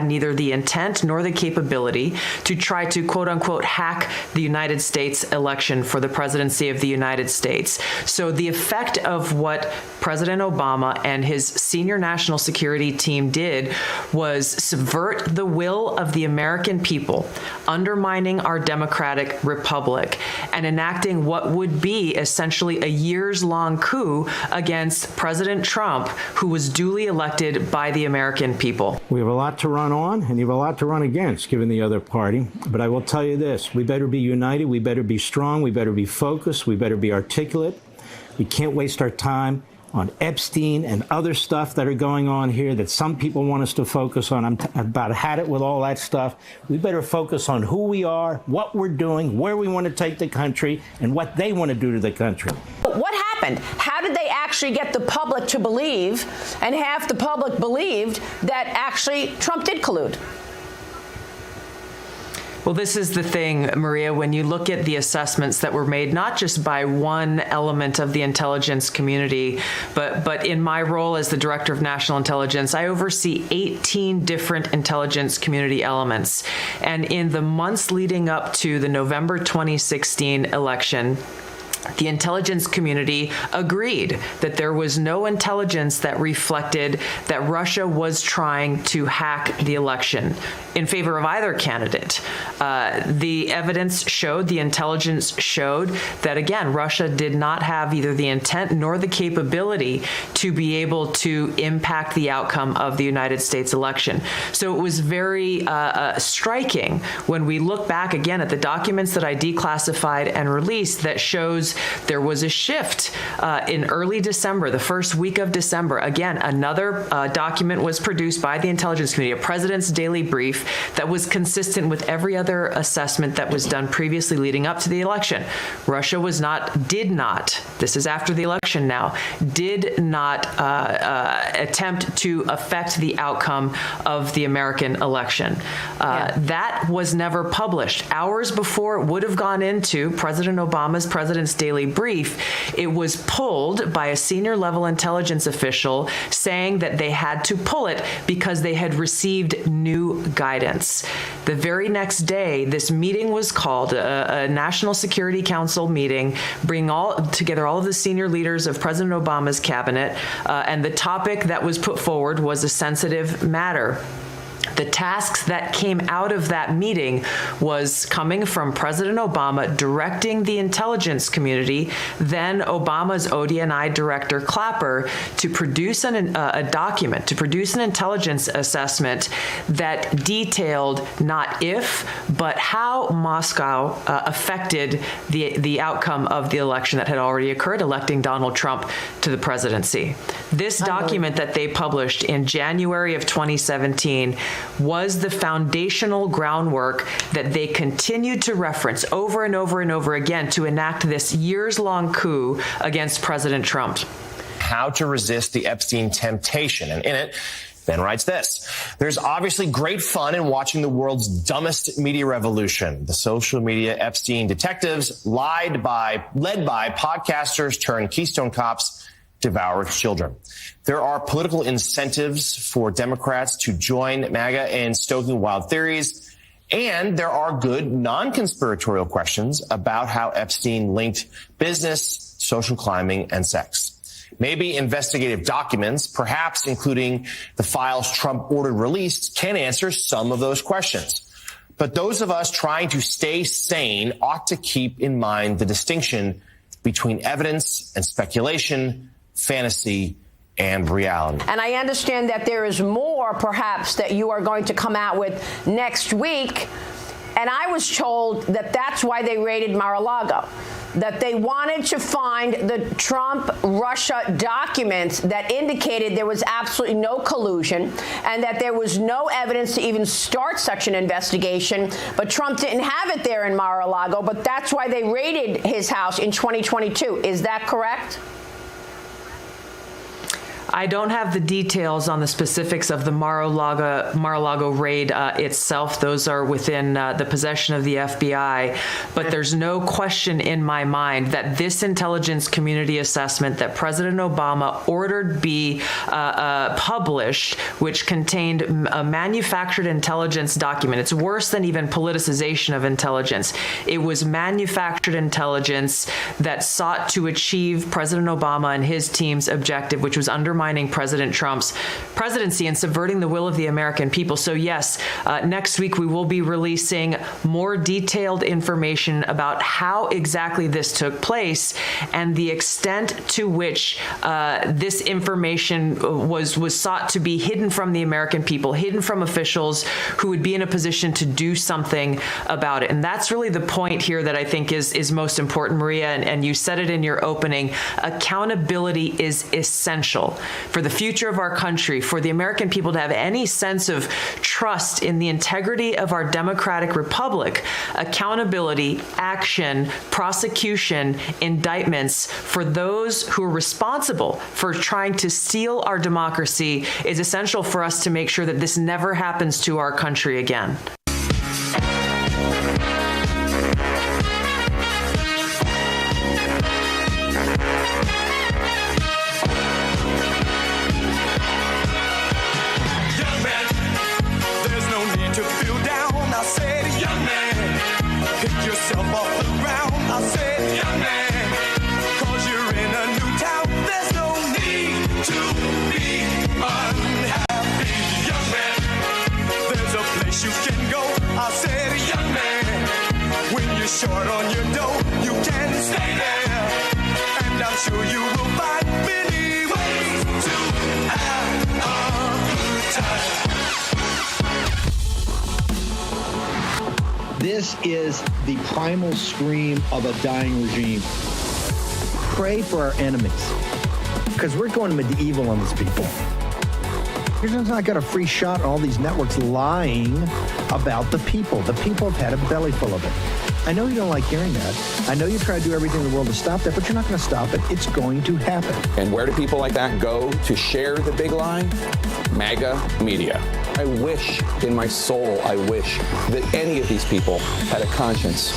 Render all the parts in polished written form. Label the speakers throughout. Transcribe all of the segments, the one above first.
Speaker 1: neither the intent nor the capability to try to, quote unquote, hack the United States election for the presidency of the United States. So the effect of what President Obama and his senior national security team did was subvert the will of the American people, undermining our democratic republic, and enacting what would be essentially a years-long coup against President Trump, who was duly elected by the American people.
Speaker 2: We have a lot to run on, and you have a lot to run against, given the other party. But I will tell you this, we better be united, we better be strong, we better be focused, we better be articulate. We can't waste our time on Epstein and other stuff that are going on here that some people want us to focus on. I'm about had it with all that stuff. We better focus on who we are, what we're doing, where we want to take the country, and what they want to do to the country.
Speaker 3: What happened? How did they actually get the public to believe, and half the public believed, that actually Trump did collude?
Speaker 1: Well, this is the thing, Maria, when you look at the assessments that were made, not just by one element of the intelligence community, but in my role as the Director of National Intelligence, I oversee 18 different intelligence community elements. And in the months leading up to the November 2016 election, the intelligence community agreed that there was no intelligence that reflected that Russia was trying to hack the election in favor of either candidate. The evidence showed, the intelligence showed that, again, Russia did not have either the intent nor the capability to be able to impact the outcome of the United States election. So it was very striking when we look back again at the documents that I declassified and released that shows there was a shift in early December, the first week of December. Again, another document was produced by the intelligence community, a president's daily brief that was consistent with every other assessment that was done previously leading up to the election. Russia did not, this is after the election now, did not attempt to affect the outcome of the American election. That was never published. Hours before it would have gone into President Obama's President's Daily Brief, it was pulled by a senior level intelligence official saying that they had to pull it because they had received new guidance. The very next day, this meeting was called, a National Security Council meeting, bringing together all of the senior leaders of President Obama's cabinet, and the topic that was put forward was a sensitive matter. The tasks that came out of that meeting was coming from President Obama directing the intelligence community, then Obama's ODNI director Clapper, to produce a document, to produce an intelligence assessment that detailed not if, but how Moscow affected the outcome of the election that had already occurred, electing Donald Trump to the presidency. This document that they published in January of 2017 was the foundational groundwork that they continued to reference over and over and over again to enact this years-long coup against President Trump.
Speaker 4: How to resist the Epstein temptation. And in it, Ben writes this: there's obviously great fun in watching the world's dumbest media revolution. The social media Epstein detectives led by podcasters turned Keystone cops devour children. There are political incentives for Democrats to join MAGA in stoking wild theories, and there are good non-conspiratorial questions about how Epstein linked business, social climbing, and sex. Maybe investigative documents, perhaps including the files Trump ordered released, can answer some of those questions. But those of us trying to stay sane ought to keep in mind the distinction between evidence and speculation, fantasy and reality.
Speaker 3: And I understand that there is more, perhaps, that you are going to come out with next week. And I was told that that's why they raided Mar-a-Lago, that they wanted to find the Trump-Russia documents that indicated there was absolutely no collusion and that there was no evidence to even start such an investigation. But Trump didn't have it there in Mar-a-Lago, but that's why they raided his house in 2022. Is that correct?
Speaker 1: I don't have the details on the specifics of the Mar-a-Lago raid itself. Those are within the possession of the FBI. But there's no question in my mind that this intelligence community assessment that President Obama ordered be published, which contained a manufactured intelligence document. It's worse than even politicization of intelligence. It was manufactured intelligence that sought to achieve President Obama and his team's objective, which was undermining President Trump's presidency and subverting the will of the American people. So yes, next week we will be releasing more detailed information about how exactly this took place and the extent to which this information was sought to be hidden from the American people, hidden from officials who would be in a position to do something about it. And that's really the point here that I think is most important, Maria, and you said it in your opening. Accountability is essential for the future of our country, for the American people to have any sense of trust in the integrity of our democratic republic. Accountability, action, prosecution, indictments for those who are responsible for trying to steal our democracy is essential for us to make sure that this never happens to our country again.
Speaker 5: Short on your dough, you can stay there, and I'm sure you will find many ways to have a good time.
Speaker 6: This is the primal scream of a dying regime. Pray for our enemies, because we're going medieval on these people. You're just not got a free shot on all these networks lying about the people. The people have had a belly full of it. I know you don't like hearing that. I know you try to do everything in the world to stop that, but you're not going to stop it. It's going to happen.
Speaker 7: And where do people like that go to share the big lie? MAGA media. I wish in my soul, I wish that any of these people had a conscience.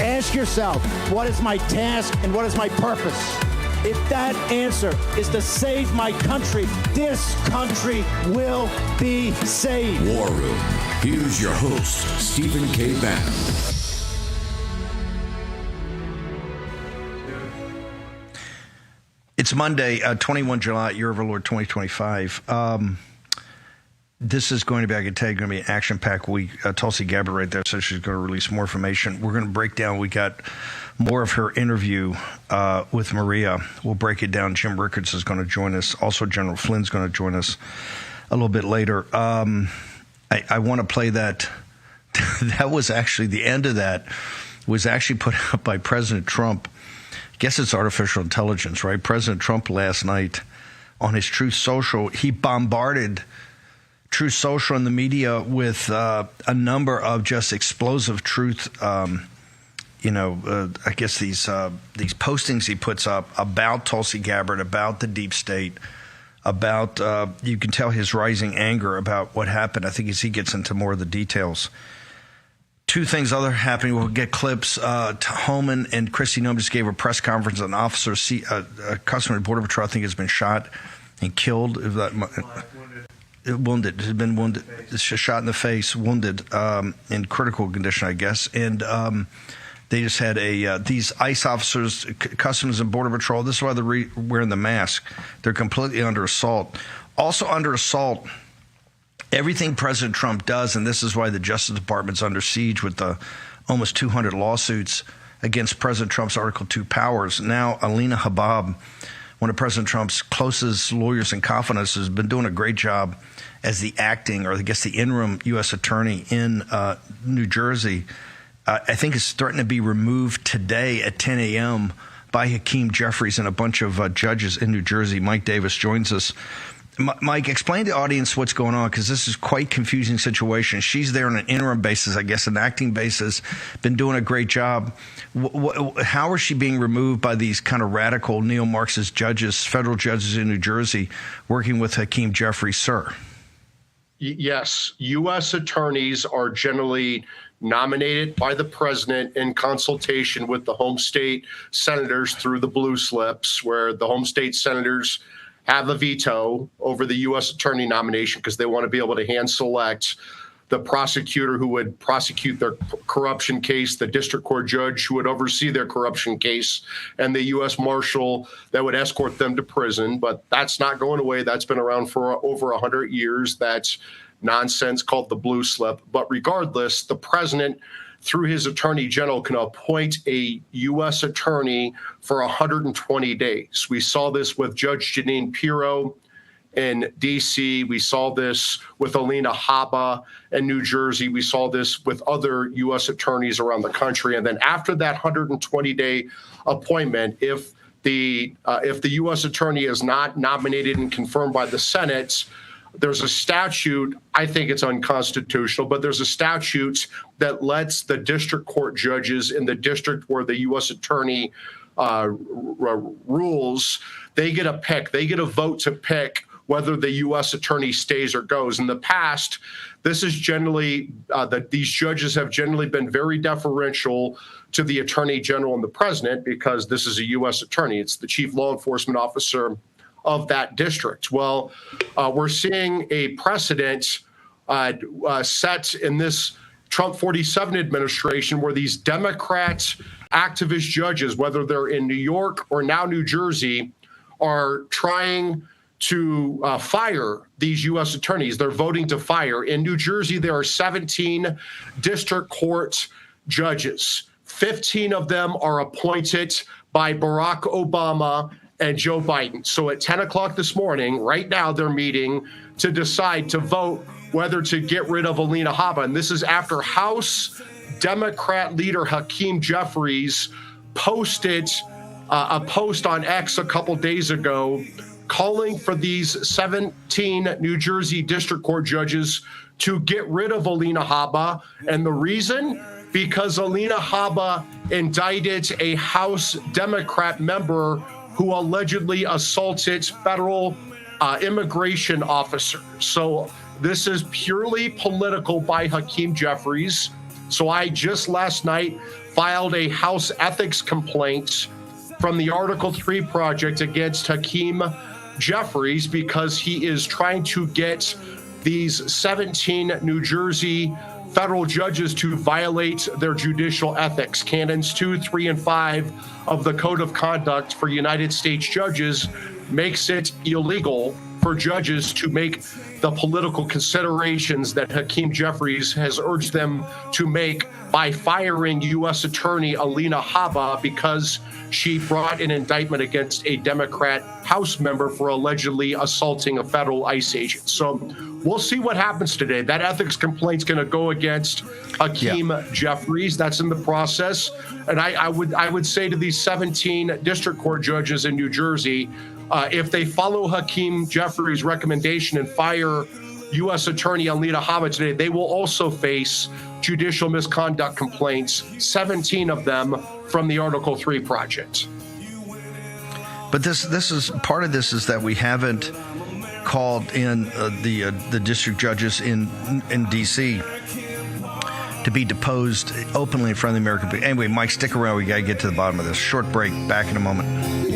Speaker 8: Ask yourself, what is my task and what is my purpose? If that answer is to save my country, this country will be saved.
Speaker 9: War Room. Here's your host, Stephen K. Bannon.
Speaker 10: It's Monday, 21 July, year of our Lord 2025. This is going to be, I can tell you, going to be an action-packed week. Tulsi Gabbard right there says she's going to release more information. We're going to break down, we got more of her interview with Maria. We'll break it down. Jim Rickards is going to join us. Also, General Flynn's going to join us a little bit later. I want to play that. That was actually, the end of that was actually put out by President Trump. I guess it's artificial intelligence, right? President Trump last night on his Truth Social, he bombarded Truth Social and the media with a number of just explosive truth, I guess these postings he puts up about Tulsi Gabbard, about the deep state, about, you can tell his rising anger about what happened. I think as he gets into more of the details. Two things other happening. We'll get clips. Homan and Kristi Noem just gave a press conference. An officer, a customer Border Patrol, I think, has been shot and killed. Wounded. Has been wounded. Shot in the face, wounded, in critical condition, I guess. And they just had these ICE officers, Customs and Border Patrol. This is why they're wearing the mask. They're completely under assault. Also under assault, everything President Trump does, and this is why the Justice Department's under siege with the almost 200 lawsuits against President Trump's Article 2 powers. Now, Alina Habab, one of President Trump's closest lawyers and confidants, has been doing a great job as the acting, or I guess the interim U.S. attorney in New Jersey. I think it's starting to be removed today at 10 a.m. by Hakeem Jeffries and a bunch of judges in New Jersey. Mike Davis joins us. Mike, explain to the audience what's going on, because this is quite confusing situation. She's there on an interim basis, I guess, an acting basis, been doing a great job. How is she being removed by these kind of radical neo-Marxist judges, federal judges in New Jersey, working with Hakeem Jeffries, sir?
Speaker 11: Yes, U.S. attorneys are generally nominated by the president in consultation with the home state senators through the blue slips, where the home state senators have a veto over the U.S. attorney nomination because they want to be able to hand select the prosecutor who would prosecute their corruption case, the district court judge who would oversee their corruption case, and the U.S. Marshal that would escort them to prison. But that's not going away. That's been around for over 100 years. That's nonsense called the blue slip. But regardless, the president, through his attorney general, can appoint a U.S. attorney for 120 days. We saw this with Judge Jeanine Pirro in D.C. We saw this with Alina Habba in New Jersey. We saw this with other U.S. attorneys around the country. And then after that 120-day appointment, if the U.S. attorney is not nominated and confirmed by the Senate, there's a statute, I think it's unconstitutional, but there's a statute that lets the district court judges in the district where the U.S. attorney rules, they get a pick. They get a vote to pick whether the U.S. attorney stays or goes. In the past, this is generally, these judges have generally been very deferential to the attorney general and the president because this is a U.S. attorney. It's the chief law enforcement officer of that district. Well, we're seeing a precedent set in this Trump 47 administration where these Democrat activist judges, whether they're in New York or now New Jersey, are trying to fire these U.S. attorneys. They're voting to fire. In New Jersey, there are 17 district court judges. 15 of them are appointed by Barack Obama and Joe Biden. So at 10 o'clock this morning, right now, they're meeting to decide to vote whether to get rid of Alina Habba. And this is after House Democrat leader Hakeem Jeffries posted a post on X a couple days ago calling for these 17 New Jersey district court judges to get rid of Alina Habba. And the reason? Because Alina Habba indicted a House Democrat member who allegedly assaulted federal immigration officers. So this is purely political by Hakeem Jeffries. So I just last night filed a House ethics complaint from the Article 3 project against Hakeem Jeffries because he is trying to get these 17 New Jersey federal judges to violate their judicial ethics. Canons 2, 3, and 5 of the Code of Conduct for United States judges makes it illegal for judges to make the political considerations that Hakeem Jeffries has urged them to make by firing U.S. Attorney Alina Habba because she brought an indictment against a Democrat House member for allegedly assaulting a federal ICE agent. So we'll see what happens today. That ethics complaint's going to go against Hakeem Jeffries. That's in the process. And I would say to these 17 district court judges in New Jersey, if they follow Hakeem Jeffries' recommendation and fire U.S. Attorney Alina Habba today, they will also face judicial misconduct complaints, 17 of them from the Article 3 project.
Speaker 10: But this is part of this is that we haven't called in the district judges in D.C. to be deposed openly in front of the American people. Anyway, Mike, stick around. We got to get to the bottom of this. Short break. Back in a moment.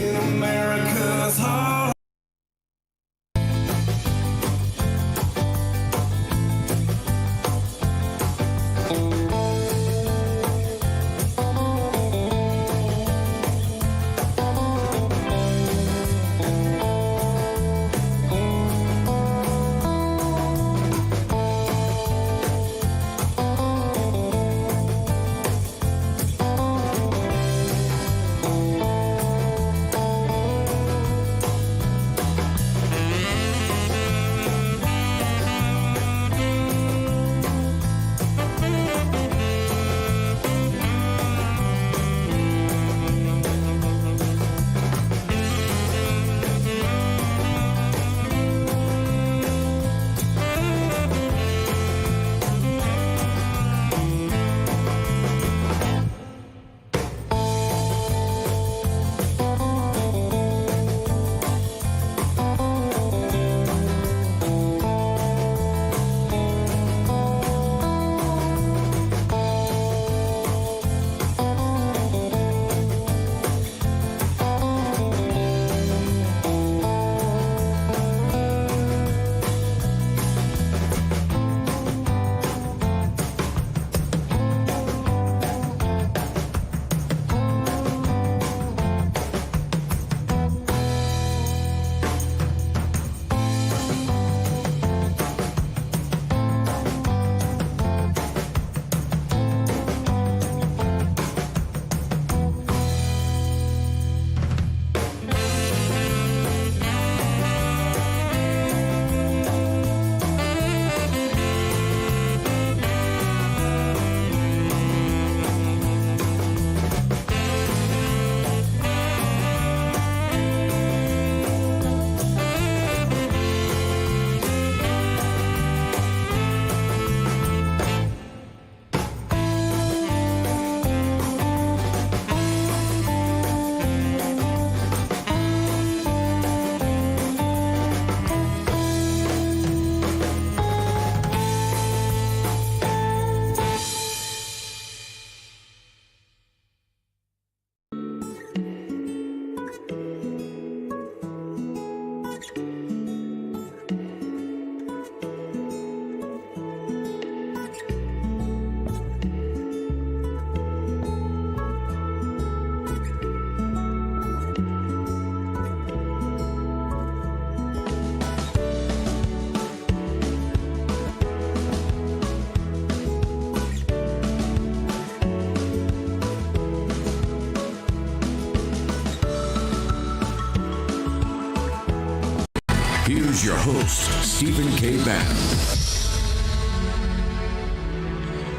Speaker 9: your host, Stephen K. Bannon.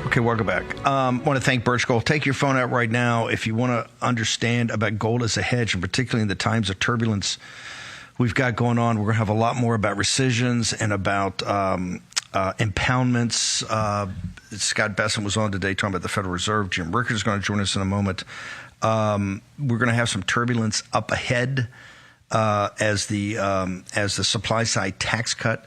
Speaker 10: Okay, welcome back. Want to thank Birch Gold. Take your phone out right now if you want to understand about gold as a hedge, and particularly in the times of turbulence we've got going on. We're going to have a lot more about rescissions and about impoundments. Scott Besson was on today talking about the Federal Reserve. Jim Rickard is going to join us in a moment. We're going to have some turbulence up ahead as the supply side tax cut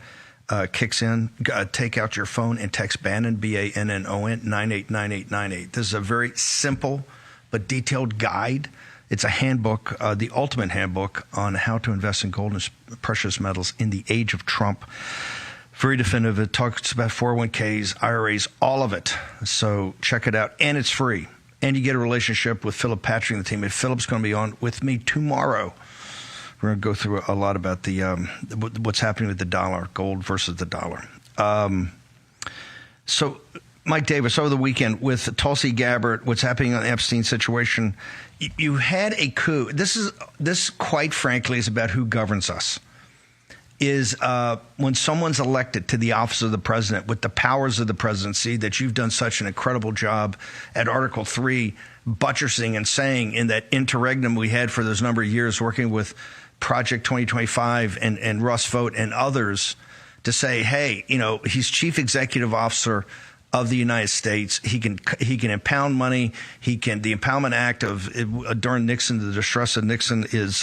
Speaker 10: kicks in. Take out your phone and text Bannon, Bannon, 989898. This is a very simple but detailed guide. It's a handbook, the ultimate handbook on how to invest in gold and precious metals in the age of Trump. Very definitive. It talks about 401ks, IRAs, all of it. So check it out. And it's free. And you get a relationship with Philip Patrick and the team. And Philip's going to be on with me tomorrow. We're going to go through a lot about the what's happening with the dollar, gold versus the dollar. So, Mike Davis, over the weekend with Tulsi Gabbard, what's happening on the Epstein situation, you had a coup. This, quite frankly, is about who governs us. Is when someone's elected to the office of the president with the powers of the presidency that you've done such an incredible job at Article 3, buttressing and saying in that interregnum we had for those number of years working with Project 2025 and Russ Vogt and others to say, hey, he's chief executive officer of the United States. He can impound money. The Impoundment Act of during Nixon, the distress of Nixon is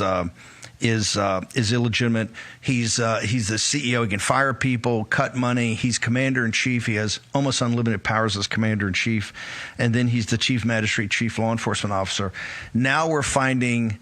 Speaker 10: illegitimate. He's the CEO. He can fire people, cut money. He's commander in chief. He has almost unlimited powers as commander in chief. And then he's the chief magistrate, chief law enforcement officer. Now we're finding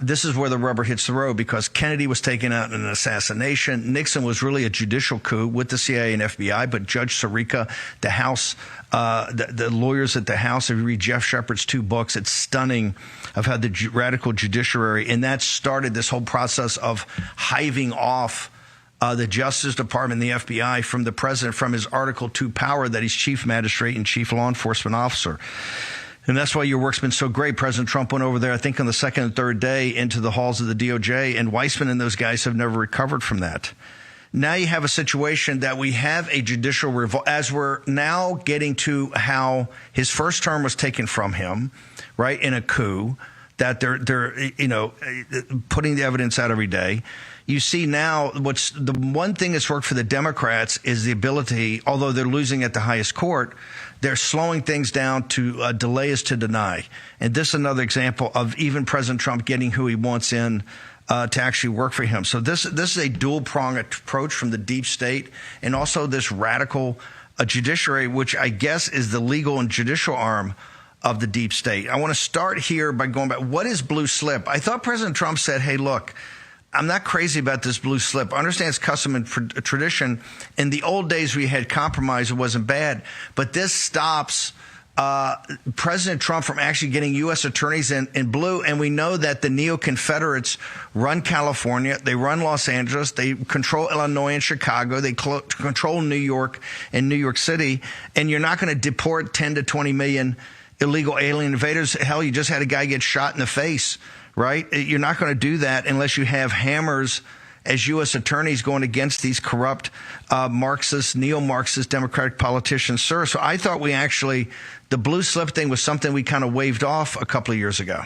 Speaker 10: this is where the rubber hits the road, because Kennedy was taken out in an assassination. Nixon was really a judicial coup with the CIA and FBI, but Judge Sirica, the House, the lawyers at the House, if you read Jeff Shepard's 2 books, it's stunning of how the radical judiciary, and that started this whole process of hiving off the Justice Department and the FBI from the president, from his Article 2 power that he's chief magistrate and chief law enforcement officer. And that's why your work's been so great. President Trump went over there, I think, on the second and third day into the halls of the DOJ, and Weissman and those guys have never recovered from that. Now you have a situation that we have a judicial revolt, as we're now getting to how his first term was taken from him, right, in a coup, that they're putting the evidence out every day. You see now what's the one thing that's worked for the Democrats is the ability, although they're losing at the highest court, they're slowing things down to delay is to deny. And this is another example of even President Trump getting who he wants in to actually work for him. So this is a dual-pronged approach from the deep state, and also this radical judiciary, which I guess is the legal and judicial arm of the deep state. I want to start here by going back. What is blue slip? I thought President Trump said, hey, look, I'm not crazy about this blue slip. I understand it's custom and tradition. In the old days, we had compromise. It wasn't bad. But this stops President Trump from actually getting U.S. attorneys in blue. And we know that the neo-Confederates run California. They run Los Angeles. They control Illinois and Chicago. They control New York and New York City. And you're not going to deport 10 to 20 million illegal alien invaders. Hell, you just had a guy get shot in the face. Right? You're not going to do that unless you have hammers as U.S. attorneys going against these corrupt Marxist, neo-Marxist Democratic politicians, sir. So I thought the blue slip thing was something we kind of waved off a couple of years ago.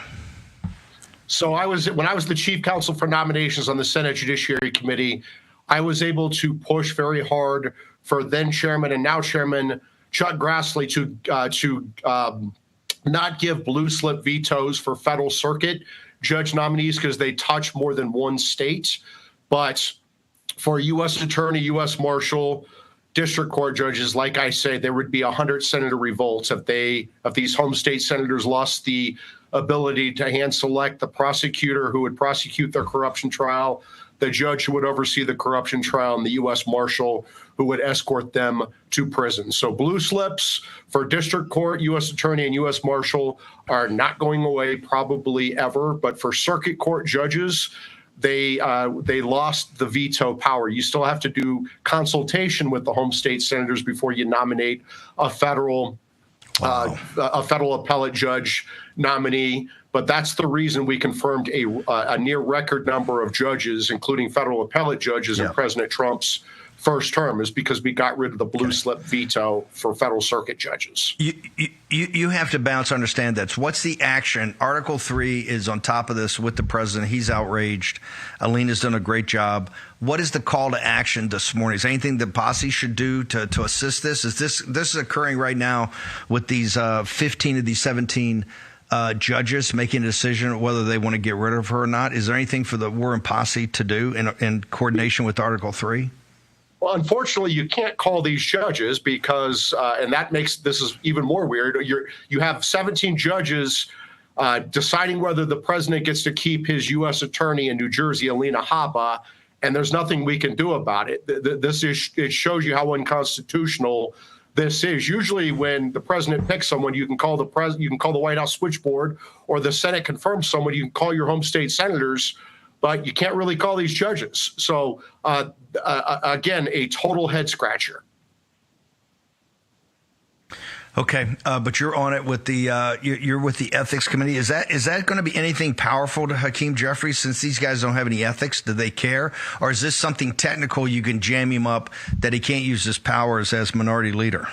Speaker 11: So when I was the chief counsel for nominations on the Senate Judiciary Committee, I was able to push very hard for then chairman and now chairman Chuck Grassley to not give blue slip vetoes for federal circuit judge nominees because they touch more than one state. But for U.S. attorney, U.S. marshal, district court judges, like I say, there would be 100 senator revolts if these home state senators lost the ability to hand select the prosecutor who would prosecute their corruption trial, the judge who would oversee the corruption trial, and the U.S. marshal who would escort them to prison. So blue slips for district court, U.S. attorney, and U.S. marshal are not going away probably ever. But for circuit court judges, they lost the veto power. You still have to do consultation with the home state senators before you nominate a federal a federal appellate judge nominee. But that's the reason we confirmed a near record number of judges, including federal appellate judges in President Trump's first term, is because we got rid of the blue slip veto for federal circuit judges.
Speaker 10: You have to understand that. What's the action? Article 3 is on top of this with the president. He's outraged. Alina's done a great job. What is the call to action this morning? Is there anything the posse should do to assist this? Is this is occurring right now with these 15 of these 17 judges making a decision whether they want to get rid of her or not? Is there anything for the War and Posse to do in coordination with Article 3?
Speaker 11: Well, unfortunately, you can't call these judges because, and that makes this is even more weird. You have 17 judges deciding whether the president gets to keep his U.S. attorney in New Jersey, Alina Habba, and there's nothing we can do about it. It shows you how unconstitutional this is. Usually, when the president picks someone, you can call the White House switchboard, or the Senate confirms someone, you can call your home state senators. But you can't really call these judges. So, again, a total head scratcher.
Speaker 10: Okay, but you're on it with the you're with the ethics committee. Is that going to be anything powerful to Hakeem Jeffries since these guys don't have any ethics? Do they care, or is this something technical you can jam him up that he can't use his powers as minority leader?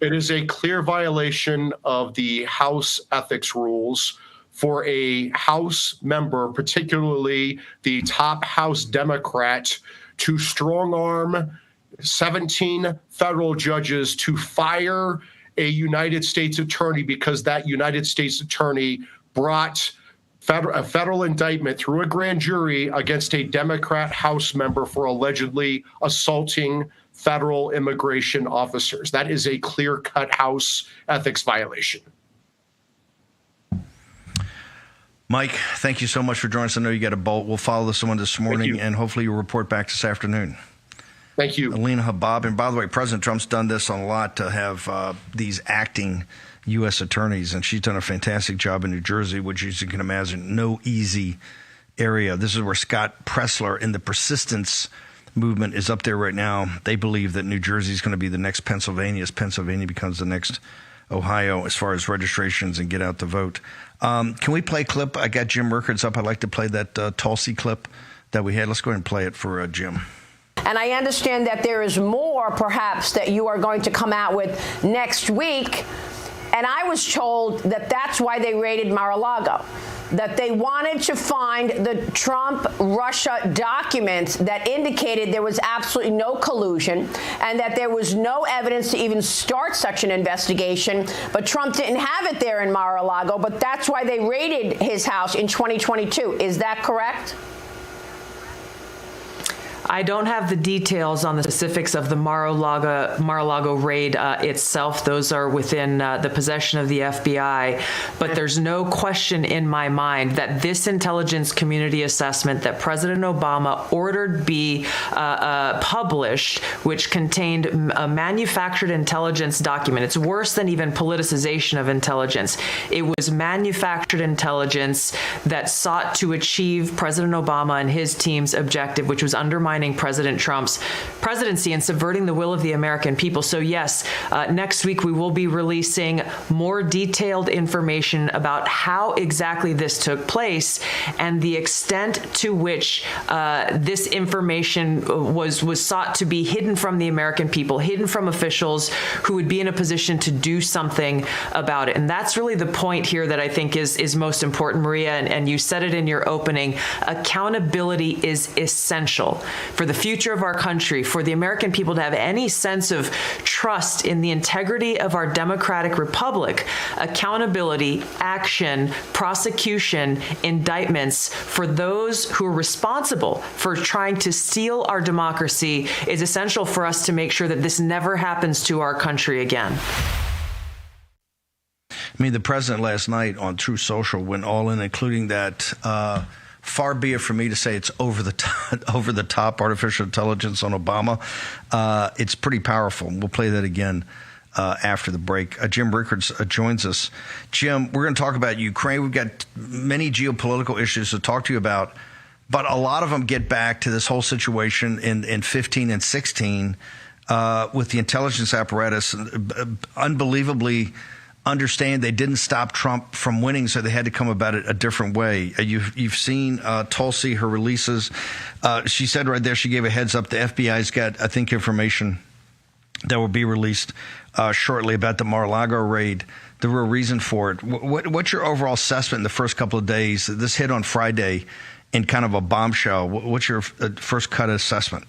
Speaker 11: It is a clear violation of the House ethics rules for a House member, particularly the top House Democrat, to strong-arm 17 federal judges to fire a United States attorney because that United States attorney brought a federal indictment through a grand jury against a Democrat House member for allegedly assaulting federal immigration officers. That is a clear-cut House ethics violation.
Speaker 10: Mike, thank you so much for joining us. I know you got a bolt. We'll follow this one this morning, and hopefully you'll report back this afternoon.
Speaker 11: Thank you.
Speaker 10: Alina Habba. And by the way, President Trump's done this a lot to have these acting U.S. attorneys, and she's done a fantastic job in New Jersey, which, as you can imagine, no easy area. This is where Scott Pressler in the persistence movement is up there right now. They believe that New Jersey is going to be the next Pennsylvania as Pennsylvania becomes the next Ohio as far as registrations and get out the vote. Can we play a clip? I got Jim Rickards up. I'd like to play that Tulsi clip that we had. Let's go ahead and play it for Jim.
Speaker 3: And I understand that there is more, perhaps, that you are going to come out with next week. And I was told that that's why they raided Mar-a-Lago, that they wanted to find the Trump-Russia documents that indicated there was absolutely no collusion and that there was no evidence to even start such an investigation. But Trump didn't have it there in Mar-a-Lago, but that's why they raided his house in 2022. Is that correct?
Speaker 1: I don't have the details on the specifics of the Mar-a-Lago raid itself. Those are within the possession of the FBI. But there's no question in my mind that this intelligence community assessment that President Obama ordered be published, which contained a manufactured intelligence document. It's worse than even politicization of intelligence. It was manufactured intelligence that sought to achieve President Obama and his team's objective, which was undermining President Trump's presidency and subverting the will of the American people. So yes, next week we will be releasing more detailed information about how exactly this took place and the extent to which this information was sought to be hidden from the American people, hidden from officials who would be in a position to do something about it. And that's really the point here that I think is most important, Maria, and you said it in your opening. Accountability is essential for the future of our country, for the American people to have any sense of trust in the integrity of our democratic republic. Accountability, action, prosecution, indictments for those who are responsible for trying to steal our democracy is essential for us to make sure that this never happens to our country again.
Speaker 10: I mean, the president last night on True Social went all in, including that far be it from me to say it's over the top artificial intelligence on Obama. It's pretty powerful. We'll play that again after the break. Jim Rickards joins us. Jim, we're going to talk about Ukraine. We've got many geopolitical issues to talk to you about, but a lot of them get back to this whole situation in 15 and 16 with the intelligence apparatus, unbelievably understand they didn't stop Trump from winning, so they had to come about it a different way. You've seen Tulsi, her releases. She said right there, she gave a heads up. The FBI's got, I think, information that will be released shortly about the Mar-a-Lago raid, the real reason for it. What's your overall assessment in the first couple of days? This hit on Friday in kind of a bombshell. What's your first cut assessment?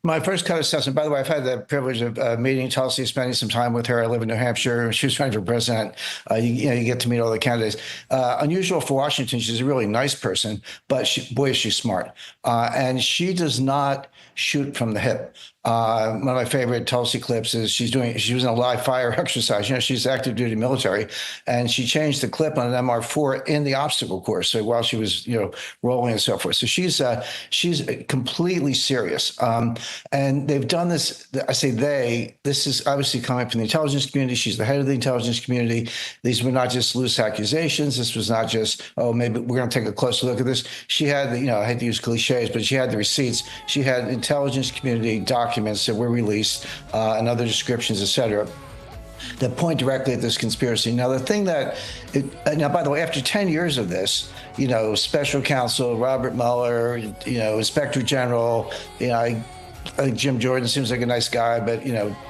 Speaker 12: My first cut assessment, by the way, I've had the privilege of meeting Tulsi, spending some time with her. I live in New Hampshire. She was running for president. You get to meet all the candidates. Unusual for Washington. She's a really nice person, but boy, is she smart. And she does not shoot from the hip. One of my favorite Tulsi clips is she was in a live fire exercise. She's active duty military, and she changed the clip on an MR4 in the obstacle course. So while she was, rolling and so forth. So she's completely serious. And they've done this. I say they. This is obviously coming from the intelligence community. She's the head of the intelligence community. These were not just loose accusations. This was not just, maybe we're going to take a closer look at this. She had, I hate to use cliches, but she had the receipts. She had intelligence community documents that were released and other descriptions, et cetera, that point directly at this conspiracy. Now, the thing that, by the way, after 10 years of this, special counsel, Robert Mueller, Inspector General, I think Jim Jordan seems like a nice guy, but,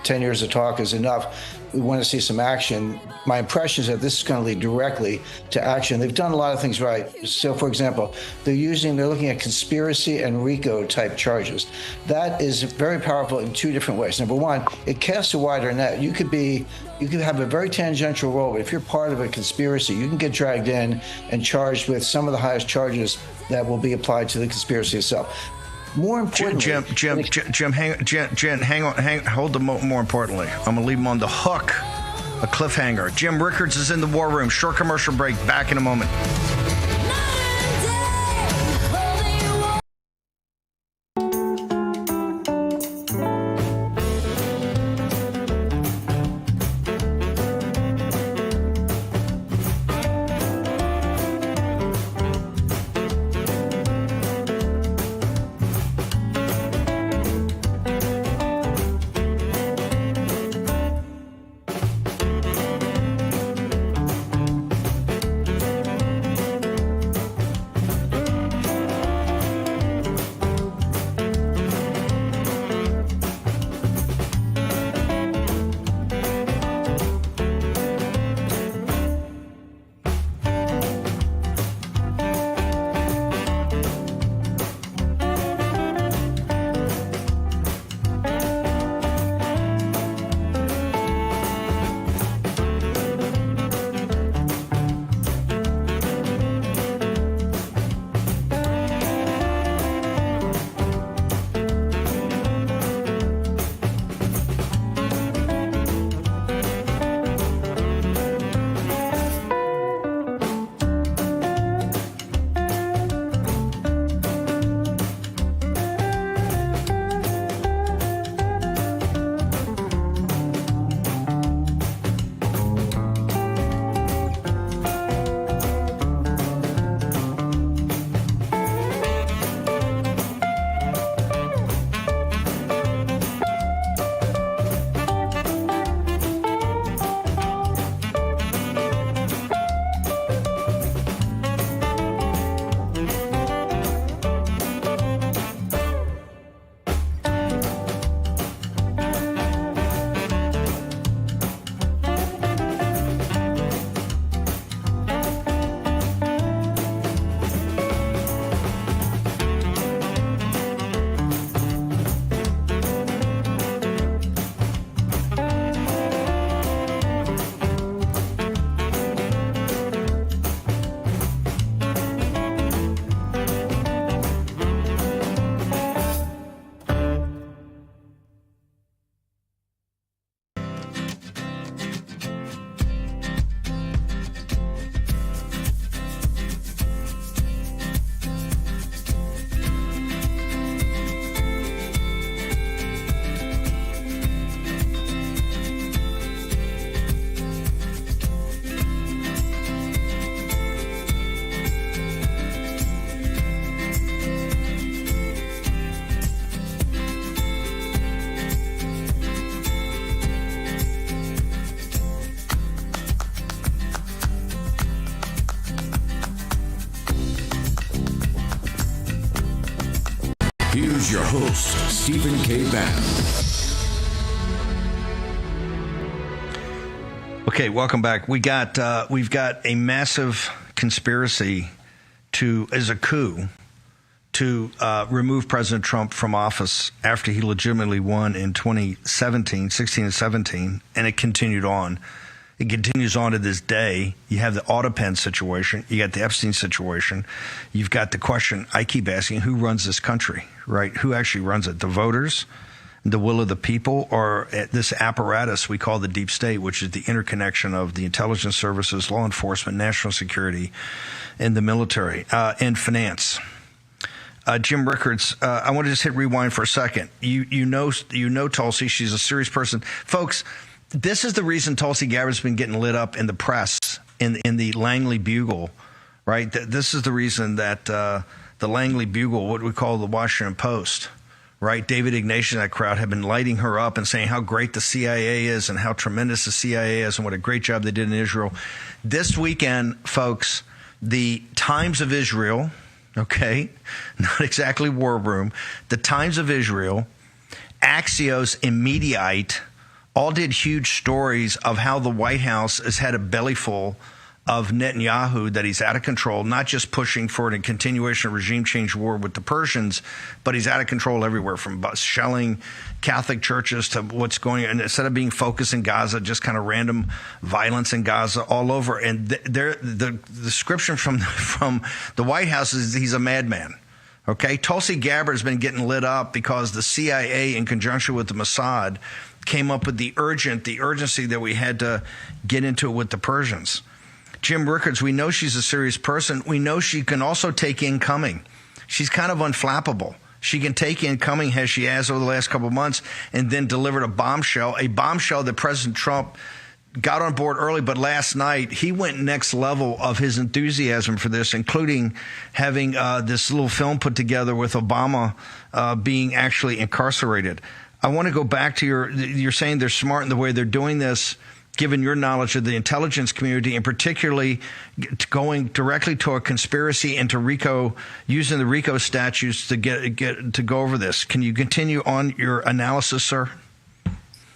Speaker 12: 10 years of talk is enough. We want to see some action. My impression is that this is going to lead directly to action. They've done a lot of things right. So, for example, they're looking at conspiracy and RICO type charges. That is very powerful in two different ways. Number one, it casts a wider net. You could have a very tangential role, but if you're part of a conspiracy, you can get dragged in and charged with some of the highest charges that will be applied to the conspiracy itself. More importantly,
Speaker 10: Jim, hang on, hold the more importantly. I'm gonna leave him on the hook, a cliffhanger. Jim Rickards is in the war room. Short commercial break. Back in a moment.
Speaker 9: host, Stephen K. Bannon.
Speaker 10: Okay, welcome back. We've got a massive conspiracy as a coup to remove President Trump from office after he legitimately won in 2016 and 17, and it continued on. It continues on to this day. You have the Autopen situation. You got the Epstein situation. You've got the question I keep asking, who runs this country, right? Who actually runs it? The voters, the will of the people, or this apparatus we call the deep state, which is the interconnection of the intelligence services, law enforcement, national security, and the military, and finance. Jim Rickards, I want to just hit rewind for a second. You know Tulsi. She's a serious person. Folks, this is the reason Tulsi Gabbard's been getting lit up in the press, in the Langley Bugle, right? This is the reason that the Langley Bugle, what we call the Washington Post, right? David Ignatius and that crowd have been lighting her up and saying how great the CIA is and how tremendous the CIA is and what a great job they did in Israel. This weekend, folks, the Times of Israel, okay, not exactly War Room, the Times of Israel, Axios, and Mediaite all did huge stories of how the White House has had a bellyful of Netanyahu, that he's out of control, not just pushing for a continuation of regime change war with the Persians, but he's out of control everywhere, from shelling Catholic churches to what's going on. Instead of being focused in Gaza, just kind of random violence in Gaza all over. And the description from the White House is he's a madman. Okay, Tulsi Gabbard has been getting lit up because the CIA, in conjunction with the Mossad, came up with the urgency that we had to get into it with the Persians. Jim Rickards, we know she's a serious person. We know she can also take incoming. She's kind of unflappable. She can take incoming, as she has over the last couple of months, and then delivered a bombshell that President Trump got on board early, but last night he went next level of his enthusiasm for this, including having this little film put together with Obama being actually incarcerated. I want to go back to you're saying they're smart in the way they're doing this, given your knowledge of the intelligence community, and particularly going directly to a conspiracy and to RICO, using the RICO statutes to go over this. Can you continue on your analysis, sir?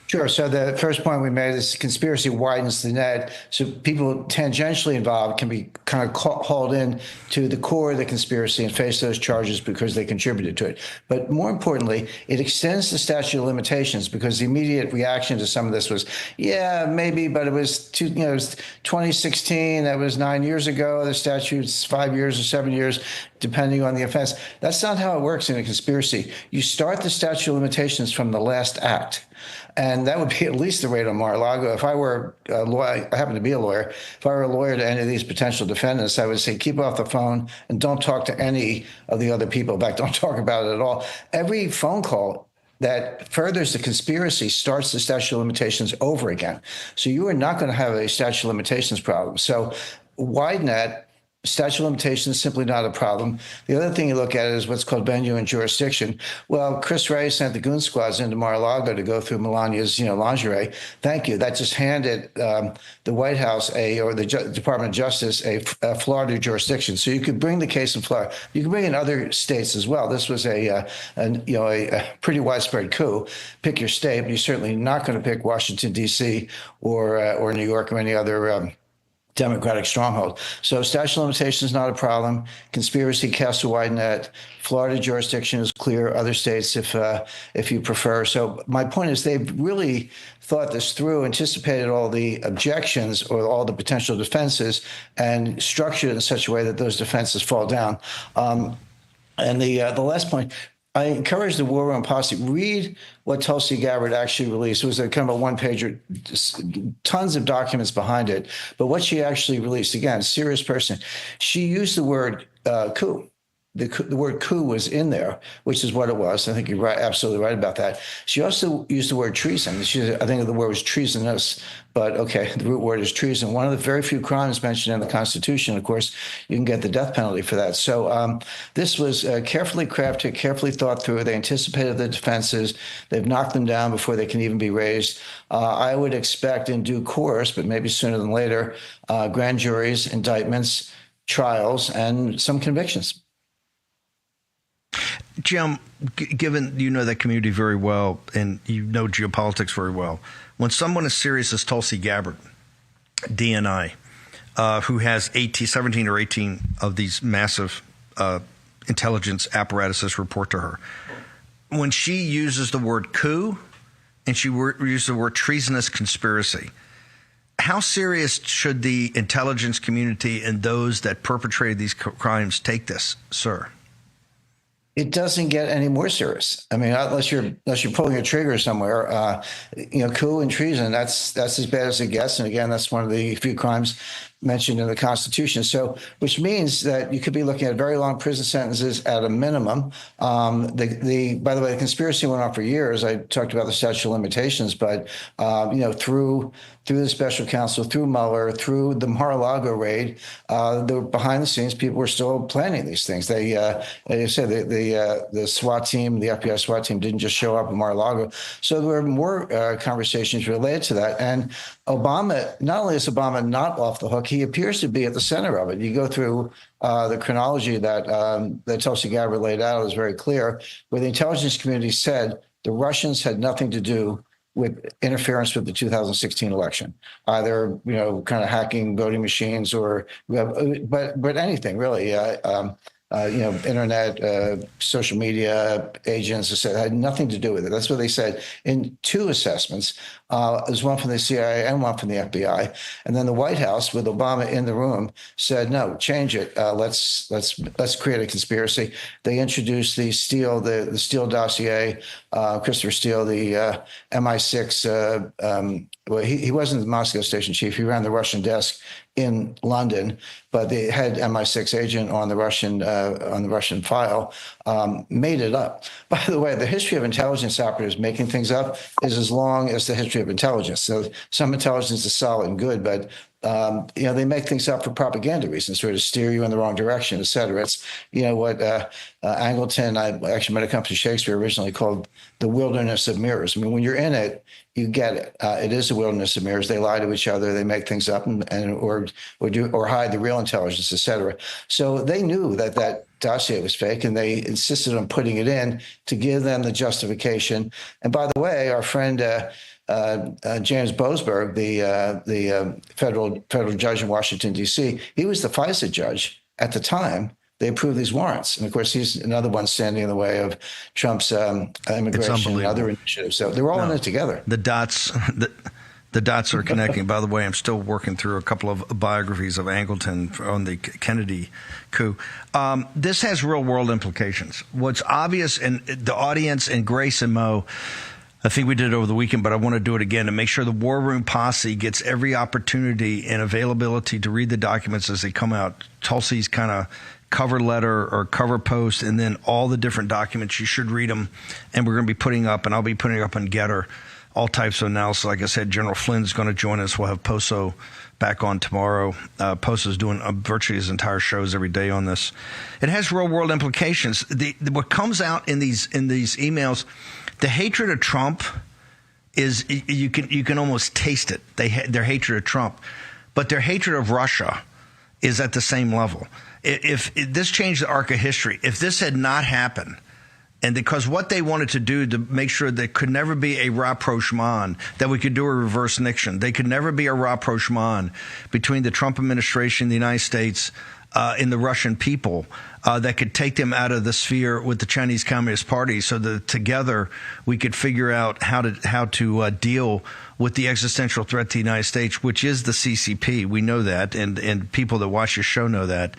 Speaker 12: Sure. So the first point we made is conspiracy widens the net, so people tangentially involved can be kind of hauled in to the core of the conspiracy and face those charges because they contributed to it. But more importantly, it extends the statute of limitations, because the immediate reaction to some of this was, yeah, maybe, but it was 2016. That was 9 years ago. The statute's 5 years or 7 years, depending on the offense. That's not how it works in a conspiracy. You start the statute of limitations from the last act. And that would be at least the rate on Mar-a-Lago. If I were a lawyer, I happen to be a lawyer, if I were a lawyer to any of these potential defendants, I would say keep off the phone and don't talk to any of the other people. In fact, don't talk about it at all. Every phone call that furthers the conspiracy starts the statute of limitations over again. So you are not going to have a statute of limitations problem. So widen that. Statute of limitations is simply not a problem. The other thing you look at is what's called venue and jurisdiction. Well, Chris Wray sent the goon squads into Mar-a-Lago to go through Melania's, lingerie. Thank you. That just handed the White House or the Department of Justice a Florida jurisdiction. So you could bring the case in Florida. You can bring it in other states as well. This was a pretty widespread coup. Pick your state, but you're certainly not going to pick Washington, D.C. or New York or any other Democratic stronghold. So statute of limitations is not a problem. Conspiracy casts a wide net. Florida jurisdiction is clear. Other states, if you prefer. So my point is they've really thought this through, anticipated all the objections or all the potential defenses, and structured it in such a way that those defenses fall down. And the last point, I encourage the War Room posse, read what Tulsi Gabbard actually released. It was a kind of a one-pager, tons of documents behind it. But what she actually released, again, serious person, she used the word coup. The word coup was in there, which is what it was. I think you're right, absolutely right about that. She also used the word treason. I think the word was treasonous, but okay, the root word is treason. One of the very few crimes mentioned in the Constitution. Of course, you can get the death penalty for that. So this was carefully crafted, carefully thought through. They anticipated the defenses. They've knocked them down before they can even be raised. I would expect in due course, but maybe sooner than later, grand juries, indictments, trials, and some convictions.
Speaker 10: Jim, given you know that community very well and you know geopolitics very well, when someone as serious as Tulsi Gabbard, DNI, who has 17 or 18 of these massive intelligence apparatuses report to her, when she uses the word coup and she uses the word treasonous conspiracy, how serious should the intelligence community and those that perpetrated these crimes take this, sir?
Speaker 12: It doesn't get any more serious. I mean, unless you're pulling a trigger somewhere, coup and treason, that's as bad as it gets. And again, that's one of the few crimes mentioned in the Constitution. So, which means that you could be looking at very long prison sentences at a minimum. By the way, the conspiracy went on for years. I talked about the statute of limitations, but through the special counsel, through Mueller, through the Mar-a-Lago raid, behind the scenes, people were still planning these things. They, like I said, the SWAT team, the FBI SWAT team, didn't just show up at Mar-a-Lago. So there were more conversations related to that. And Obama, not only is Obama not off the hook, he appears to be at the center of it. You go through the chronology that Tulsi Gabbard laid out is very clear, where the intelligence community said the Russians had nothing to do with interference with the 2016 election, either kind of hacking voting machines or but anything really. Internet, social media agents had nothing to do with it. That's what they said in two assessments. There's one from the CIA and one from the FBI. And then the White House, with Obama in the room, said, no, change it. Let's create a conspiracy. They introduced the Steele dossier, Christopher Steele, the MI6. He wasn't the Moscow station chief. He ran the Russian desk in London, but they had MI6 agent on the Russian file, made it up. By the way, the history of intelligence operatives making things up is as long as the history of intelligence. So some intelligence is solid and good, but they make things up for propaganda reasons, or to steer you in the wrong direction, et cetera. It's what Angleton, I actually met a company, Shakespeare, originally called the wilderness of mirrors. I mean, when you're in it, you get it. It is a wilderness of mirrors. They lie to each other. They make things up or hide the real intelligence, et cetera. So they knew that dossier was fake, and they insisted on putting it in to give them the justification. And by the way, our friend James Boasberg, the federal judge in Washington, D.C., he was the FISA judge at the time they approved these warrants. And of course, he's another one standing in the way of Trump's immigration and other initiatives. So they're all in it together.
Speaker 10: The dots are connecting. By the way, I'm still working through a couple of biographies of Angleton on the Kennedy coup. This has real world implications. What's obvious, and the audience and Grace and Mo, I think we did it over the weekend, but I want to do it again to make sure the War Room Posse gets every opportunity and availability to read the documents as they come out. Tulsi's kind of cover letter or cover post, and then all the different documents. You should read them, and we're going to be putting up, and I'll be putting up on Getter, all types of analysis. Like I said, General Flynn's going to join us. We'll have Poso back on tomorrow. Poso's doing virtually his entire shows every day on this. It has real world implications. What comes out in these emails, the hatred of Trump is you can almost taste it. Their hatred of Trump, but their hatred of Russia is at the same level. If this changed the arc of history, if this had not happened, and because what they wanted to do to make sure there could never be a rapprochement, that we could do a reverse Nixon, they could never be a rapprochement between the Trump administration, the United States, and the Russian people, that could take them out of the sphere with the Chinese Communist Party, so that together we could figure out how to deal with the existential threat to the United States, which is the CCP. We know that, and people that watch your show know that.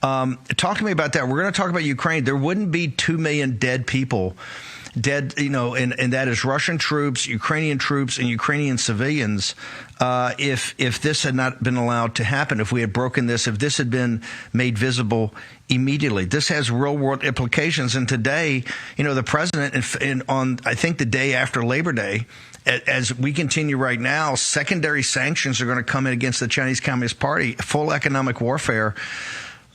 Speaker 10: Talk to me about that. We're going to talk about Ukraine. There wouldn't be 2 million dead people. And that is Russian troops, Ukrainian troops, and Ukrainian civilians. If this had not been allowed to happen, if we had broken this, if this had been made visible immediately, this has real world implications. And today, the president, on I think the day after Labor Day, as we continue right now, secondary sanctions are going to come in against the Chinese Communist Party, full economic warfare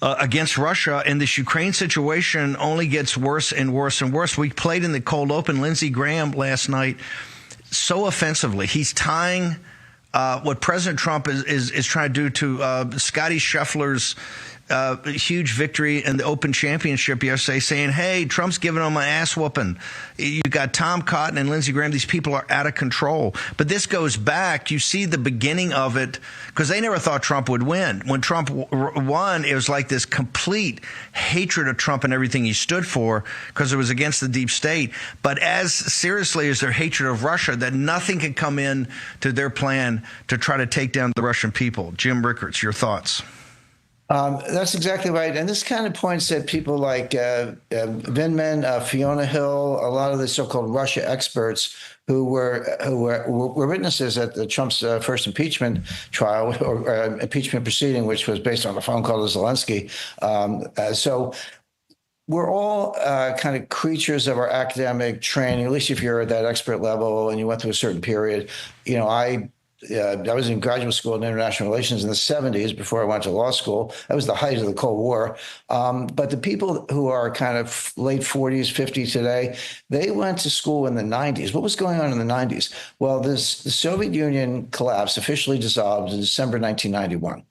Speaker 10: against Russia, and this Ukraine situation only gets worse and worse and worse. We played in the cold open Lindsey Graham last night so offensively. He's tying what President Trump is trying to do to Scotty Scheffler's huge victory in the Open Championship yesterday, saying, hey, Trump's giving them an ass whooping. You got Tom Cotton and Lindsey Graham. These people are out of control. But this goes back. You see the beginning of it, because they never thought Trump would win. When Trump won, it was like this complete hatred of Trump and everything he stood for, because it was against the deep state. But as seriously as their hatred of Russia, that nothing can come in to their plan to try to take down the Russian people. Jim Rickards, your thoughts?
Speaker 12: That's exactly right. And this kind of points at people like Vindman, Fiona Hill, a lot of the so-called Russia experts who were witnesses at the Trump's first impeachment trial or impeachment proceeding, which was based on a phone call to Zelensky. So we're all kind of creatures of our academic training, at least if you're at that expert level and you went through a certain period. You know, I was in graduate school in international relations in the 70s before I went to law school. That was the height of the Cold War. But the people who are kind of late 40s, 50s today, they went to school in the 90s. What was going on in the 90s? Well, the Soviet Union collapsed, officially dissolved in December 1991.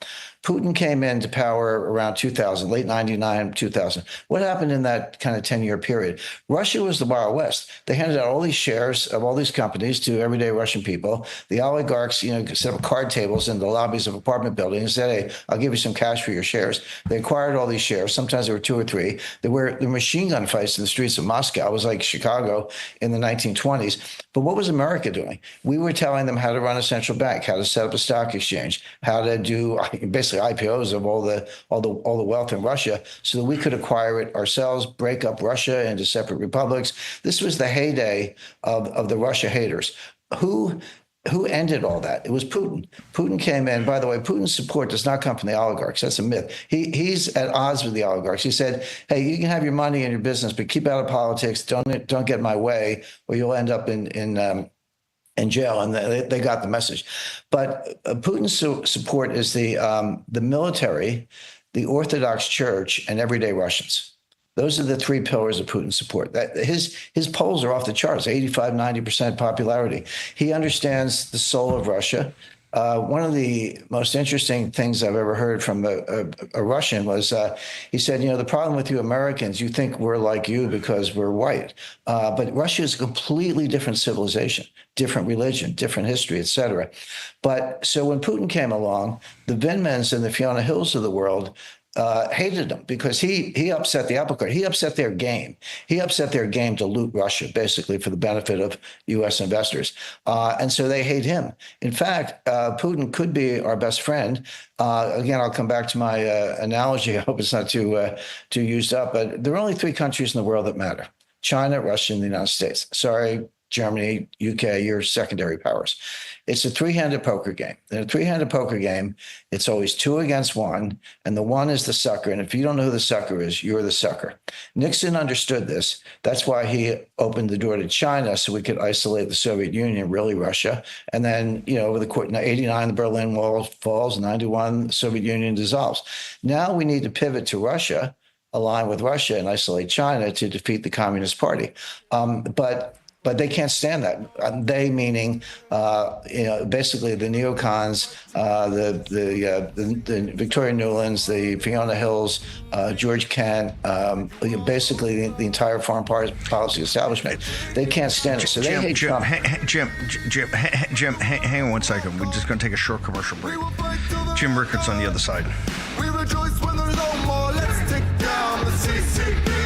Speaker 12: Putin came into power around 2000, late 99, 2000. What happened in that kind of 10-year period? Russia was the Wild West. They handed out all these shares of all these companies to everyday Russian people. The oligarchs, set up card tables in the lobbies of apartment buildings and said, hey, I'll give you some cash for your shares. They acquired all these shares. Sometimes there were 2 or 3. There were machine gun fights in the streets of Moscow. It was like Chicago in the 1920s. But what was America doing? We were telling them how to run a central bank, how to set up a stock exchange, how to do basically IPOs of all the wealth in Russia, so that we could acquire it ourselves, break up Russia into separate republics. This was the heyday of the Russia haters. Who ended all that? It was Putin. Putin came in. By the way, Putin's support does not come from the oligarchs. That's a myth. He's at odds with the oligarchs. He said, hey, you can have your money and your business, but keep out of politics. Don't get in my way, or you'll end up in jail. And they got the message. But Putin's support is the military, the Orthodox Church, and everyday Russians. Those are the 3 pillars of Putin's support. His polls are off the charts, 85, 90% popularity. He understands the soul of Russia. One of the most interesting things I've ever heard from a Russian was he said, the problem with you Americans, you think we're like you because we're white. But Russia is a completely different civilization, different religion, different history, et cetera. But so when Putin came along, the Vindmans and the Fiona Hills of the world hated him because he upset the apple cart. He upset their game. He upset their game to loot Russia, basically for the benefit of U.S. investors. And so they hate him. In fact, Putin could be our best friend. Again, I'll come back to my analogy. I hope it's not too used up. But there are only 3 countries in the world that matter: China, Russia, and the United States. Sorry, Germany, UK, your secondary powers. It's a 3-handed poker game. In a 3-handed poker game, it's always 2 against 1, and the 1 is the sucker. And if you don't know who the sucker is, you're the sucker. Nixon understood this. That's why he opened the door to China so we could isolate the Soviet Union, really Russia. And then, over the course, 89, the Berlin Wall falls, 91, the Soviet Union dissolves. Now we need to pivot to Russia, align with Russia, and isolate China to defeat the Communist Party. But they can't stand that. They meaning, basically the neocons, the Victoria Nulands, the Fiona Hills, George Kent, basically the entire foreign policy establishment. They can't stand it. So they hate Trump.
Speaker 10: Jim, hang on 1 second. We're just going to take a short commercial break. Jim Rickards on the other side.
Speaker 5: We rejoice when there's no more. Let's take down the CCP.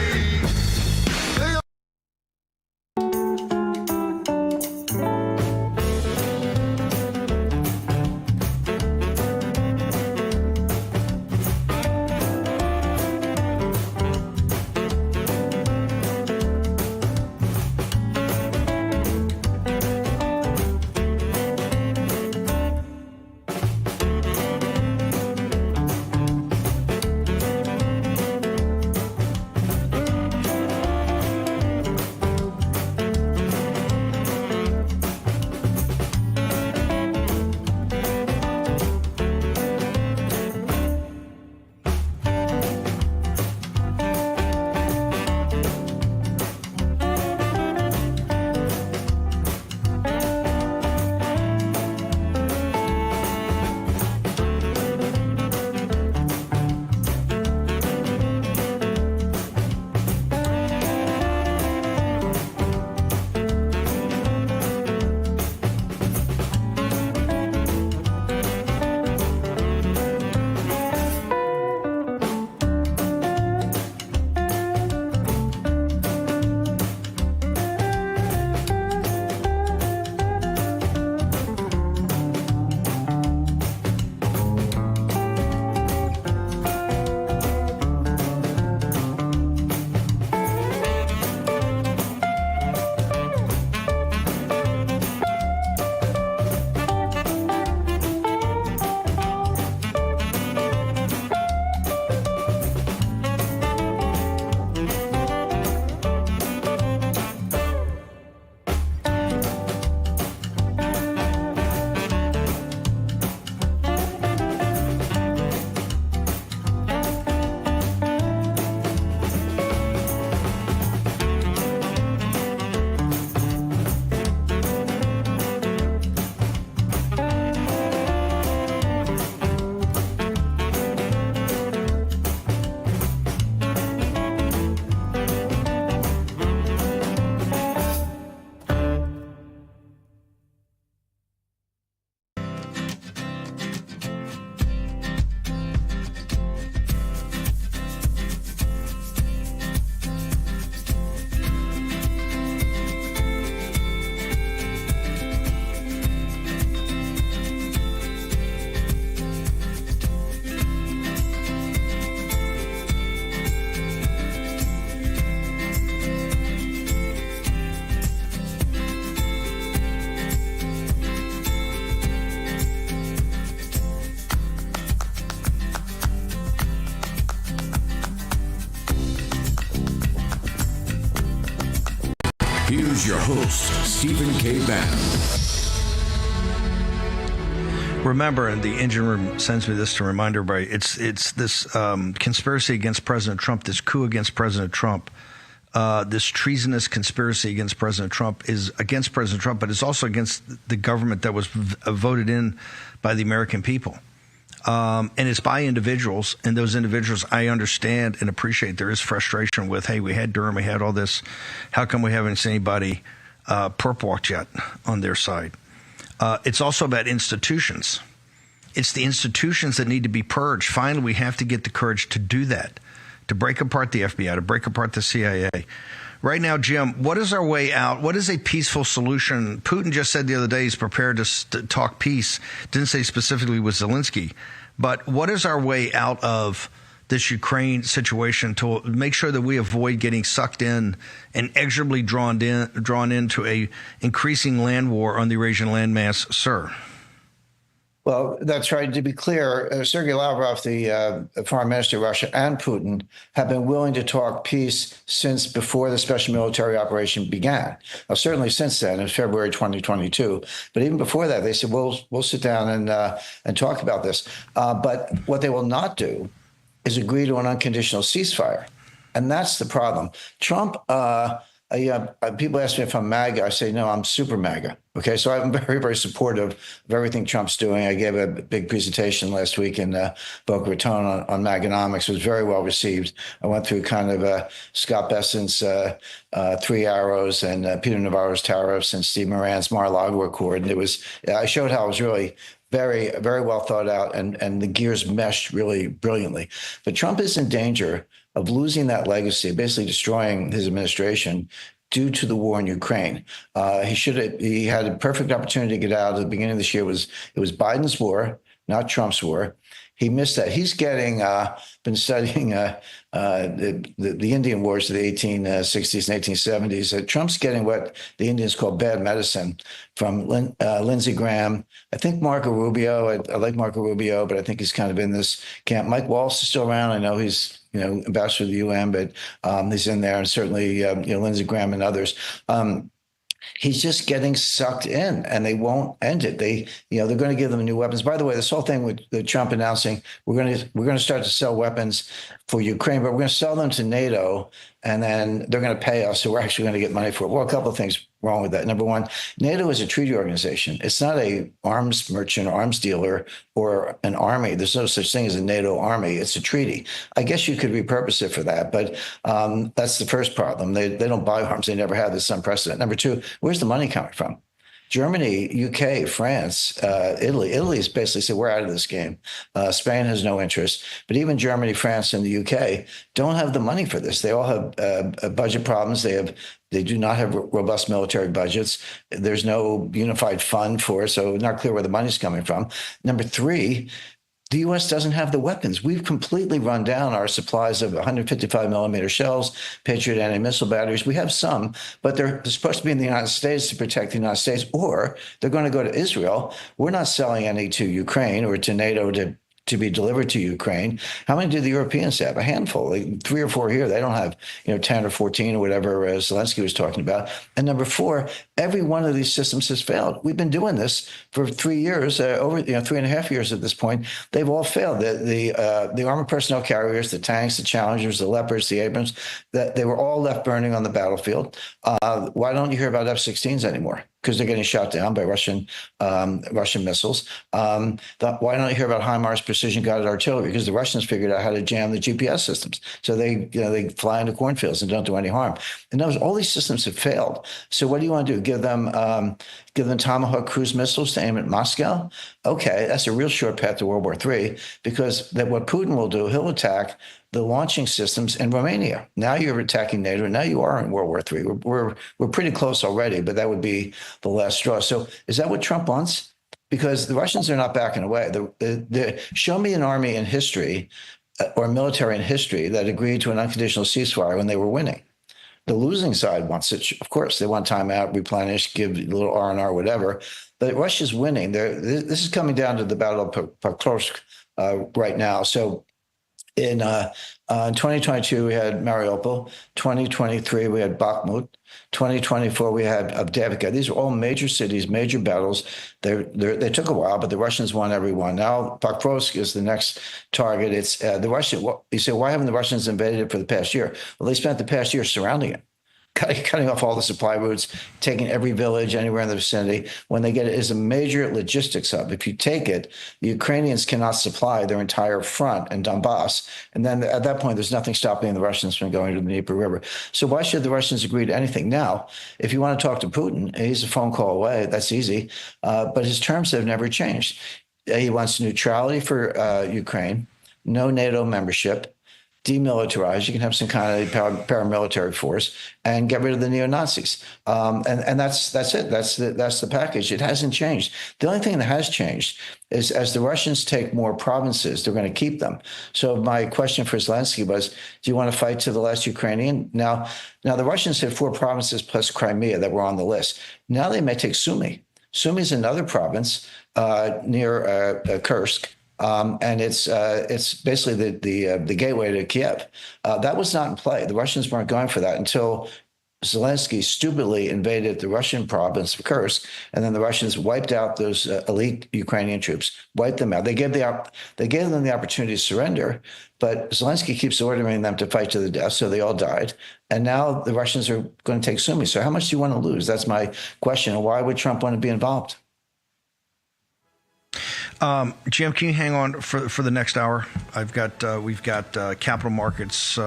Speaker 9: Here's your host, Stephen K. Bannon.
Speaker 10: Remember, and the engine room sends me this to remind everybody, it's this conspiracy against President Trump, this coup against President Trump, this treasonous conspiracy against President Trump is against President Trump, but it's also against the government that was voted in by the American people. And it's by individuals, and those individuals, I understand and appreciate there is frustration with, hey, we had Durham, we had all this. How come we haven't seen anybody perp walked yet on their side? It's also about institutions. It's the institutions that need to be purged. Finally, we have to get the courage to do that, to break apart the FBI, to break apart the CIA. Right now, Jim, what is our way out? What is a peaceful solution? Putin just said the other day he's prepared to talk peace. Didn't say specifically with Zelensky. But what is our way out of this Ukraine situation to make sure that we avoid getting sucked in and inexorably drawn into a increasing land war on the Eurasian landmass, sir?
Speaker 12: Well, that's right. To be clear, Sergei Lavrov, the foreign minister of Russia, and Putin have been willing to talk peace since before the special military operation began. Well, certainly since then, in February 2022. But even before that, they said, we'll sit down and talk about this. But what they will not do is agree to an unconditional ceasefire. And that's the problem. Trump, people ask me if I'm MAGA. I say, no, I'm super MAGA. Okay, so I'm very, very supportive of everything Trump's doing. I gave a big presentation last week in Boca Raton on MAGAnomics. It was very well received. I went through kind of Scott Bessent's Three Arrows and Peter Navarro's tariffs and Steve Moran's Mar-a-Lago Accord. And I showed how it was really very, very well thought out and the gears meshed really brilliantly. But Trump is in danger of losing that legacy, basically destroying his administration due to the war in Ukraine. He had a perfect opportunity to get out at the beginning of this year. It was Biden's war, not Trump's war. He missed that. He's been studying the Indian wars of the 1860s and 1870s. Trump's getting what the Indians call bad medicine from Lindsey Graham. I think Marco Rubio. I like Marco Rubio, but I think he's kind of in this camp. Mike Waltz is still around. I know he's ambassador to the UN, but he's in there, and certainly Lindsey Graham and others. He's just getting sucked in, and they won't end it. They're going to give them new weapons. By the way, this whole thing with Trump announcing we're going to start to sell weapons for Ukraine, but we're going to sell them to NATO, and then they're going to pay us, so we're actually going to get money for it. Well, a couple of things wrong with that. Number one, NATO is a treaty organization. It's not a arms merchant, arms dealer, or an army. There's no such thing as a NATO army. It's a treaty. I guess you could repurpose it for that, but that's the first problem. They don't buy arms. They never have. This unprecedented. Number two, where's the money coming from? Germany, UK, France, Italy. Italy has basically said, we're out of this game. Spain has no interest. But even Germany, France, and the UK don't have the money for this. They all have budget problems. They do not have robust military budgets. There's no unified fund for it, so not clear where the money's coming from. Number three, the U.S. doesn't have the weapons. We've completely run down our supplies of 155 millimeter shells, Patriot anti-missile batteries. We have some, but they're supposed to be in the United States to protect the United States, or they're going to go to Israel. We're not selling any to Ukraine or to NATO to be delivered to Ukraine. How many do the Europeans have? A handful, like 3 or 4 here. They don't have 10 or 14 or whatever Zelensky was talking about. And number four, every one of these systems has failed. We've been doing this for 3 years, over 3.5 years at this point. They've all failed. The armored personnel carriers, the tanks, the Challengers, the Leopards, the Abrams, they were all left burning on the battlefield. Why don't you hear about F-16s anymore? Because they're getting shot down by Russian missiles. Why don't you hear about HIMARS precision-guided artillery? Because the Russians figured out how to jam the GPS systems, so they fly into cornfields and don't do any harm. And all these systems have failed. So what do you want to do? Give them Tomahawk cruise missiles to aim at Moscow? Okay, that's a real short path to World War III. Because what Putin will do, he'll attack the launching systems in Romania. Now you're attacking NATO. Now you are in World War III. We're pretty close already, but that would be the last straw. So is that what Trump wants? Because the Russians are not backing away. Show me an army in history or a military in history that agreed to an unconditional ceasefire when they were winning. The losing side wants it. Of course, they want timeout, replenish, give a little R&R, whatever. But Russia's winning. This is coming down to the Battle of Pokrovsk right now. So In 2022, we had Mariupol. 2023, we had Bakhmut. 2024, we had Avdiivka. These are all major cities, major battles. They took a while, but the Russians won every one. Now, Pokrovsk is the next target. It's the Russian. You say, why haven't the Russians invaded it for the past year? Well, they spent the past year surrounding it, cutting off all the supply routes, taking every village anywhere in the vicinity. When they get it, is a major logistics hub. If you take it, the Ukrainians cannot supply their entire front in Donbass. And then at that point, there's nothing stopping the Russians from going to the Dnieper River. So why should the Russians agree to anything? Now, if you want to talk to Putin, he's a phone call away. That's easy. But his terms have never changed. He wants neutrality for Ukraine, no NATO membership, demilitarize. You can have some kind of paramilitary force and get rid of the neo-Nazis. And that's it. That's the package. It hasn't changed. The only thing that has changed is as the Russians take more provinces, they're going to keep them. So my question for Zelensky was, do you want to fight to the last Ukrainian? Now the Russians had 4 provinces plus Crimea that were on the list. Now they may take Sumy. Sumy is another province near Kursk. And it's basically the gateway to Kiev. That was not in play. The Russians weren't going for that until Zelensky stupidly invaded the Russian province of Kursk, and then the Russians wiped out those elite Ukrainian troops, wiped them out. They gave them the opportunity to surrender, but Zelensky keeps ordering them to fight to the death, so they all died. And now the Russians are going to take Sumy. So how much do you want to lose? That's my question. And why would Trump want to be involved?
Speaker 10: Jim, can you hang on for the next hour? We've got capital markets,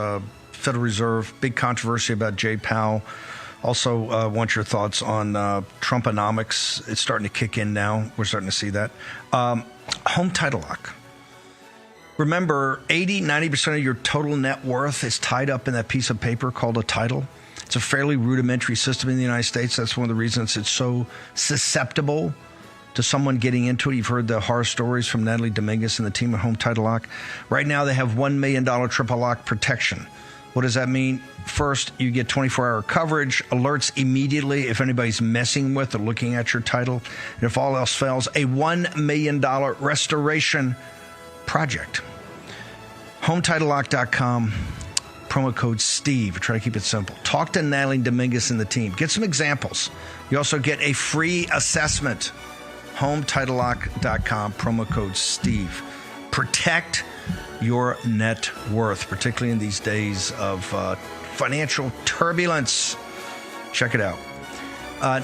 Speaker 10: Federal Reserve, big controversy about Jay Powell. Also, want your thoughts on Trumponomics. It's starting to kick in now. We're starting to see that. Home title lock. Remember, 80-90% of your total net worth is tied up in that piece of paper called a title. It's a fairly rudimentary system in the United States. That's one of the reasons it's so susceptible to someone getting into it. You've heard the horror stories from Natalie Dominguez and the team at Home Title Lock. Right now, they have $1 million triple lock protection. What does that mean? First, you get 24-hour coverage, alerts immediately if anybody's messing with or looking at your title. And if all else fails, a $1 million restoration project. HomeTitleLock.com, promo code Steve. Try to keep it simple. Talk to Natalie Dominguez and the team. Get some examples. You also get a free assessment. HomeTitleLock.com, promo code Steve. Protect your net worth, particularly in these days of financial turbulence. Check it out.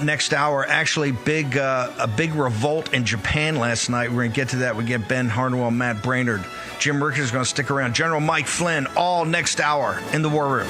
Speaker 10: Next hour, actually a big revolt in Japan last night. We're going to get to that. We get Ben Harnwell, Matt Brainerd. Jim Rickard is going to stick around. General Mike Flynn, all next hour in the War Room.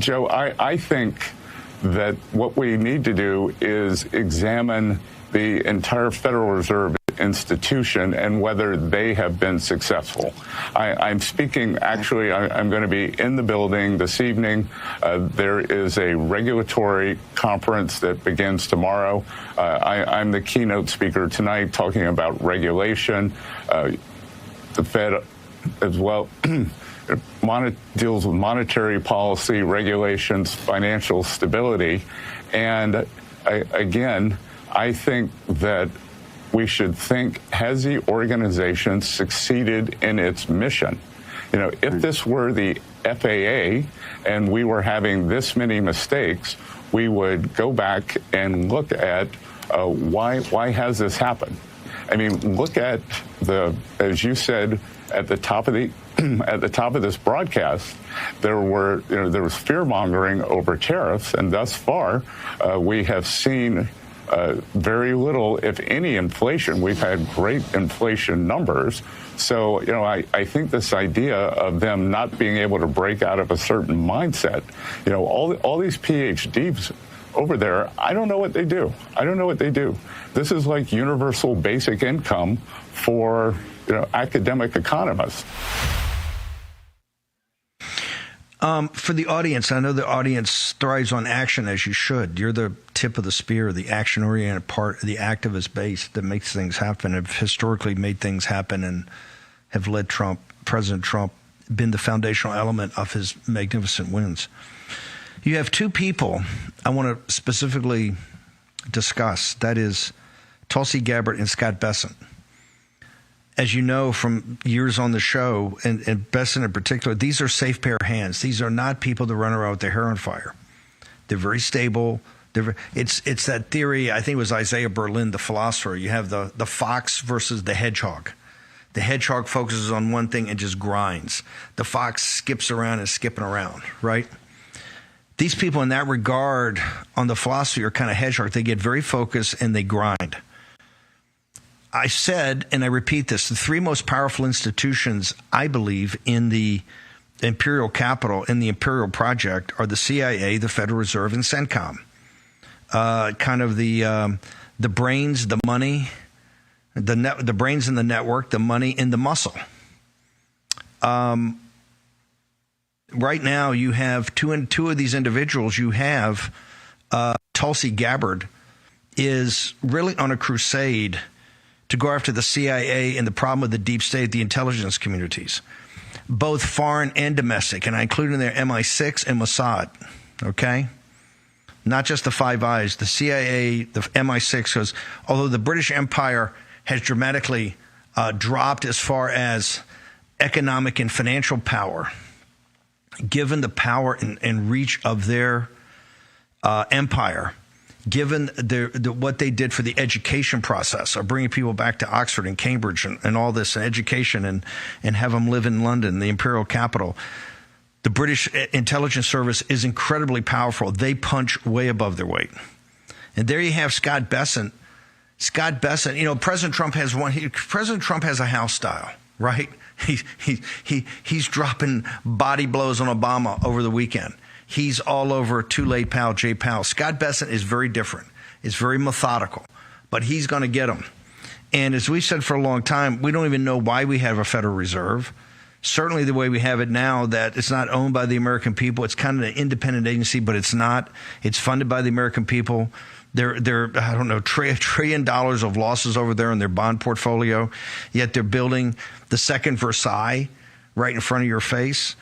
Speaker 13: Joe, I think that what we need to do is examine the entire Federal Reserve institution and whether they have been successful. I'm speaking, actually, I'm going to be in the building this evening. There is a regulatory conference that begins tomorrow. I'm the keynote speaker tonight talking about regulation. The Fed as well deals with monetary policy, regulations, financial stability. And again, I think that we should think, has the organization succeeded in its mission? You know, if this were the FAA and we were having this many mistakes, we would go back and look at why has this happened? I mean, look at as you said at the top of this broadcast, there was fear mongering over tariffs, and thus far we have seen very little, if any, inflation. We've had great inflation numbers. So, I think this idea of them not being able to break out of a certain mindset, all these PhDs over there, I don't know what they do. This is like universal basic income for, academic economists.
Speaker 10: For the audience, I know the audience thrives on action, as you should. You're the tip of the spear, the action-oriented part, the activist base that makes things happen, have historically made things happen, and have led President Trump, been the foundational element of his magnificent wins. You have two people I want to specifically discuss. That is Tulsi Gabbard and Scott Bessent. As you know from years on the show, and Bessent in particular, these are safe pair of hands. These are not people that run around with their hair on fire. They're very stable. It's that theory, I think it was Isaiah Berlin, the philosopher. You have the fox versus the hedgehog. The hedgehog focuses on one thing and just grinds. The fox skips around and skipping around, right? These people in that regard on the philosophy are kind of hedgehog. They get very focused and they grind. I said, and I repeat this, the three most powerful institutions, I believe, in the imperial capital, in the imperial project, are the CIA, the Federal Reserve, and CENTCOM. Kind of the brains, the money, the brains in the network, the money in the muscle. Right now, you have two of these individuals. You have Tulsi Gabbard is really on a crusade to go after the CIA and the problem with the deep state, the intelligence communities, both foreign and domestic. And I include in there MI6 and Mossad, okay? Not just the Five Eyes, the CIA, the MI6, because although the British Empire has dramatically dropped as far as economic and financial power, given the power and reach of their empire, given what they did for the education process of bringing people back to Oxford and Cambridge and all this education and have them live in London, the imperial capital, the British intelligence service is incredibly powerful. They punch way above their weight. And there you have Scott Bessent. Scott Bessent, President Trump has President Trump has a house style, right? He's dropping body blows on Obama over the weekend. He's all over Too Late Pal, Jay Powell. Scott Bessent is very different. It's very methodical, but he's going to get them. And as we've said for a long time, we don't even know why we have a Federal Reserve. Certainly the way we have it now, that it's not owned by the American people. It's kind of an independent agency, but it's not. It's funded by the American people. They're I don't know, $1 trillion of losses over there in their bond portfolio, yet they're building the second Versailles right in front of your face.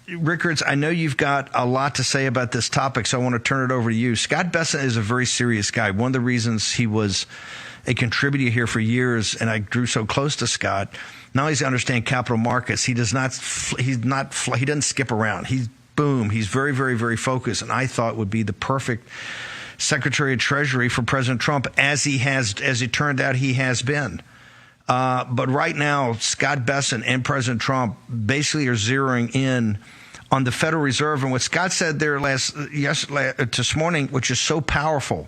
Speaker 10: Rickards, I know you've got a lot to say about this topic, so I want to turn it over to you. Scott Bessent is a very serious guy. One of the reasons he was a contributor here for years, and I grew so close to Scott, not only does he understand capital markets, he doesn't skip around. He's very, very, very focused, and I thought would be the perfect Secretary of Treasury for President Trump, as it turned out he has been. But right now, Scott Bessent and President Trump basically are zeroing in on the Federal Reserve. And what Scott said there this morning, which is so powerful,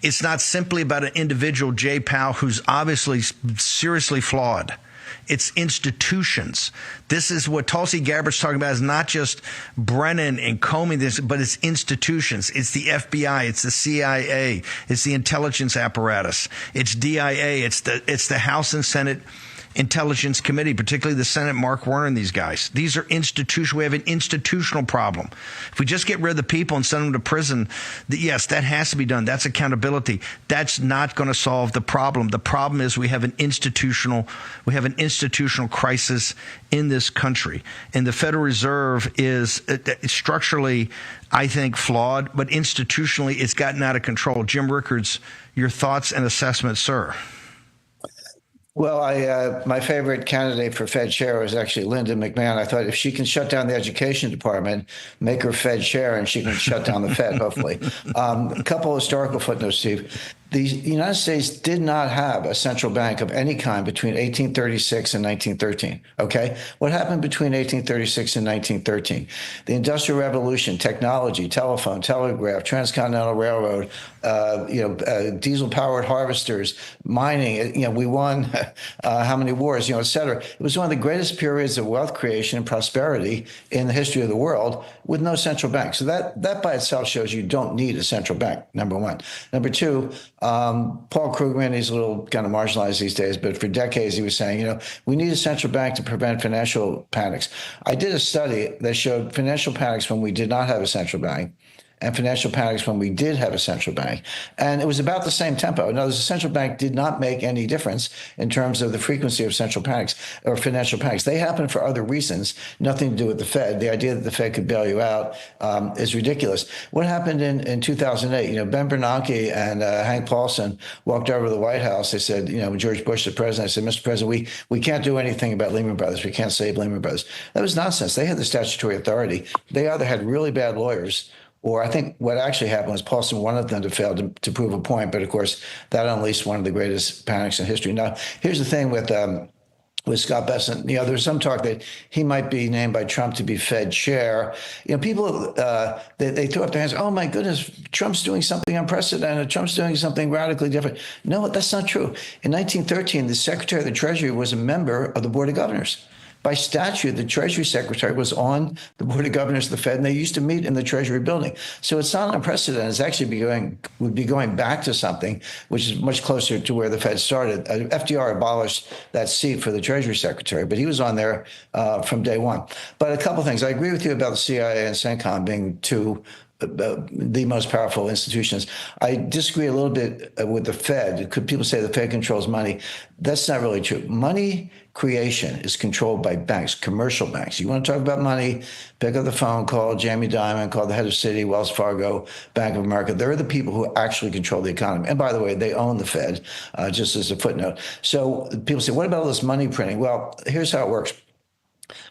Speaker 10: it's not simply about an individual, Jay Powell, who's obviously seriously flawed. It's institutions. This is what Tulsi Gabbard's talking about, is not just Brennan and Comey, this, but it's institutions. It's the FBI. It's the CIA. It's the intelligence apparatus. It's DIA. It's the House and Senate Intelligence Committee, particularly the Senate, Mark Warner and these guys. These are institutional. We have an institutional problem. If we just get rid of the people and send them to prison, yes, that has to be done. That's accountability. That's not going to solve the problem. The problem is we have an institutional crisis in this country. And the Federal Reserve is structurally, I think, flawed, but institutionally it's gotten out of control. Jim Rickards, your thoughts and assessments, sir.
Speaker 12: Well, my favorite candidate for Fed chair was actually Linda McMahon. I thought if she can shut down the education department, make her Fed chair, and she can shut down the Fed, hopefully. A couple of historical footnotes, Steve. The United States did not have a central bank of any kind between 1836 and 1913. Okay, what happened between 1836 and 1913? The Industrial Revolution, technology, telephone, telegraph, transcontinental railroad, diesel-powered harvesters, mining. We won how many wars? Et cetera. It was one of the greatest periods of wealth creation and prosperity in the history of the world, with no central bank. So that by itself shows you don't need a central bank. Number one. Number two. Paul Krugman, he's a little kind of marginalized these days, but for decades he was saying, we need a central bank to prevent financial panics. I did a study that showed financial panics when we did not have a central bank and financial panics when we did have a central bank. And it was about the same tempo. In other words, the central bank did not make any difference in terms of the frequency of central panics or financial panics. They happen for other reasons, nothing to do with the Fed. The idea that the Fed could bail you out is ridiculous. What happened in 2008? Ben Bernanke and Hank Paulson walked over to the White House. They said, when George Bush, the president, said, Mr. President, we can't do anything about Lehman Brothers. We can't save Lehman Brothers. That was nonsense. They had the statutory authority. They either had really bad lawyers, or I think what actually happened was Paulson wanted them to fail to prove a point. But of course, that unleashed one of the greatest panics in history. Now, here's the thing with Scott Bessent. There's some talk that he might be named by Trump to be Fed chair. People, they throw up their hands. Oh, my goodness, Trump's doing something unprecedented. Trump's doing something radically different. No, that's not true. In 1913, the Secretary of the Treasury was a member of the Board of Governors. By statute, the Treasury Secretary was on the Board of Governors of the Fed, and they used to meet in the Treasury building. So it's not unprecedented. It's actually would be going back to something which is much closer to where the Fed started. FDR abolished that seat for the Treasury Secretary, but he was on there from day one. But a couple things. I agree with you about the CIA and CENTCOM being two the most powerful institutions. I disagree a little bit with the Fed. Could people say the Fed controls money? That's not really true. Money creation is controlled by banks, commercial banks. You want to talk about money, pick up the phone, call Jamie Dimon, call the head of Citi, Wells Fargo, Bank of America. They're the people who actually control the economy. And by the way, they own the Fed, just as a footnote. So people say, what about all this money printing? Well, here's how it works.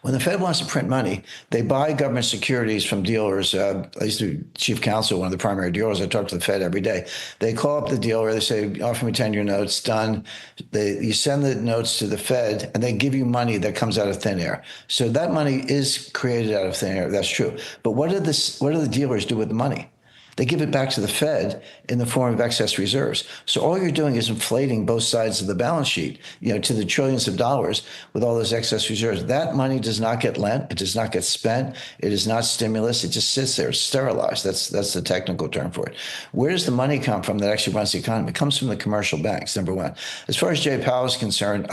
Speaker 12: When the Fed wants to print money, they buy government securities from dealers. I used to be chief counsel, one of the primary dealers. I talk to the Fed every day. They call up the dealer. They say, offer me 10-year notes, done. You send the notes to the Fed, and they give you money that comes out of thin air. So that money is created out of thin air. That's true. But what do the dealers do with the money? They give it back to the Fed in the form of excess reserves. So all you're doing is inflating both sides of the balance sheet, to the trillions of dollars with all those excess reserves. That money does not get lent. It does not get spent. It is not stimulus. It just sits there. It's sterilized. That's the technical term for it. Where does the money come from that actually runs the economy? It comes from the commercial banks, number one. As far as Jay Powell is concerned,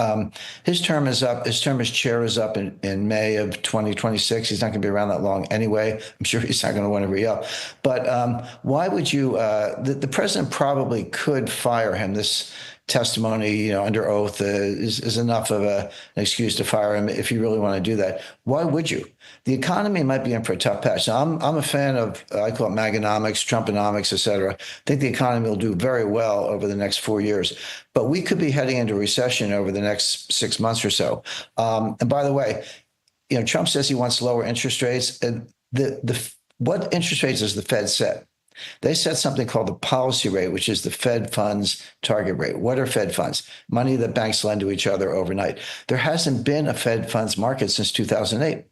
Speaker 12: his term is up. His term as chair is up in May of 2026. He's not going to be around that long anyway. I'm sure he's not going to want to re-up. But why would you? The president probably could fire him. This testimony, under oath, is enough of an excuse to fire him if you really want to do that. Why would you? The economy might be in for a tough patch. Now, I'm a fan of, I call it Maganomics, Trumponomics, et cetera. I think the economy will do very well over the next 4 years. But we could be heading into recession over the next 6 months or so. And by the way, Trump says he wants lower interest rates. What interest rates does the Fed set? They set something called the policy rate, which is the Fed funds target rate. What are Fed funds? Money that banks lend to each other overnight. There hasn't been a Fed funds market since 2008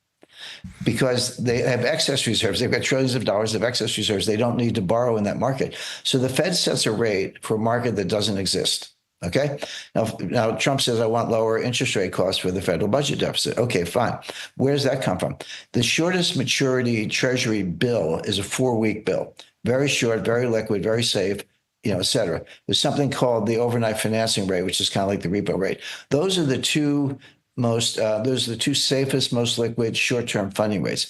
Speaker 12: because they have excess reserves. They've got trillions of dollars of excess reserves. They don't need to borrow in that market. So the Fed sets a rate for a market that doesn't exist. Okay. Now Trump says, I want lower interest rate costs for the federal budget deficit. Okay, fine. Where does that come from? The shortest maturity Treasury bill is a 4-week bill. Very short, very liquid, very safe, et cetera. There's something called the overnight financing rate, which is kind of like the repo rate. Those are the two safest, most liquid short-term funding rates.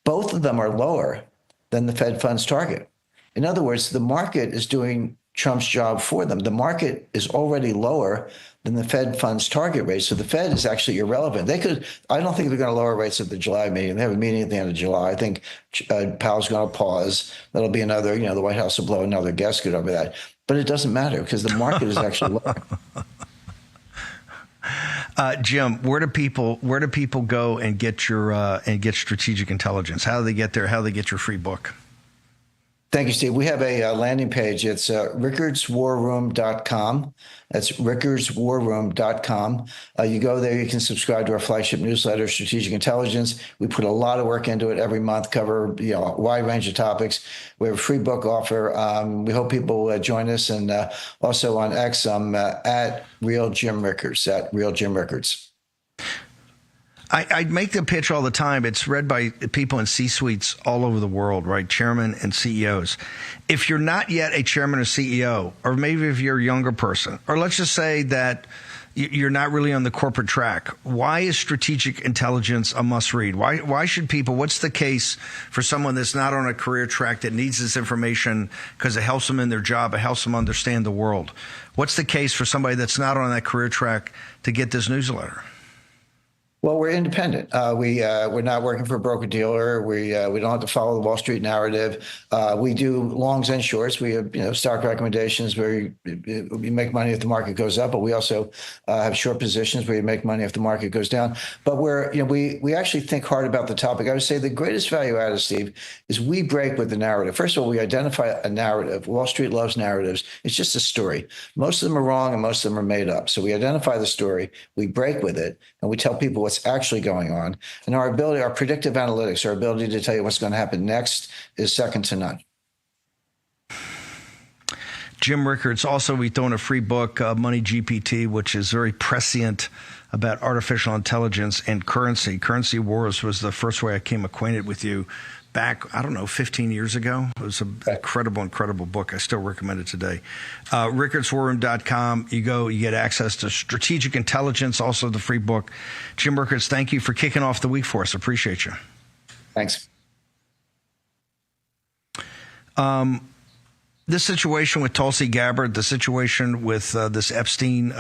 Speaker 12: Both of them are lower than the Fed funds target. In other words, the market is doing Trump's job for them. The market is already lower than the Fed funds target rate. So the Fed is actually irrelevant. I don't think they're going to lower rates at the July meeting. They have a meeting at the end of July. I think Powell's going to pause. That'll be another, the White House will blow another gasket over that. But it doesn't matter because the market is actually lower.
Speaker 10: Jim, where do people go and get get strategic intelligence? How do they get there? How do they get your free book?
Speaker 12: Thank you, Steve. We have a landing page. It's rickardswarroom.com. That's rickardswarroom.com. You go there, you can subscribe to our flagship newsletter, Strategic Intelligence. We put a lot of work into it every month, cover a wide range of topics. We have a free book offer. We hope people join us. And also on X, I'm at Real Jim Rickards, at Real Jim Rickards.
Speaker 10: I make the pitch all the time. It's read by people in C-suites all over the world, right? Chairman and CEOs. If you're not yet a chairman or CEO, or maybe if you're a younger person, or let's just say that you're not really on the corporate track, why is strategic intelligence a must read? Why should people, what's the case for someone that's not on a career track that needs this information because it helps them in their job, it helps them understand the world? What's the case for somebody that's not on that career track to get this newsletter?
Speaker 12: Well, we're independent. We're not working for a broker-dealer. We don't have to follow the Wall Street narrative. We do longs and shorts. We have stock recommendations where we make money if the market goes up, but we also have short positions where you make money if the market goes down. But we actually think hard about the topic. I would say the greatest value added, Steve, is we break with the narrative. First of all, we identify a narrative. Wall Street loves narratives. It's just a story. Most of them are wrong and most of them are made up. So we identify the story, we break with it, and we tell people what's actually going on. And our predictive analytics, our ability to tell you what's going to happen next is second to none.
Speaker 10: Jim Rickards, also we throw in a free book, Money GPT, which is very prescient about artificial intelligence and currency. Currency Wars was the first way I came acquainted with you back, 15 years ago. It was an incredible book. I still recommend it today. rickardswarroom.com. You go, you get access to strategic intelligence, also the free book. Jim Rickards, thank you for kicking off the week for us. Appreciate you.
Speaker 12: Thanks.
Speaker 10: This situation with Tulsi Gabbard, the situation with this Epstein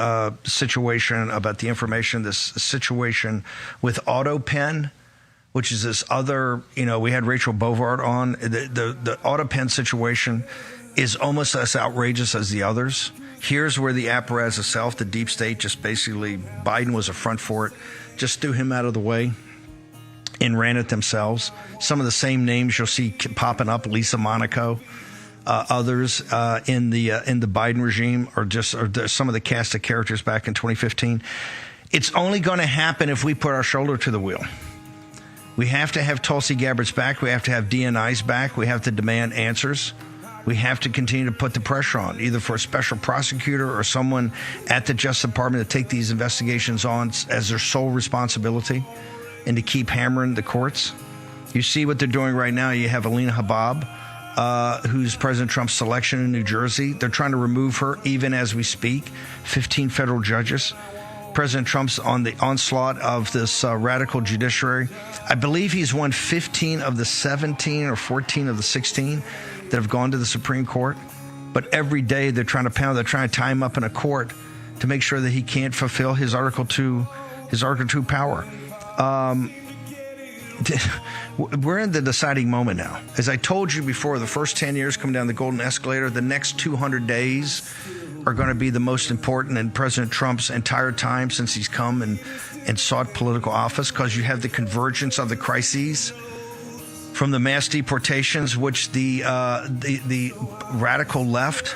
Speaker 10: situation about the information, this situation with AutoPen, which is this other, we had Rachel Bovard on. The AutoPen situation is almost as outrageous as the others. Here's where the apparatus itself, the deep state, just basically, Biden was a front for it, just threw him out of the way and ran it themselves. Some of the same names you'll see popping up, Lisa Monaco, others in the Biden regime, or some of the cast of characters back in 2015. It's only going to happen if we put our shoulder to the wheel. We have to have Tulsi Gabbard's back. We have to have DNI's back. We have to demand answers. We have to continue to put the pressure on, either for a special prosecutor or someone at the Justice Department to take these investigations on as their sole responsibility and to keep hammering the courts. You see what they're doing right now. You have Alina Habab, who's President Trump's selection in New Jersey. They're trying to remove her even as we speak. 15 federal judges. President Trump's on the onslaught of this radical judiciary. I believe he's won 15 of the 17 or 14 of the 16 that have gone to the Supreme Court. But every day they're trying to tie him up in a court to make sure that he can't fulfill his Article 2 power. We're in the deciding moment now. As I told you before, the first 10 years come down the golden escalator. The next 200 days are going to be the most important in President Trump's entire time since he's come and sought political office, because you have the convergence of the crises from the mass deportations, which the radical left,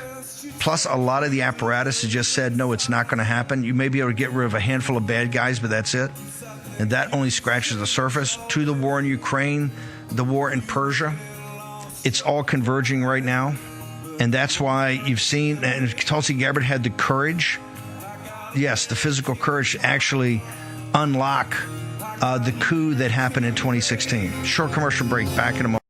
Speaker 10: plus a lot of the apparatus has just said, no, it's not going to happen. You may be able to get rid of a handful of bad guys, but that's it. And that only scratches the surface. To the war in Ukraine, the war in Persia, it's all converging right now. And that's why you've seen, and Tulsi Gabbard had the courage yes, the physical courage to actually unlock the coup that happened in 2016. Short commercial break. Back in a moment.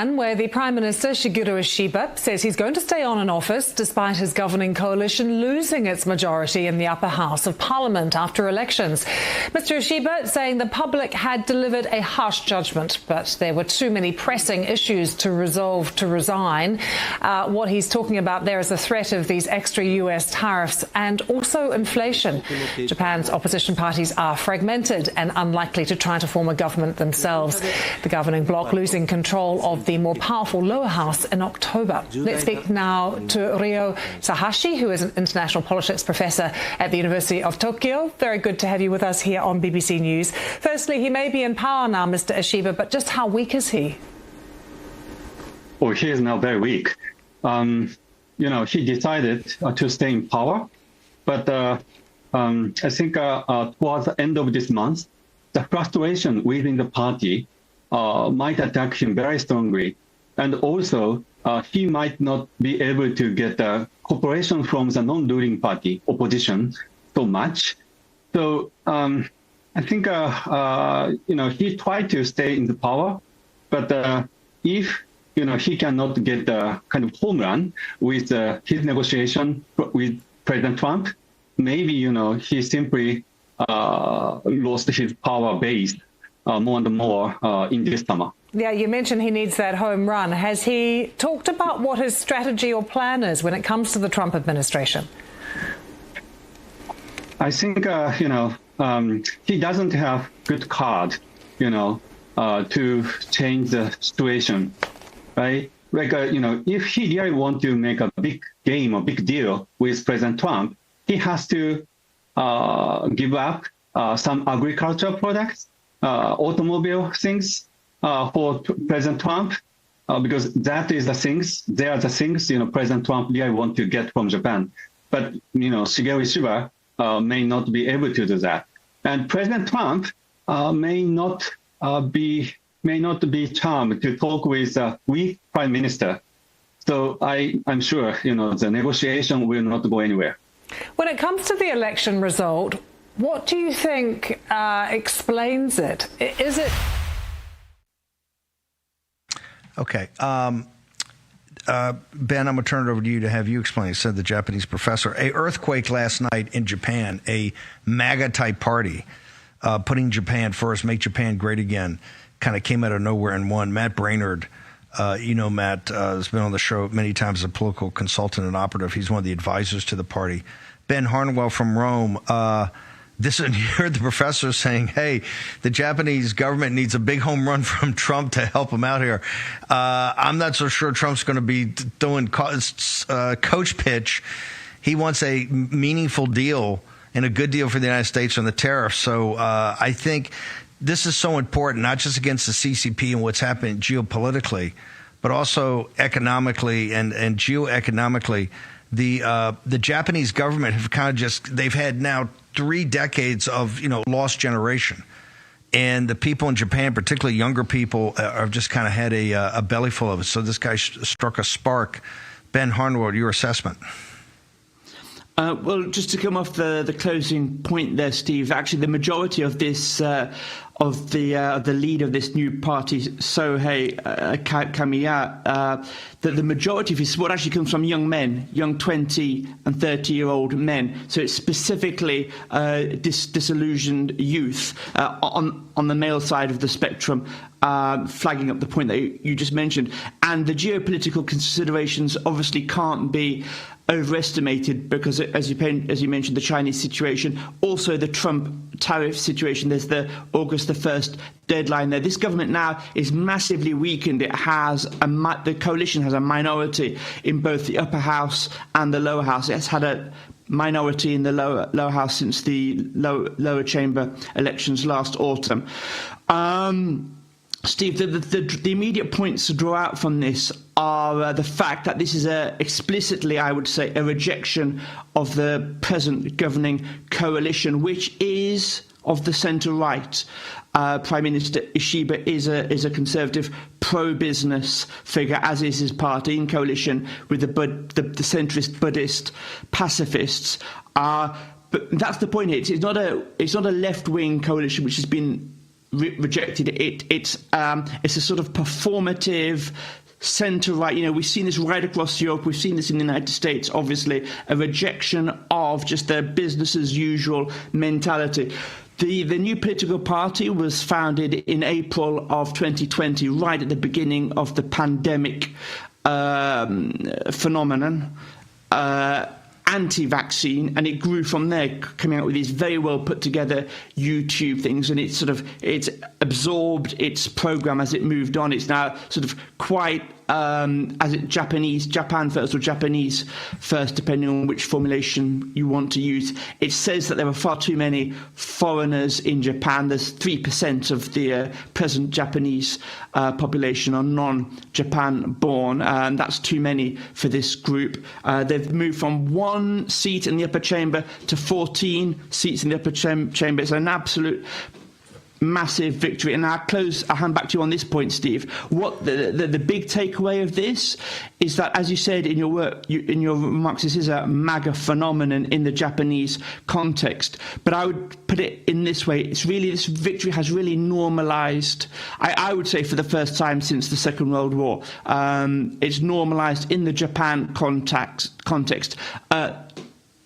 Speaker 14: Where the Prime Minister, Shigeru Ishiba, says he's going to stay on in office despite his governing coalition losing its majority in the upper house of Parliament after elections. Mr. Ishiba saying the public had delivered a harsh judgment, but there were too many pressing issues to resolve to resign. What he's talking about there is the threat of these extra US tariffs and also inflation. Japan's opposition parties are fragmented and unlikely to try to form a government themselves. The governing bloc losing control of the more powerful lower house in October. Let's speak now to Ryo Sahashi, who is an international politics professor at the University of Tokyo. Very good to have you with us here on BBC News. Firstly, he may be in power now, Mr. Ishiba, but just how weak is he?
Speaker 15: Oh, he is now very weak. He decided to stay in power, but I think towards the end of this month, the frustration within the party might attack him very strongly. And also, he might not be able to get cooperation from the non-ruling party opposition so much. So I think, he tried to stay in the power, but if, he cannot get the kind of home run with his negotiation with President Trump, maybe, he simply lost his power base more and more in this summer.
Speaker 14: Yeah, you mentioned he needs that home run. Has he talked about what his strategy or plan is when it comes to the Trump administration?
Speaker 15: I think, he doesn't have good card, to change the situation, right? Like, if he really want to make a big game or big deal with President Trump, he he has to give up some agricultural products, automobile things for President Trump, because that is the things, they are the things, President Trump really want to get from Japan. But, Shigeru Ishiba may not be able to do that. And President Trump may not be charmed to talk with a weak prime minister. So I'm sure, the negotiation will not go anywhere.
Speaker 14: When it comes to the election result, what do you think explains it? Is it...
Speaker 10: Okay. Ben, I'm going to turn it over to you to have you explain, said the Japanese professor. An earthquake last night in Japan, a MAGA-type party, putting Japan first, make Japan great again, kind of came out of nowhere and won. Matt Brainerd, Matt has been on the show many times as a political consultant and operative. He's one of the advisors to the party. Ben Harnwell from Rome. You heard the professor saying, hey, the Japanese government needs a big home run from Trump to help him out here. I'm not so sure Trump's going to be doing coach pitch. He wants a meaningful deal and a good deal for the United States on the tariffs. So I think this is so important, not just against the CCP and what's happening geopolitically, but also economically and geoeconomically. The Japanese government have kind of they've had now 3 decades of, lost generation. And the people in Japan, particularly younger people, have just kind of had a belly full of it. So this guy struck a spark. Ben Harnwell, your assessment.
Speaker 16: Well, just to come off the closing point there, Steve, actually the majority of this of the lead of this new party, Sohei Kamiya, that the majority of his support actually comes from young men, young 20 and 30-year-old men. So it's specifically disillusioned youth on the male side of the spectrum, flagging up the point that you just mentioned. And the geopolitical considerations obviously can't be overestimated because, as you mentioned, the Chinese situation, also the Trump tariff situation. There's the August the 1st deadline there. This government now is massively weakened. It has the coalition has a minority in both the upper house and the lower house. It has had a minority in the lower house since the lower chamber elections last autumn. Steve, the immediate points to draw out from this are the fact that this is explicitly, I would say, a rejection of the present governing coalition, which is of the centre-right. Prime Minister Ishiba is a conservative, pro-business figure, as is his party, in coalition with the centrist Buddhist pacifists. But that's the point here. It's not a left-wing coalition which has been rejected. It's a sort of performative centre-right. We've seen this right across Europe. We've seen this in the United States, obviously, a rejection of just the business-as-usual mentality. The new political party was founded in April of 2020, right at the beginning of the pandemic phenomenon. Anti-vaccine, and it grew from there, coming out with these very well put together YouTube things, and it's absorbed its program as it moved on. It's now sort of quite Japan first or Japanese first, depending on which formulation you want to use. It says that there are far too many foreigners in Japan. There's 3% of the present Japanese population are non-Japan born, and that's too many for this group. They've moved from 1 seat in the upper chamber to 14 seats in the upper chamber. It's an absolute massive victory. And I'll hand back to you on this point, Steve. What the big takeaway of this is that, as you said in your work, in your remarks, this is a MAGA phenomenon in the Japanese context. But I would put it in this way: this victory has really normalized. I would say for the first time since the Second World War, it's normalized in the Japan context.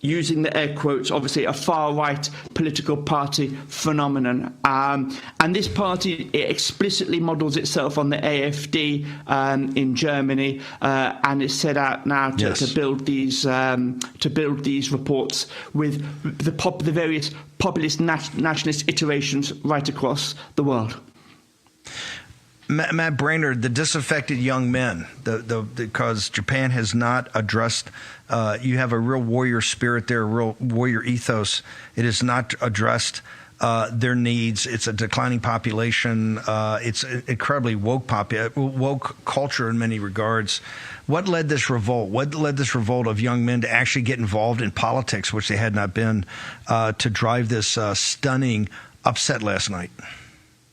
Speaker 16: Using the air quotes, obviously a far-right political party phenomenon. And this party, it explicitly models itself on the AfD in Germany, and is set out now to build these reports with the various populist nationalist iterations right across the world.
Speaker 10: Matt Brainerd, the disaffected young men, because Japan has not addressed, you have a real warrior spirit there, a real warrior ethos. It has not addressed their needs. It's a declining population. It's incredibly woke culture in many regards. What led this revolt? What led this revolt of young men to actually get involved in politics, which they had not been, to drive this stunning upset last night?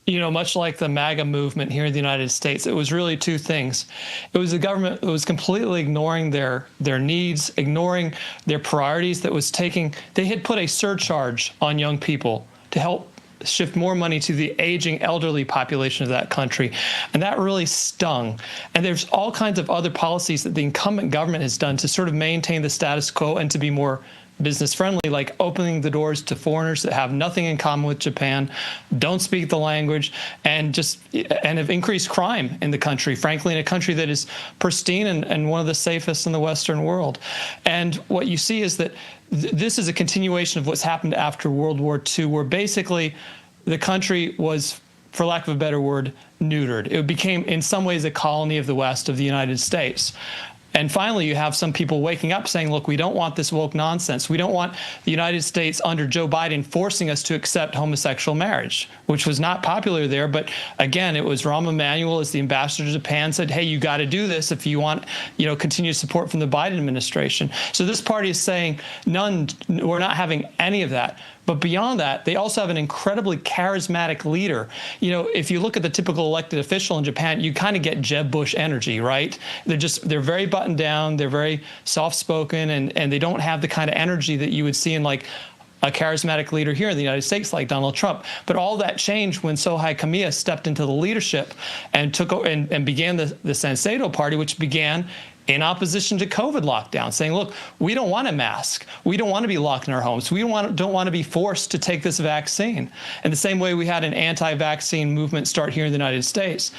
Speaker 17: You know, much like the MAGA movement here in the United States, it was really two things. It was the government that was completely ignoring their needs, ignoring their priorities, they had put a surcharge on young people to help shift more money to the aging elderly population of that country. And that really stung. And there's all kinds of other policies that the incumbent government has done to sort of maintain the status quo and to be more business friendly, like opening the doors to foreigners that have nothing in common with Japan, don't speak the language, and have increased crime in the country, frankly, in a country that is pristine and one of the safest in the Western world. And what you see is that this is a continuation of what's happened after World War II, where basically the country was, for lack of a better word, neutered. It became, in some ways, a colony of the West, of the United States. And finally, you have some people waking up saying, look, we don't want this woke nonsense. We don't want the United States under Joe Biden forcing us to accept homosexual marriage, which was not popular there. But again, it was Rahm Emanuel as the ambassador to Japan said, hey, you got to do this if you want, continued support from the Biden administration. So this party is saying, none, we're not having any of that. But beyond that, they also have an incredibly charismatic leader. If you look at the typical elected official in Japan, you kind of get Jeb Bush energy, right? They're very buttoned down, they're very soft-spoken, and they don't have the kind of energy that you would see in like a charismatic leader here in the United States like Donald Trump. But all that changed when Sohei Kamiya stepped into the leadership and began the Senseido Party, which began in opposition to COVID lockdown, saying, look, we don't want a mask. We don't want to be locked in our homes. We don't want to be forced to take this vaccine. In the same way we had an anti-vaccine movement start here in the United States,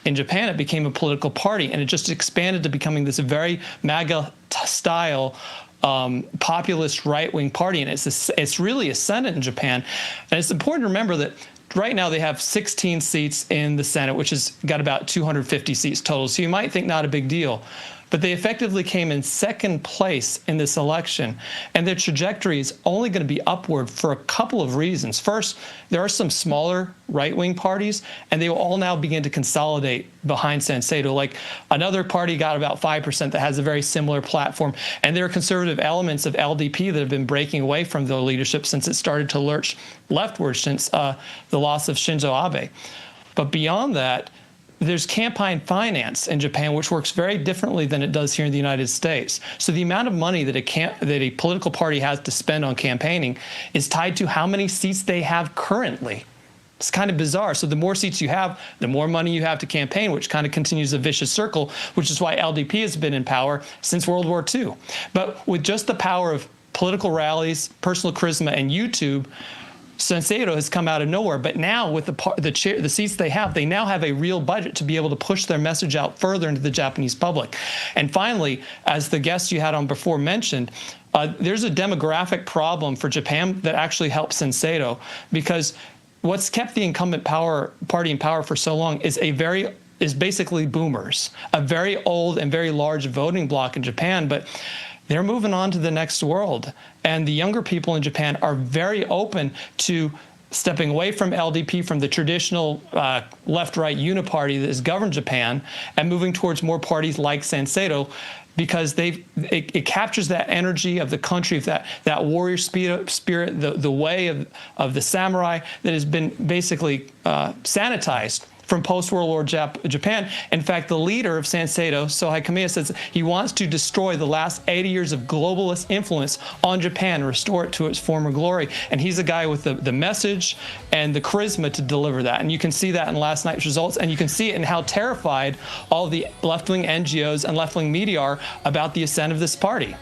Speaker 17: in Japan it became a political party, and it just expanded to becoming this very MAGA-style populist right-wing party, and it's really ascendant in Japan. And it's important to remember that right now they have 16 seats in the Senate, which has got about 250 seats total. So you might think not a big deal. But they effectively came in second place in this election, and their trajectory is only going to be upward for a couple of reasons. First, there are some smaller right-wing parties, and they will all now begin to consolidate behind Senseido. Like another party got about 5% that has a very similar platform, and there are conservative elements of LDP that have been breaking away from the leadership since it started to lurch leftward since the loss of Shinzo Abe. But beyond that, there's campaign finance in Japan, which works very differently than it does here in the United States. So the amount of money that a political party has to spend on campaigning is tied to how many seats they have currently. It's kind of bizarre. So the more seats you have, the more money you have to campaign, which kind of continues a vicious circle, which is why LDP has been in power since World War II. But with just the power of political rallies, personal charisma, and YouTube, Senseido has come out of nowhere, but now with the seats they now have a real budget to be able to push their message out further into the Japanese public. And finally, as the guest you had on before mentioned, there's a demographic problem for Japan that actually helps Senseido, because what's kept the incumbent party in power for so long is basically boomers, a very old and very large voting bloc in Japan, but they're moving on to the next world. And the younger people in Japan are very open to stepping away from LDP, from the traditional left-right uniparty that has governed Japan, and moving towards more parties like Senseido, because it captures that energy of the country, that warrior spirit, the way of the samurai that has been basically sanitized from post-World War Japan. In fact, the leader of Senseido, Sohei Kamiya, says he wants to destroy the last 80 years of globalist influence on Japan and restore it to its former glory. And he's a guy with the message and the charisma to deliver that. And you can see that in last night's results, and you can see it in how terrified all the left-wing NGOs and left-wing media are about the ascent of this party.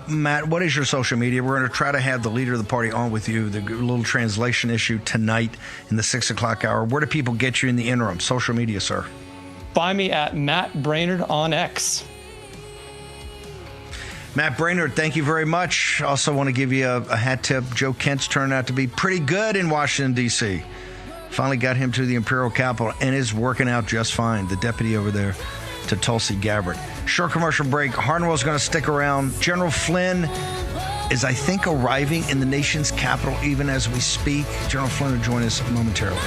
Speaker 10: Matt, what is your social media? We're going to try to have the leader of the party on with you, the little translation issue tonight in the 6 o'clock hour. Where do people get you in the interim? Social media, sir.
Speaker 17: Find me at Matt Brainerd on X.
Speaker 10: Matt Brainerd, thank you very much. Also want to give you a hat tip. Joe Kent's turned out to be pretty good in Washington, D.C. Finally got him to the Imperial Capitol and is working out just fine. The deputy over there to Tulsi Gabbard. Short commercial break. Harnwell's going to stick around. General Flynn is, I think, arriving in the nation's capital even as we speak. General Flynn will join us momentarily.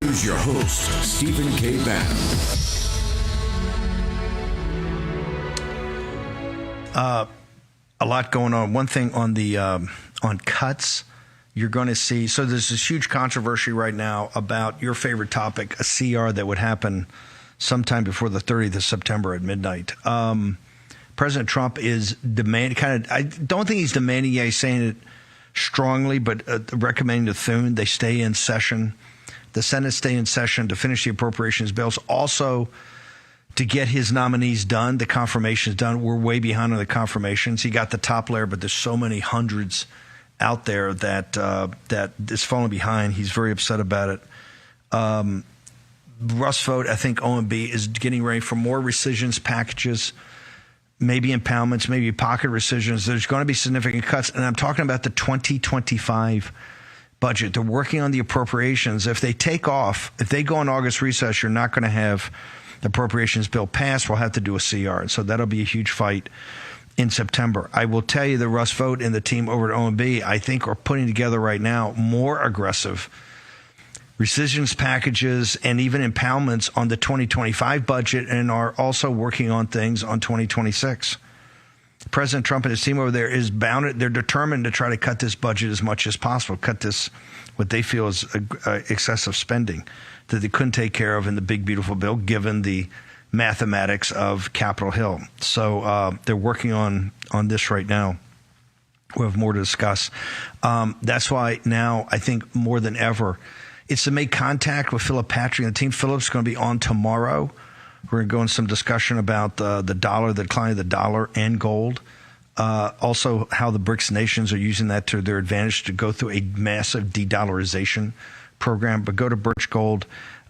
Speaker 9: Here's your host, Stephen K. Bannon.
Speaker 10: A lot going on. One thing on the on cuts, you're going to see. So there's this huge controversy right now about your favorite topic, a CR that would happen sometime before the 30th of September at midnight. President Trump is demanding, I don't think he's demanding, he's saying it strongly, but recommending to Thune they stay in session. The Senate stay in session to finish the appropriations bills. Also, to get his nominees done, the confirmations done. We're way behind on the confirmations. He got the top layer, but there's so many hundreds out there that that is falling behind. He's very upset about it. Russ Vought, I think OMB is getting ready for more rescissions packages, maybe impoundments, maybe pocket rescissions. There's going to be significant cuts, and I'm talking about the 2025 budget. They're working on the appropriations. If they take off, if they go in August recess, you're not going to have the appropriations bill passed. We'll have to do a CR. So that'll be a huge fight in September. I will tell you that Russ Vought and the team over at OMB, I think, are putting together right now more aggressive rescissions packages and even impoundments on the 2025 budget, and are also working on things on 2026. President Trump and his team over there is bound. They're determined to try to cut this budget as much as possible, cut this, what they feel is excessive spending that they couldn't take care of in the big, beautiful bill, given the mathematics of Capitol Hill. So they're working on this right now. We'll have more to discuss. That's why now I think more than ever, it's to make contact with Philip Patrick and the team. Philip's going to be on tomorrow. We're going to go into some discussion about the dollar, the decline of the dollar and gold. Also, how the BRICS nations are using that to their advantage to go through a massive de-dollarization program. But go to Birch Gold,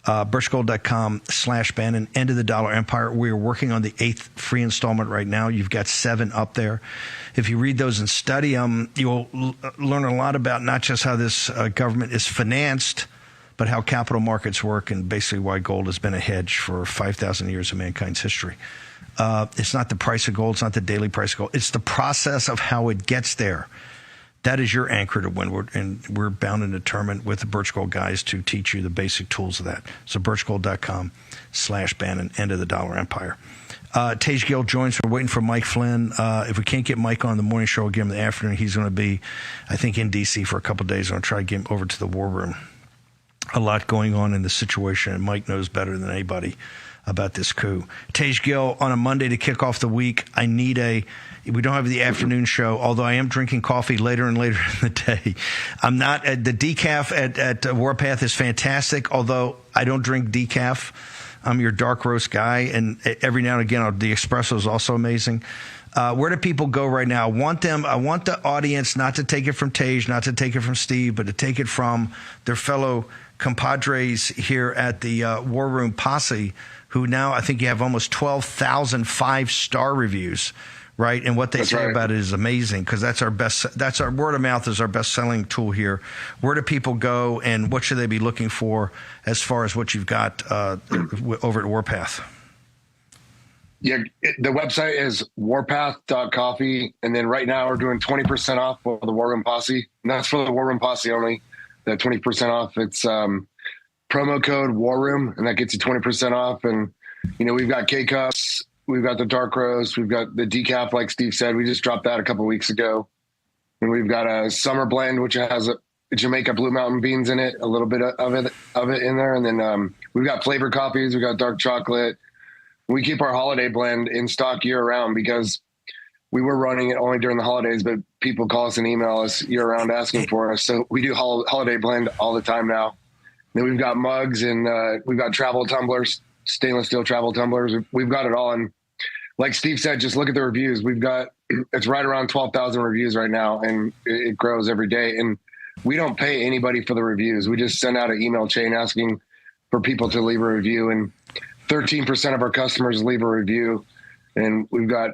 Speaker 10: birchgold.com/Bannon, End of the Dollar Empire. We are working on the 8th free installment right now. You've got 7 up there. If you read those and study them, you'll learn a lot about not just how this government is financed, but how capital markets work and basically why gold has been a hedge for 5,000 years of mankind's history. It's not the price of gold. It's not the daily price of gold. It's the process of how it gets there. That is your anchor to windward, and we're bound and determined with the Birch Gold guys to teach you the basic tools of that. So birchgold.com/Bannon, End of the Dollar Empire. Tage Gill joins. We're waiting for Mike Flynn. If we can't get Mike on the morning show, we'll give him the afternoon. He's going to be, I think, in D.C. for a couple of days. I'm going to try to get him over to the war room. A lot going on in the situation, and Mike knows better than anybody about this coup. Tage Gill on a Monday to kick off the week. We don't have the afternoon show, although I am drinking coffee later and later in the day. I'm not the decaf at Warpath is fantastic, although I don't drink decaf. I'm your dark roast guy, and every now and again, the espresso is also amazing. Where do people go right now? I want the audience not to take it from Tage, not to take it from Steve, but to take it from their fellow compadres here at the War Room Posse, who now I think you have almost 12,000 5-star reviews, right? And what they say about it is amazing, because that's our word of mouth is our best selling tool here. Where do people go, and what should they be looking for as far as what you've got over at Warpath?
Speaker 18: Yeah, the website is warpath.coffee. And then right now we're doing 20% off for the War Room Posse. And that's for the War Room Posse only. The 20% off. It's promo code War Room, and that gets you 20% off. And, we've got K-Cups. We've got the dark roast. We've got the decaf, like Steve said. We just dropped that a couple of weeks ago. And we've got a summer blend, which has a Jamaica Blue Mountain beans in it, a little bit of it in there. And then we've got flavored coffees. We've got dark chocolate. We keep our holiday blend in stock year round because we were running it only during the holidays, but people call us and email us year round asking for us. So we do holiday blend all the time now. Then we've got mugs, and we've got travel tumblers, stainless steel travel tumblers. We've got it all. And like Steve said, just look at the reviews. It's right around 12,000 reviews right now, and it grows every day. And we don't pay anybody for the reviews. We just send out an email chain asking for people to leave a review. And 13% of our customers leave a review, and we've got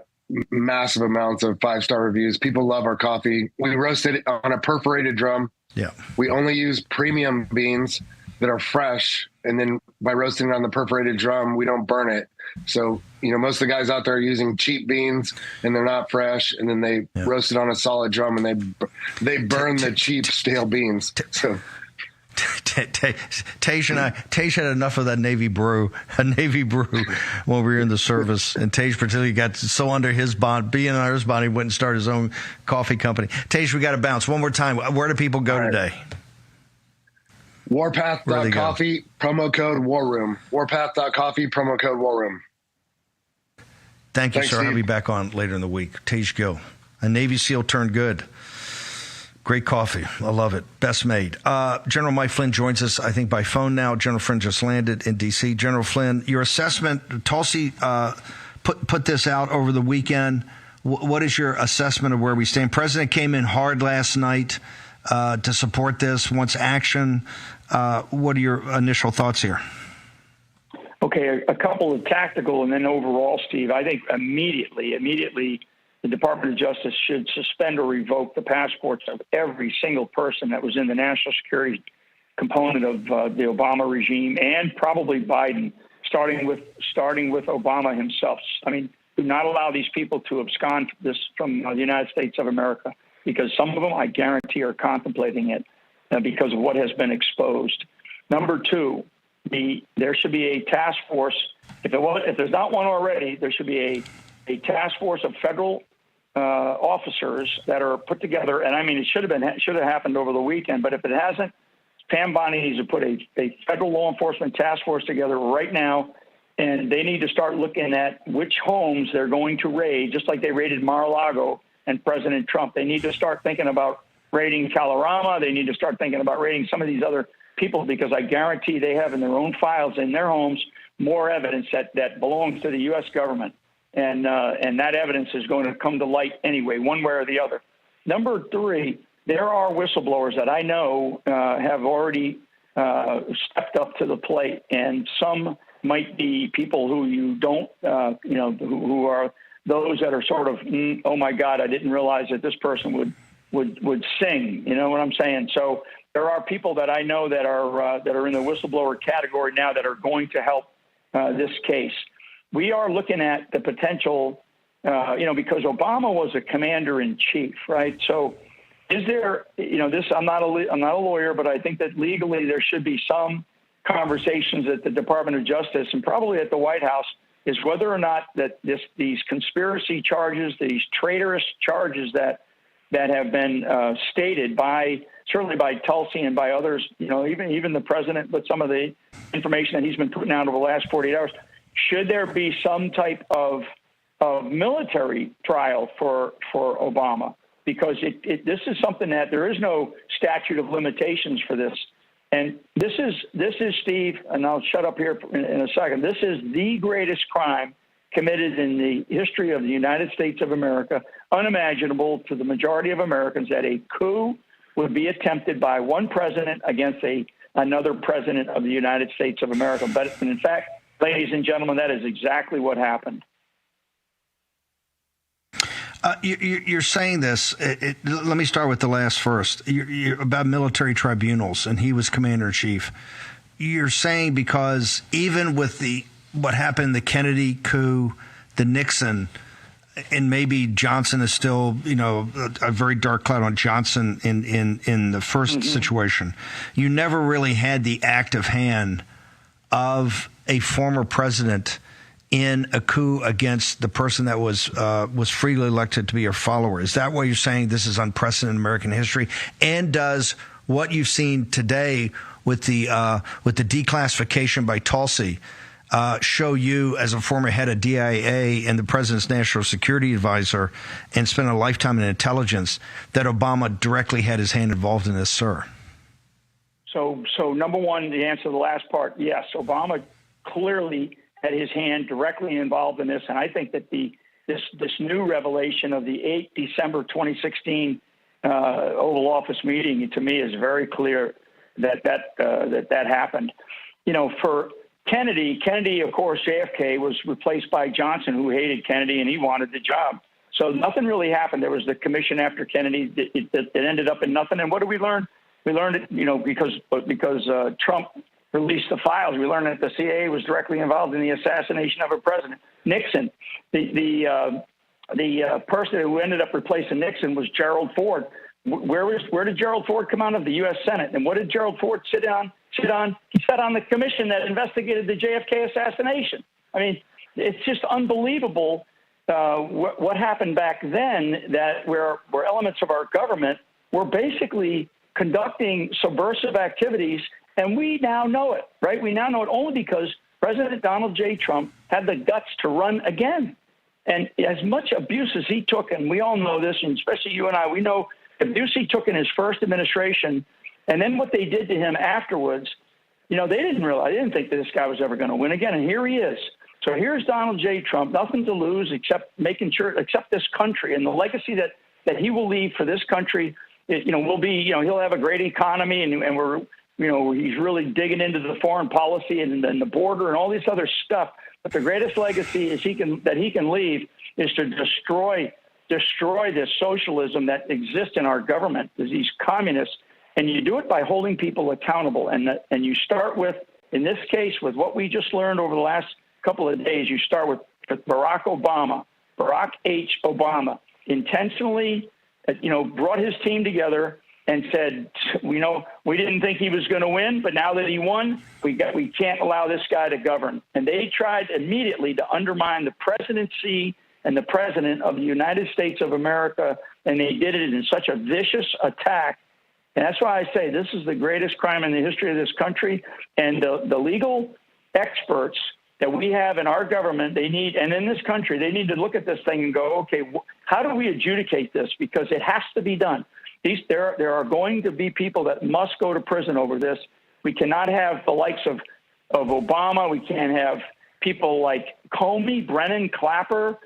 Speaker 18: massive amounts of 5-star reviews. People love our coffee. We roast it on a perforated drum.
Speaker 10: Yeah.
Speaker 18: We only use premium beans that are fresh, and then by roasting it on the perforated drum, we don't burn it. So, most of the guys out there are using cheap beans, and they're not fresh, and then they roast it on a solid drum, and they burn the cheap stale beans. So
Speaker 10: Tage had enough of that Navy brew when we were in the service, and Tage particularly got so under his bond, being under his bond, he went and started his own coffee company. Tage, we got to bounce one more time. Where do people go today?
Speaker 18: Warpath.coffee, promo code War Room. Warpath.coffee, promo code War Room.
Speaker 10: Thank you,
Speaker 18: Thanks,
Speaker 10: sir.
Speaker 18: Steve.
Speaker 10: I'll be back on later in the week. Tage Gill, a Navy SEAL turned good. Great coffee. I love it. Best made. General Mike Flynn joins us, I think, by phone now. General Flynn just landed in D.C. General Flynn, your assessment, Tulsi put this out over the weekend. What is your assessment of where we stand? President came in hard last night to support this, wants action. What are your initial thoughts here?
Speaker 19: Okay, a couple of tactical and then overall, Steve. I think immediately the Department of Justice should suspend or revoke the passports of every single person that was in the national security component of the Obama regime, and probably Biden, starting with Obama himself. I mean, do not allow these people to abscond from the United States of America, because some of them, I guarantee, are contemplating it because of what has been exposed. Number two, there should be a task force. If there's not one already, there should be a task force of federal officers that are put together. And I mean, it should have happened over the weekend. But if it hasn't, Pam Bondi needs to put a federal law enforcement task force together right now, and they need to start looking at which homes they're going to raid, just like they raided Mar-a-Lago, and President Trump. They need to start thinking about raiding Kalorama. They need to start thinking about raiding some of these other people, because I guarantee they have in their own files in their homes more evidence that belongs to the U.S. government. And that evidence is going to come to light anyway, one way or the other. Number three, there are whistleblowers that I know have already stepped up to the plate, and some might be people who you don't, who are those that are sort of, oh my God, I didn't realize that this person would sing. You know what I'm saying? So there are people that I know that are in the whistleblower category now that are going to help this case. We are looking at the potential, because Obama was a commander in chief, right? So is there, I'm not a lawyer, but I think that legally there should be some conversations at the Department of Justice and probably at the White House is whether or not that these conspiracy charges, these traitorous charges that have been stated certainly by Tulsi and by others, even the president, but some of the information that he's been putting out over the last 48 hours, should there be some type of military trial for Obama? Because this is something that there is no statute of limitations for this. And this is Steve, and I'll shut up here in a second. This is the greatest crime committed in the history of the United States of America, unimaginable to the majority of Americans that a coup would be attempted by one president against another president of the United States of America. But in fact, ladies and gentlemen, that is exactly what happened.
Speaker 10: You're saying this. Let me start with the last first. You're about military tribunals, and he was commander-in-chief. You're saying because even with what happened, the Kennedy coup, the Nixon, and maybe Johnson is still, a very dark cloud on Johnson in the first situation. You never really had the active hand of a former president in a coup against the person that was freely elected to be your follower. Is that why you're saying this is unprecedented in American history? And does what you've seen today with the declassification by Tulsi show you, as a former head of DIA and the president's national security advisor and spent a lifetime in intelligence, that Obama directly had his hand involved in this, sir?
Speaker 19: So number one, the answer to the last part, yes, Obama clearly had his hand directly involved in this, and I think that this new revelation of the 8 December 2016 Oval Office meeting, to me, is very clear that happened. For Kennedy, of course, JFK was replaced by Johnson, who hated Kennedy and he wanted the job. So nothing really happened. There was the commission after Kennedy. It ended up in nothing. And what did we learn? We learned it, because Trump released the files. We learned that the CIA was directly involved in the assassination of a president. Nixon, the person who ended up replacing Nixon was Gerald Ford. Where did Gerald Ford come out of? The U.S. Senate. And what did Gerald Ford sit on? He sat on the commission that investigated the JFK assassination. I mean, it's just unbelievable what happened back then, that where elements of our government were basically conducting subversive activities. And we now know it, right? We now know it only because President Donald J. Trump had the guts to run again. And as much abuse as he took, and we all know this, and especially you and I, we know the abuse he took in his first administration, and then what they did to him afterwards, they didn't think that this guy was ever going to win again. And here he is. So here's Donald J. Trump, nothing to lose except this country and the legacy that he will leave for this country. Will be, he'll have a great economy, and we're, he's really digging into the foreign policy and the border and all this other stuff. But the greatest legacy that he can leave is to destroy this socialism that exists in our government, these communists. And you do it by holding people accountable. And you start with, in this case, with what we just learned over the last couple of days, you start with Barack H. Obama, intentionally, brought his team together and said, we didn't think he was going to win, but now that he won, we can't allow this guy to govern. And they tried immediately to undermine the presidency and the president of the United States of America, and they did it in such a vicious attack. And that's why I say this is the greatest crime in the history of this country. And the legal experts that we have in our government, and in this country, they need to look at this thing and go, okay, how do we adjudicate this? Because it has to be done. There are going to be people that must go to prison over this. We cannot have the likes of Obama. We can't have people like Comey, Brennan, Clapper,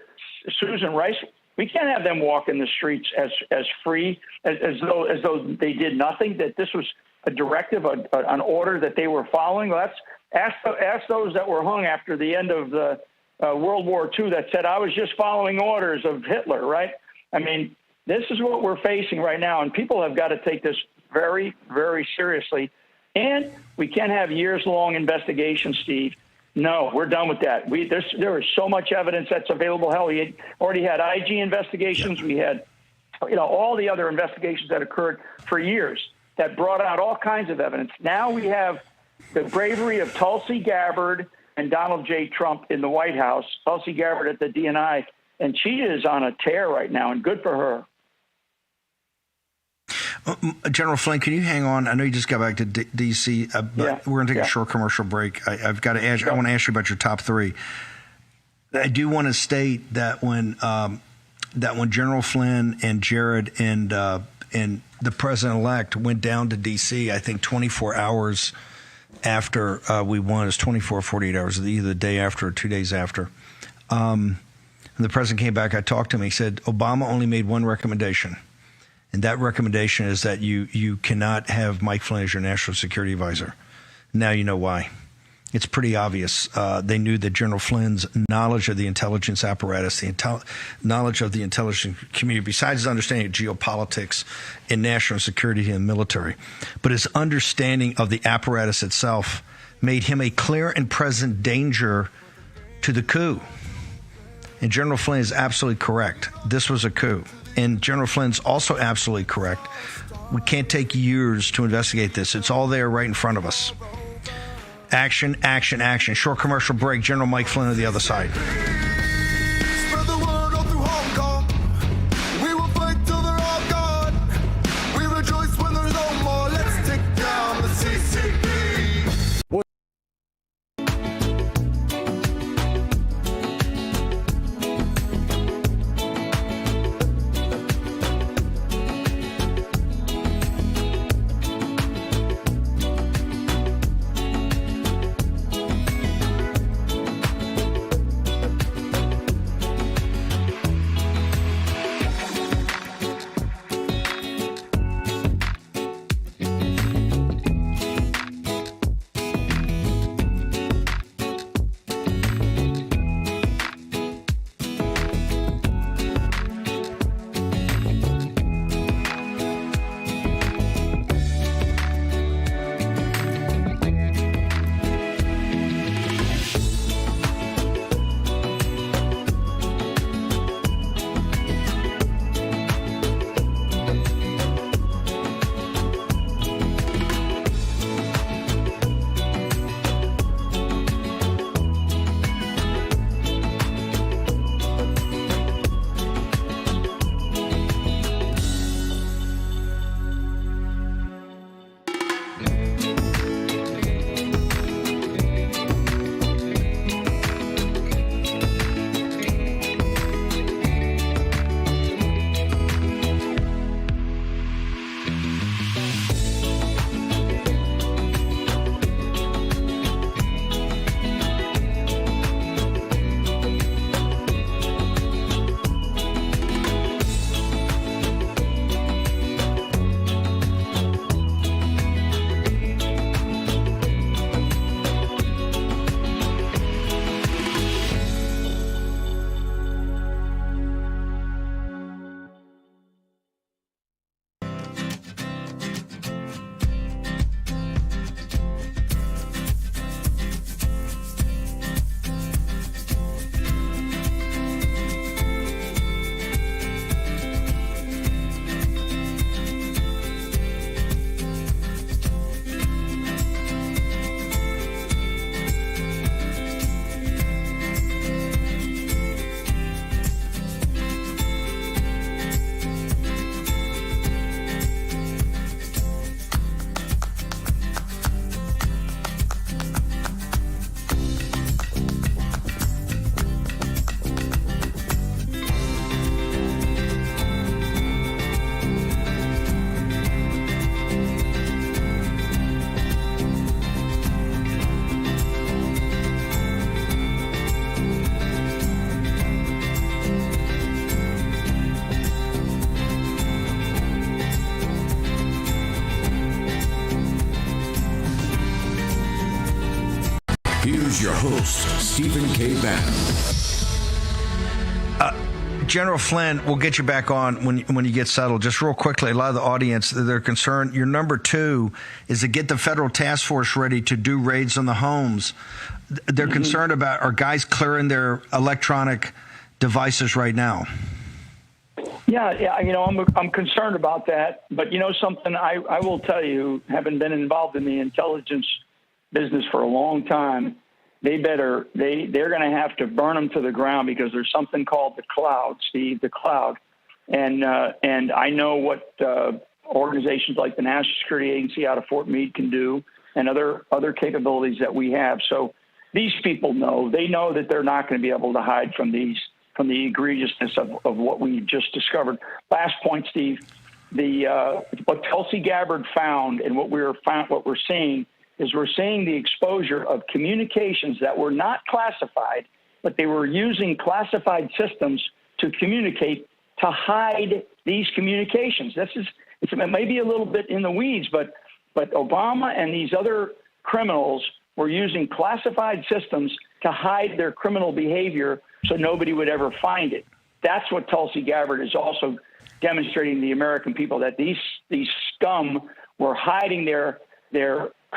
Speaker 19: Susan Rice. We can't have them walk in the streets as free as though they did nothing. That this was a directive, an order that they were following. Well, ask those that were hung after the end of the World War II that said, I was just following orders of Hitler, right? I mean, this is what we're facing right now, and people have got to take this very, very seriously. And we can't have years-long investigations, Steve. No, we're done with that. There is so much evidence that's available. Hell, we already had IG investigations. Yeah. We had, all the other investigations that occurred for years that brought out all kinds of evidence. Now we have the bravery of Tulsi Gabbard and Donald J. Trump in the White House. Tulsi Gabbard at the DNI, and she is on a tear right now, and good for her.
Speaker 10: General Flynn, can you hang on? I know you just got back to D.C., but we're going to take a short commercial break. I've got to ask. I want to ask you about your top three. I do want to state that when General Flynn and Jared and the president-elect went down to D.C., I think 24 hours after we won, it's 24 48 hours, either the day after or 2 days after. And the president came back. I talked to him. He said Obama only made one recommendation. And that recommendation is that you cannot have Mike Flynn as your national security advisor. Now you know why. It's pretty obvious. They knew that General Flynn's knowledge of the intelligence apparatus, the knowledge of the intelligence community, besides his understanding of geopolitics and national security and military, but his understanding of the apparatus itself made him a clear and present danger to the coup. And General Flynn is absolutely correct. This was a coup. And General Flynn's also absolutely correct. We can't take years to investigate this. It's all there right in front of us. Action, action, action. Short commercial break. General Mike Flynn on the other side.
Speaker 5: Spread the word all through Hong Kong. We will fight till they're all gone. We rejoice when there's no more. Let's take down the CCP.
Speaker 9: Here's your host, Stephen K. Bannon.
Speaker 10: General Flynn, we'll get you back on when you get settled. Just real quickly, a lot of the audience, they're concerned. Your number 2 is to get the federal task force ready to do raids on the homes. They're concerned about, are guys clearing their electronic devices right now?
Speaker 19: Yeah, you know, I'm concerned about that. But you know something, I will tell you, having been involved in the intelligence business for a long time, they're going to have to burn them to the ground, because there's something called the cloud, Steve, the cloud. And I know what organizations like the National Security Agency out of Fort Meade can do, and other capabilities that we have. So these people know that they're not going to be able to hide from the egregiousness of what we just discovered. Last point, Steve, what Tulsi Gabbard found, and what we're seeing is we're seeing the exposure of communications that were not classified, but they were using classified systems to communicate, to hide these communications. It may be a little bit in the weeds, but Obama and these other criminals were using classified systems to hide their criminal behavior so nobody would ever find it. That's what Tulsi Gabbard is also demonstrating to the American people, that these scum were hiding their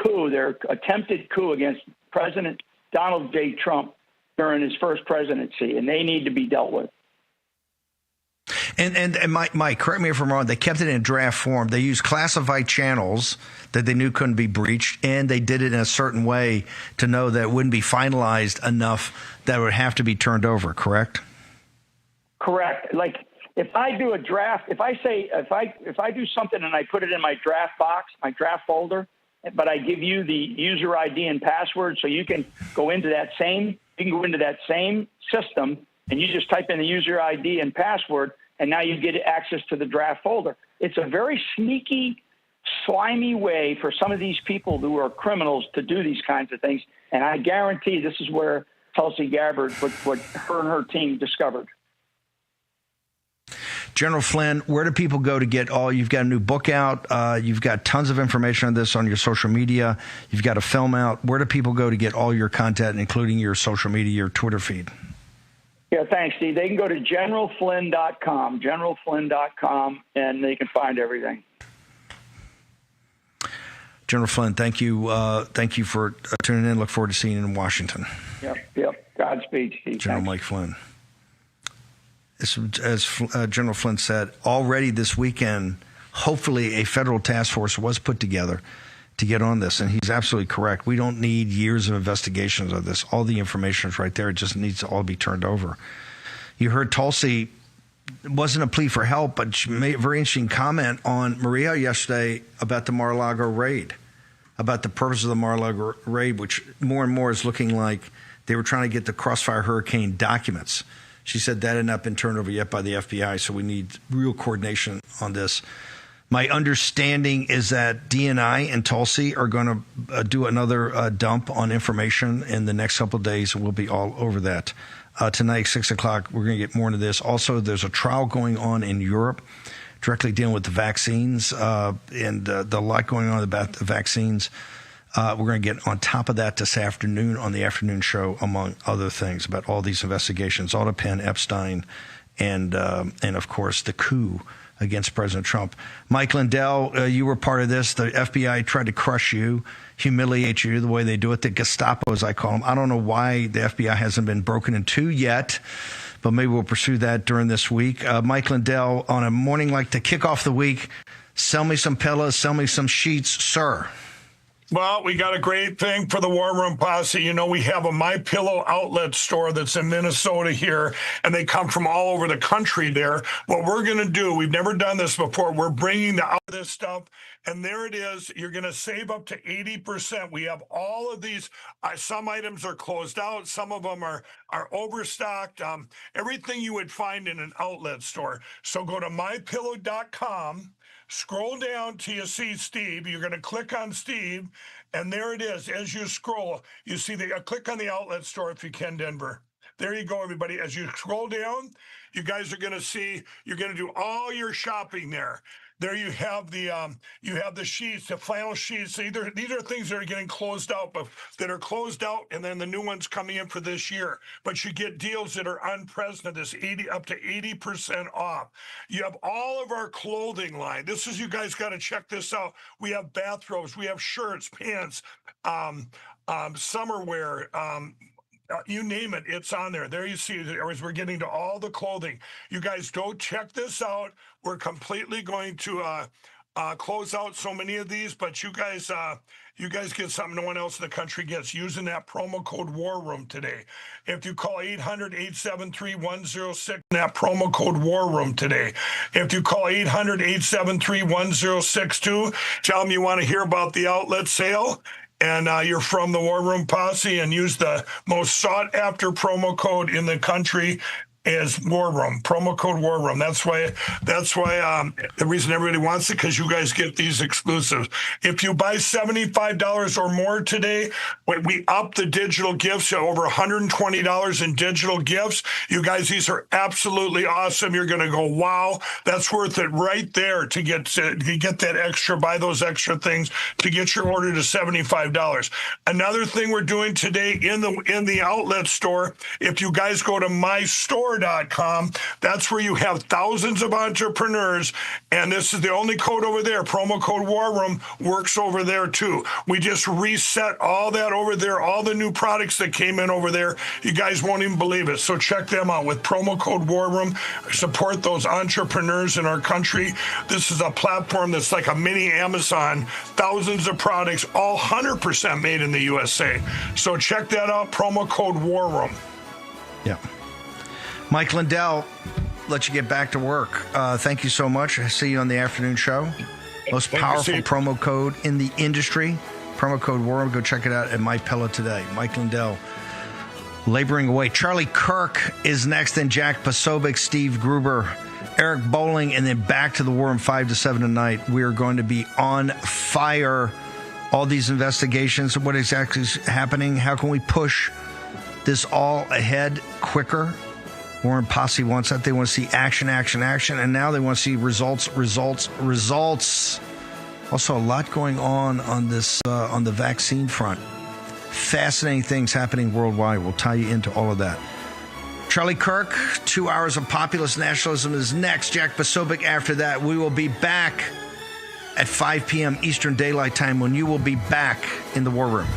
Speaker 19: coup, their attempted coup against President Donald J. Trump during his first presidency, and they need to be dealt with.
Speaker 10: And Mike, correct me if I'm wrong, they kept it in draft form. They used classified channels that they knew couldn't be breached, and they did it in a certain way to know that it wouldn't be finalized enough that it would have to be turned over, correct?
Speaker 19: Correct. Like, if I do a draft, if I do something and I put it in my draft box, my draft folder, but I give you the user ID and password so you can go into that same system, and you just type in the user ID and password, and now you get access to the draft folder. It's a very sneaky, slimy way for some of these people who are criminals to do these kinds of things. And I guarantee this is where Tulsi Gabbard, what her and her team discovered.
Speaker 10: General Flynn, where do people go to get you've got a new book out, you've got tons of information on this on your social media, you've got a film out. Where do people go to get all your content, including your social media, your Twitter feed?
Speaker 19: Yeah, thanks, Steve. They can go to generalflynn.com, and they can find everything.
Speaker 10: General Flynn, thank you for tuning in. Look forward to seeing you in Washington.
Speaker 19: Yep. Godspeed, Steve.
Speaker 10: General
Speaker 19: Thanks.
Speaker 10: Mike Flynn. As General Flynn said, already this weekend, hopefully a federal task force was put together to get on this. And he's absolutely correct. We don't need years of investigations of this. All the information is right there. It just needs to all be turned over. You heard Tulsi, it wasn't a plea for help, but she made a very interesting comment on Maria yesterday about the Mar-a-Lago raid, about the purpose of the Mar-a-Lago raid, which more and more is looking like they were trying to get the Crossfire Hurricane documents. She said that had not been turned over yet by the FBI, so we need real coordination on this. My understanding is that DNI and Tulsi are going to do another dump on information in the next couple of days, and we'll be all over that. Tonight, 6 o'clock, we're going to get more into this. Also, there's a trial going on in Europe directly dealing with the vaccines and the lot going on about the vaccines. We're going to get on top of that this afternoon on the afternoon show, among other things, about all these investigations, Autopen, Epstein, and of course, the coup against President Trump. Mike Lindell, you were part of this. The FBI tried to crush you, humiliate you the way they do it. The Gestapo, as I call them. I don't know why the FBI hasn't been broken into yet, but maybe we'll pursue that during this week. Mike Lindell, on a morning like to kick off the week, sell me some pillows, sell me some sheets, sir.
Speaker 20: Well, we got a great thing for the War Room Posse. You know, we have a MyPillow outlet store that's in Minnesota here, and they come from all over the country there. What we're going to do, we've never done this before, we're bringing this stuff, and there it is. You're going to save up to 80%. We have all of these. Some items are closed out. Some of them are overstocked. Everything you would find in an outlet store. So go to MyPillow.com. Scroll down till you see Steve. You're going to click on Steve, and there it is. As you scroll, you see click on the outlet store if you can, Denver. There you go, everybody. As you scroll down, you guys are going to see, you're going to do all your shopping there. There you have the sheets, the flannel sheets. These are things that are getting closed out, but that are closed out, and then the new ones coming in for this year. But you get deals that are unprecedented, this up to 80% off. You have all of our clothing line. You guys got to check this out. We have bathrobes, we have shirts, pants, summer wear. You name it, it's on there. There you see it. As we're getting to all the clothing. You guys go check this out. We're completely going to close out so many of these, but you guys get something no one else in the country gets using that promo code War Room today. If you call 800-873-106, that promo code War Room today. If you call 800-873-1062, tell them you want to hear about the outlet sale, and you're from the War Room Posse, and use the most sought-after promo code in the country is War Room, promo code War Room. That's why the reason everybody wants it, because you guys get these exclusives. If you buy $75 or more today, we up the digital gifts to over $120 in digital gifts. You guys, these are absolutely awesome. You're going to go, wow, that's worth it right there to get that extra, buy those extra things to get your order to $75. Another thing we're doing today in the outlet store, if you guys go to mystore.com, that's where you have thousands of entrepreneurs, and this is the only code over there. Promo code War Room works over there too. We just reset all that over there, all the new products that came in over there. You guys won't even believe it. So check them out with promo code War Room. Support those entrepreneurs in our country. This is a platform that's like a mini Amazon. Thousands of products, all 100% made in the USA. So check that out. Promo code War Room.
Speaker 10: Yeah. Mike Lindell, let you get back to work. Thank you so much. I see you on the afternoon show. Most powerful promo code in the industry. Promo code War Room. Go check it out at MyPillow today. Mike Lindell, laboring away. Charlie Kirk is next, then Jack Posobiec, Steve Gruber, Eric Bowling, and then back to the War Room 5 to 7 tonight. We are going to be on fire. All these investigations, what exactly is happening? How can we push this all ahead quicker? Warren Posse wants that. They want to see action, action, action. And now they want to see results, results, results. Also, a lot going on this on the vaccine front. Fascinating things happening worldwide. We'll tie you into all of that. Charlie Kirk, 2 hours of populist nationalism is next. Jack Posobiec after that. We will be back at 5 p.m. Eastern Daylight Time when you will be back in the War Room.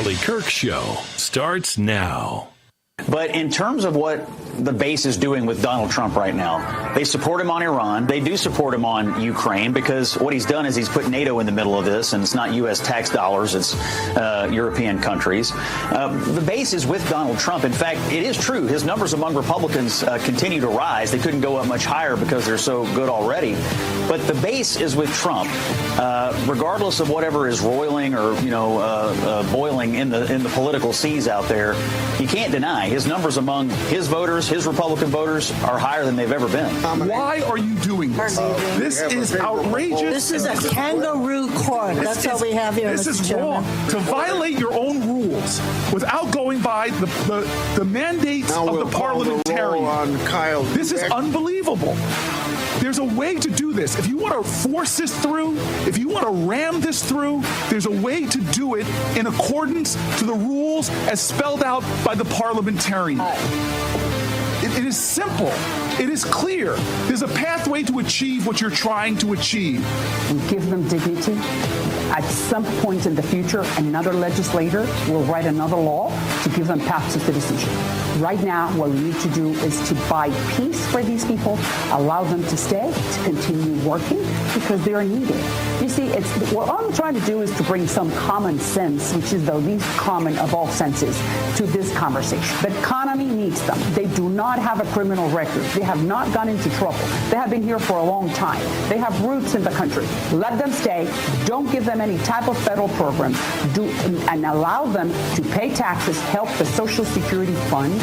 Speaker 9: Charlie Kirk Show starts now.
Speaker 21: But in terms of what the base is doing with Donald Trump right now, they support him on Iran. They do support him on Ukraine because what he's done is he's put NATO in the middle of this, and it's not U.S. tax dollars, it's European countries. The base is with Donald Trump. In fact, it is true. His numbers among Republicans continue to rise. They couldn't go up much higher because they're so good already. But the base is with Trump, regardless of whatever is roiling or boiling in the political seas out there. You can't deny his numbers among his voters, his Republican voters, are higher than they've ever been.
Speaker 22: Why are you doing this? This is outrageous.
Speaker 23: This is a kangaroo court. That's what we have here.
Speaker 22: This is wrong. To violate your own rules without going by the mandates of the parliamentarian. This is unbelievable. There's a way to do this. If you want to force this through, if you want to ram this through, there's a way to do it in accordance to the rules as spelled out by the parliamentarian. It is simple. It is clear. There's a pathway to achieve what you're trying to achieve.
Speaker 24: We give them dignity. At some point in the future, another legislator will write another law to give them paths to citizenship. Right now, what we need to do is to buy peace for these people, allow them to stay, to continue working, because they are needed. You see, what I'm trying to do is to bring some common sense, which is the least common of all senses, to this conversation. The economy needs them. They do not have a criminal record. They have not gone into trouble. They have been here for a long time. They have roots in the country. Let them stay. Don't give them any type of federal program. And allow them to pay taxes, help the Social Security Fund,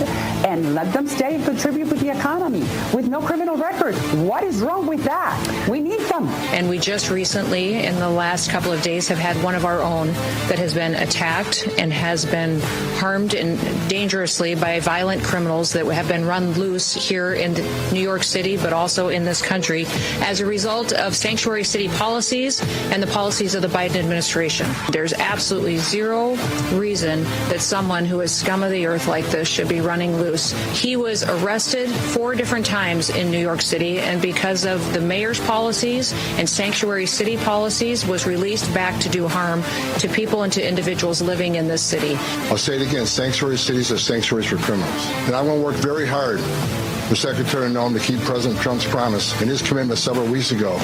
Speaker 24: and let them stay and contribute to the economy with no criminal record. What is wrong with that? We need them.
Speaker 25: And we just recently, in the last couple of days, have had one of our own that has been attacked and has been harmed and dangerously by violent criminals that have been run loose here in New York City, but also in this country, as a result of sanctuary city policies and the policies of the Biden administration. There's absolutely zero reason that someone who is scum of the earth like this should be running loose. He was arrested 4 different times in New York City, and because of the mayor's policies and sanctuary city policies, was released back to do harm to people and to individuals living in this city.
Speaker 18: I'll say it again, sanctuary cities are sanctuaries for criminals. And I'm going to work very hard for Secretary Noem to keep President Trump's promise and his commitment several weeks ago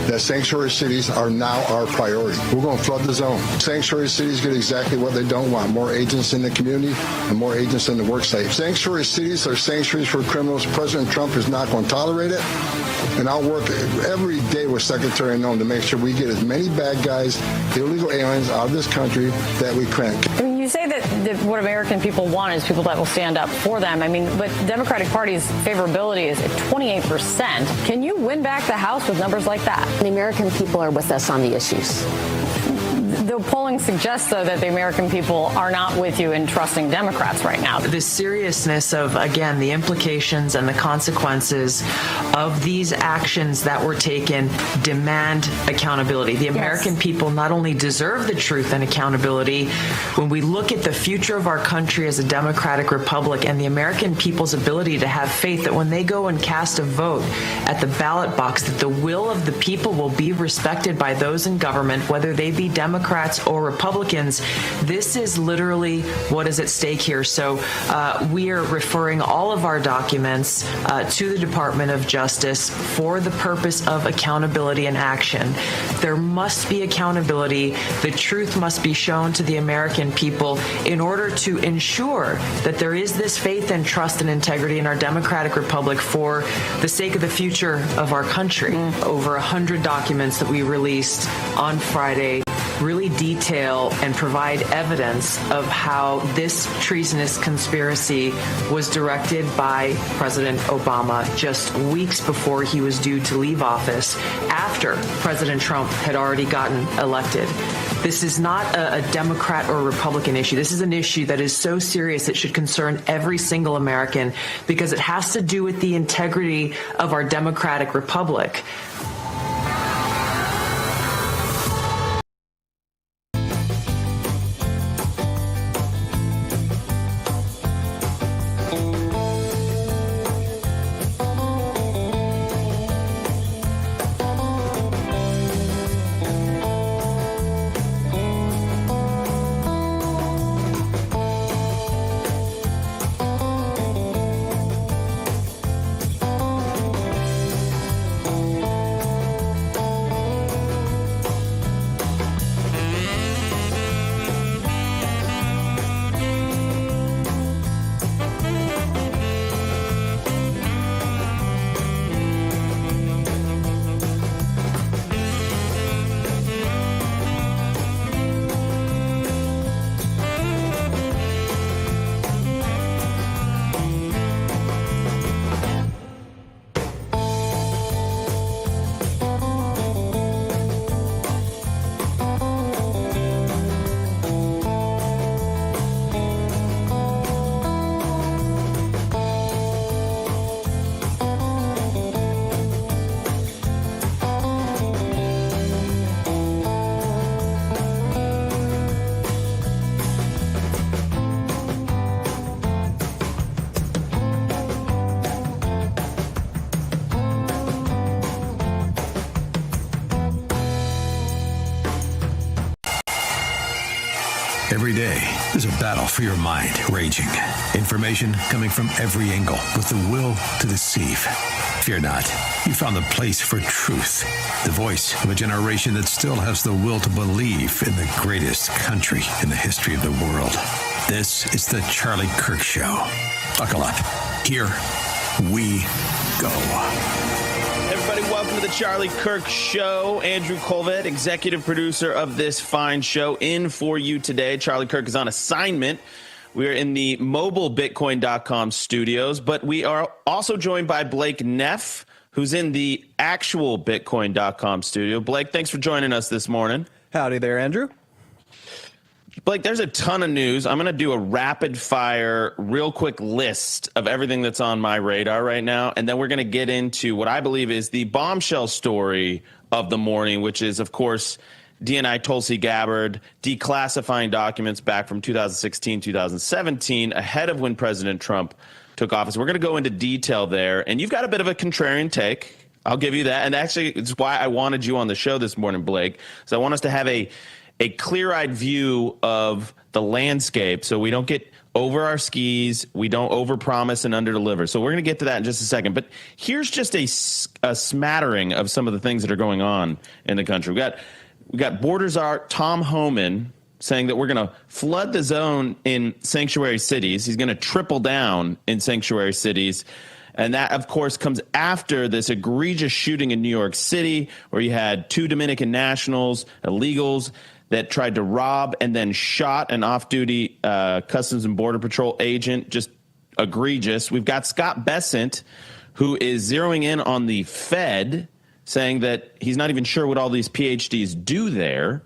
Speaker 18: that sanctuary cities are now our priority. We're going to flood the zone. Sanctuary cities get exactly what they don't want: more agents in the community and more agents in the work site. Sanctuary cities are sanctuaries for criminals. President Trump is not going to tolerate it. And I'll work every day with Secretary Noem to make sure we get as many bad guys, illegal aliens out of this country that we can.
Speaker 26: I mean, you say that what American people want is people that will stand up for them. I mean, but the Democratic Party's favorability is at 28%. Can you win back the House with numbers like that?
Speaker 3: The American people are with us on the issues.
Speaker 26: The polling suggests, though, that the American people are not with you in trusting Democrats right now.
Speaker 1: The seriousness of, again, the implications and the consequences of these actions that were taken demand accountability. The American people not only deserve the truth and accountability, when we look at the future of our country as a democratic republic and the American people's ability to have faith that when they go and cast a vote at the ballot box, that the will of the people will be respected by those in government, whether they be Democrats or Republicans. This is literally what is at stake here. So we are referring all of our documents to the Department of Justice for the purpose of accountability and action. There must be accountability. The truth must be shown to the American people in order to ensure that there is this faith and trust and integrity in our democratic republic for the sake of the future of our country. Over 100 documents that we released on Friday really detail and provide evidence of how this treasonous conspiracy was directed by President Obama just weeks before he was due to leave office, after President Trump had already gotten elected. This is not a Democrat or Republican issue. This is an issue that is so serious it should concern every single American, because it has to do with the integrity of our democratic republic.
Speaker 2: Every day, there's a battle for your mind raging. Information coming from every angle with the will to deceive. Fear not. You found the place for truth. The voice of a generation that still has the will to believe in the greatest country in the history of the world. This is the Charlie Kirk Show. Buckle up. Here we go.
Speaker 4: Everybody, welcome to the Charlie Kirk Show. Andrew Colvett, executive producer of this fine show, in for you today. Charlie Kirk is on assignment. We are in the mobile Bitcoin.com studios, but we are also joined by Blake Neff, who's in the actual Bitcoin.com studio. Blake, thanks for joining us this morning.
Speaker 6: Howdy there, Andrew.
Speaker 4: Blake, there's a ton of news. I'm going to do a rapid fire, real quick list of everything that's on my radar right now. And then we're going to get into what I believe is the bombshell story of the morning, which is, of course, DNI Tulsi Gabbard declassifying documents back from 2016, 2017, ahead of when President Trump took office. We're going to go into detail there. And you've got a bit of a contrarian take. I'll give you that. And actually, it's why I wanted you on the show this morning, Blake. So I want us to have a clear-eyed view of the landscape so we don't get over our skis, we don't overpromise and underdeliver. So we're going to get to that in just a second. But here's just a smattering of some of the things that are going on in the country. We got Borders Art Tom Homan saying that we're going to flood the zone in sanctuary cities. He's going to triple down in sanctuary cities. And that, of course, comes after this egregious shooting in New York City where you had 2 Dominican nationals, illegals, that tried to rob and then shot an off-duty Customs and Border Patrol agent. Just egregious. We've got Scott Bessent, who is zeroing in on the Fed, saying that he's not even sure what all these PhDs do there.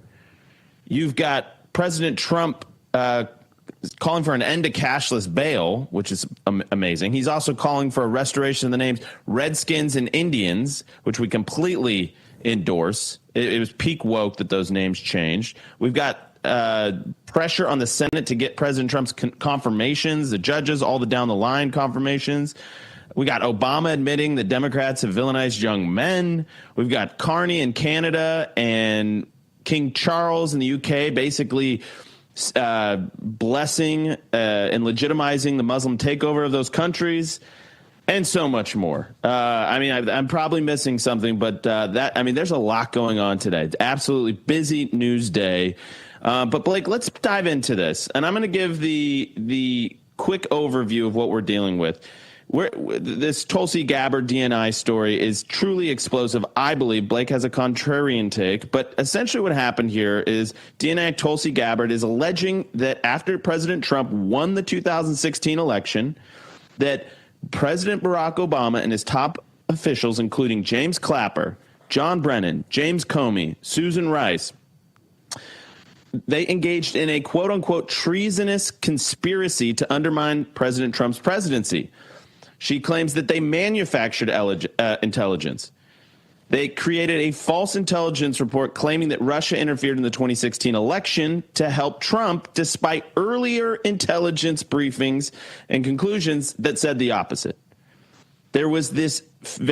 Speaker 4: You've got President Trump calling for an end to cashless bail, which is amazing. He's also calling for a restoration of the names Redskins and Indians, which we completely endorse. It was peak woke that those names changed. We've got pressure on the Senate to get President Trump's confirmations, the judges, all the down the line confirmations. We got Obama admitting that Democrats have villainized young men. We've got Carney in Canada and King Charles in the UK basically blessing and legitimizing the Muslim takeover of those countries. And so much more. I'm probably missing something, but there's a lot going on today. It's absolutely busy news day. But Blake, let's dive into this. And I'm going to give the quick overview of what we're dealing with. This Tulsi Gabbard DNI story is truly explosive. I believe Blake has a contrarian take, but essentially what happened here is DNI Tulsi Gabbard is alleging that after President Trump won the 2016 election, that President Barack Obama and his top officials, including James Clapper, John Brennan, James Comey, Susan Rice, they engaged in a quote-unquote treasonous conspiracy to undermine President Trump's presidency. She claims that they manufactured intelligence. They created a false intelligence report claiming that Russia interfered in the 2016 election to help Trump, despite earlier intelligence briefings and conclusions that said the opposite. There was this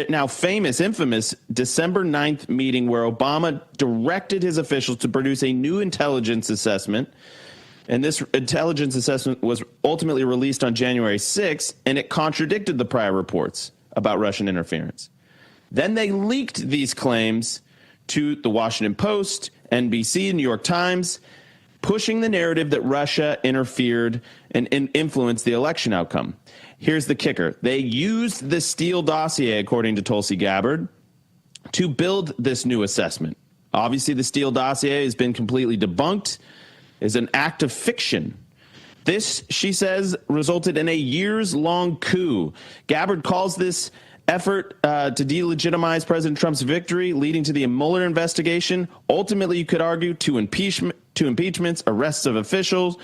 Speaker 4: now famous, infamous December 9th meeting where Obama directed his officials to produce a new intelligence assessment. And this intelligence assessment was ultimately released on January 6th, and it contradicted the prior reports about Russian interference. Then they leaked these claims to the Washington Post, NBC, New York Times, pushing the narrative that Russia interfered and influenced the election outcome. Here's the kicker. They used the Steele dossier, according to Tulsi Gabbard, to build this new assessment. Obviously, the Steele dossier has been completely debunked, is an act of fiction. This, she says, resulted in a years-long coup. Gabbard calls this effort to delegitimize President Trump's victory, leading to the Mueller investigation. Ultimately, you could argue two impeachments, arrests of officials,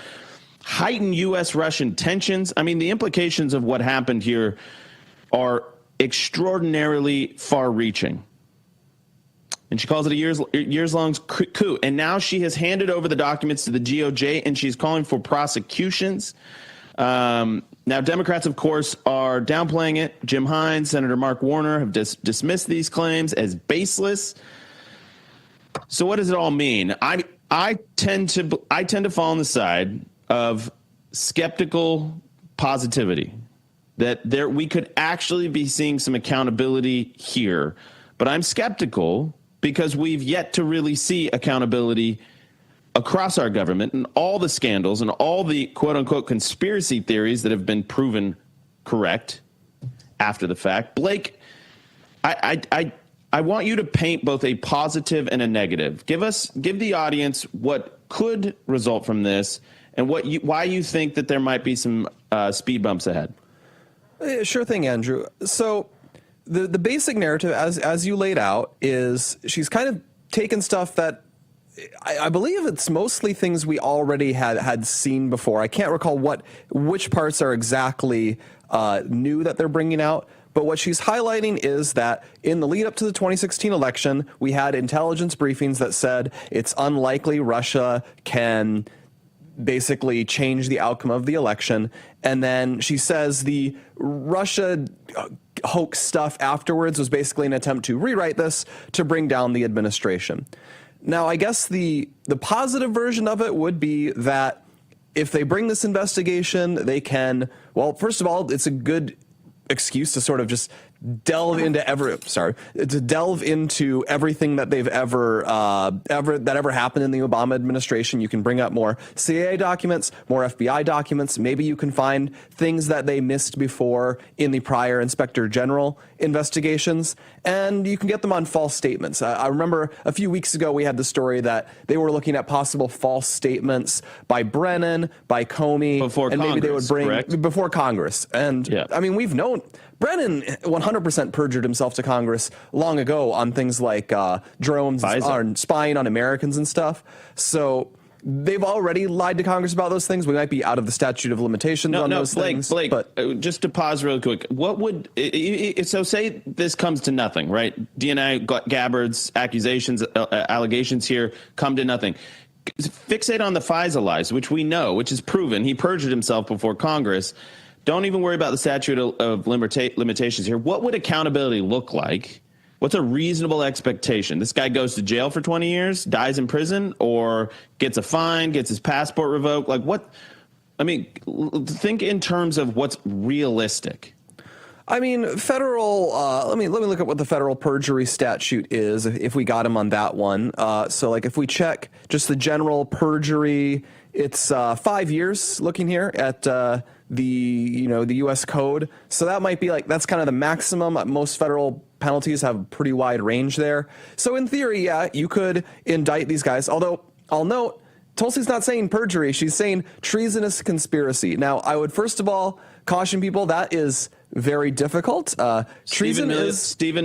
Speaker 4: heightened U.S.-Russian tensions. I mean, the implications of what happened here are extraordinarily far-reaching. And she calls it a years-long coup. And now she has handed over the documents to the DOJ, and she's calling for prosecutions. Now, Democrats, of course, are downplaying it. Jim Hines, Senator Mark Warner have dismissed these claims as baseless. So what does it all mean? I tend to fall on the side of skeptical positivity, that we could actually be seeing some accountability here. But I'm skeptical because we've yet to really see accountability across our government and all the scandals and all the quote unquote conspiracy theories that have been proven correct after the fact. Blake, I want you to paint both a positive and a negative. Give the audience what could result from this and why you think that there might be some speed bumps ahead.
Speaker 6: Sure thing, Andrew. So the basic narrative, as you laid out, is she's kind of taken stuff that I believe it's mostly things we already had seen before. I can't recall which parts are exactly new that they're bringing out. But what she's highlighting is that in the lead up to the 2016 election, we had intelligence briefings that said it's unlikely Russia can basically change the outcome of the election. And then she says the Russia hoax stuff afterwards was basically an attempt to rewrite this to bring down the administration. Now, I guess the positive version of it would be that if they bring this investigation, they can, well, first of all, it's a good excuse to sort of just delve into everything that they've ever happened in the Obama administration. You can bring up more CIA documents, more FBI documents. Maybe you can find things that they missed before in the prior Inspector General investigations, and you can get them on false statements. I remember a few weeks ago we had the story that they were looking at possible false statements by Brennan, by Comey, maybe they would bring before Congress. And yeah. I mean, we've known Brennan 100% perjured himself to Congress long ago on things like drones spying on Americans and stuff. So they've already lied to Congress about those things. We might be out of the statute of limitations on those things.
Speaker 4: Blake, just to pause real quick. What would so say this comes to nothing, right? DNA, Gabbard's accusations, allegations here come to nothing. Fixate on the FISA lies, which we know, which is proven. He perjured himself before Congress. Don't even worry about the statute of limitations here. What would accountability look like? What's a reasonable expectation? This guy goes to jail for 20 years, dies in prison, or gets a fine, gets his passport revoked? Like what? I mean, think in terms of what's realistic.
Speaker 6: I mean, federal. Let me look at what the federal perjury statute is. If we got him on that one, so like if we check just the general perjury, it's 5 years. Looking here at the U.S. code, so that might be like that's kind of the maximum. Most federal penalties have a pretty wide range there. So in theory, yeah, you could indict these guys. Although I'll note, Tulsi's not saying perjury; she's saying treasonous conspiracy. Now, I would first of all caution people that is very difficult.
Speaker 4: Stephen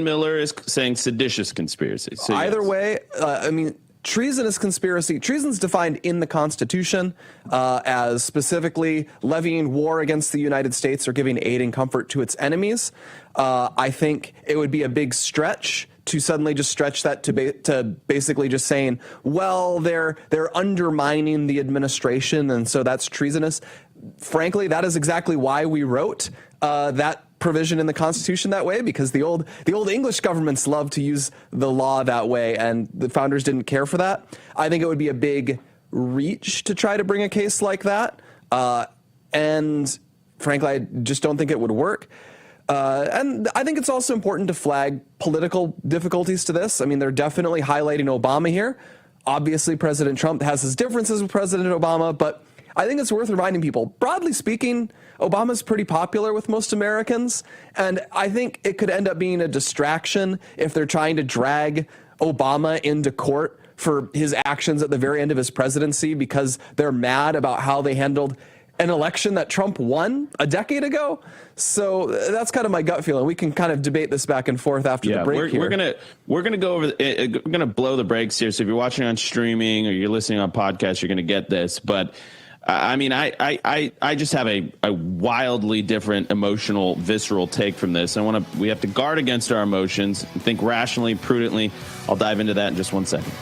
Speaker 4: Miller is saying seditious conspiracy. So
Speaker 6: either way, I mean. Treasonous conspiracy. Treason's defined in the Constitution as specifically levying war against the United States or giving aid and comfort to its enemies. I think it would be a big stretch to suddenly just stretch that to basically just saying, well, they're undermining the administration, and so that's treasonous. Frankly, that is exactly why we wrote that provision in the Constitution that way, because the old English governments love to use the law that way, and the founders didn't care for that. I think it would be a big reach to try to bring a case like that, and frankly, I just don't think it would work. And I think it's also important to flag political difficulties to this. I mean, they're definitely highlighting Obama here. Obviously, President Trump has his differences with President Obama, but I think it's worth reminding people, broadly speaking, Obama's pretty popular with most Americans, and I think it could end up being a distraction if they're trying to drag Obama into court for his actions at the very end of his presidency because they're mad about how they handled an election that Trump won a decade ago. So that's kind of my gut feeling. We can kind of debate this back and forth after the break here.
Speaker 4: We're gonna go over. We're gonna blow the brakes here. So if you're watching on streaming or you're listening on podcast, you're gonna get this, but. I mean, I just have a wildly different emotional, visceral take from this. We have to guard against our emotions, think rationally, prudently. I'll dive into that in just 1 second.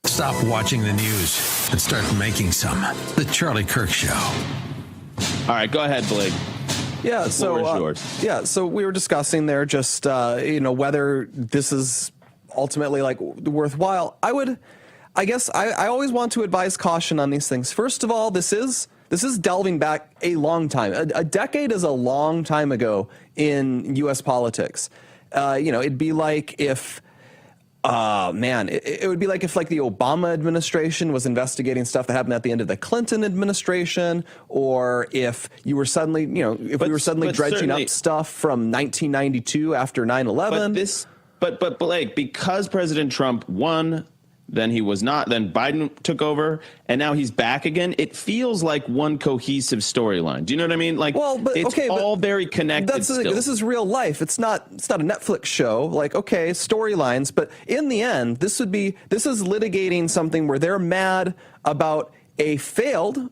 Speaker 2: Stop watching the news and start making some. The Charlie Kirk Show.
Speaker 4: All right, go ahead, Blake.
Speaker 6: Yeah, so we were discussing there just whether this is ultimately like worthwhile. I guess I always want to advise caution on these things. First of all, this is delving back a long time. A decade is a long time ago in U.S. politics. It'd be like if. It would be like if the Obama administration was investigating stuff that happened at the end of the Clinton administration, or if you were suddenly, we were suddenly dredging up stuff from 1992 after 9/11.
Speaker 4: But Blake, because President Trump won, then he was not, then Biden took over, and now he's back again. It feels like one cohesive storyline. Do you know what I mean? It's all very connected.
Speaker 6: This is real life. It's not a Netflix show. Storylines, but in the end, this is litigating something where they're mad about a failed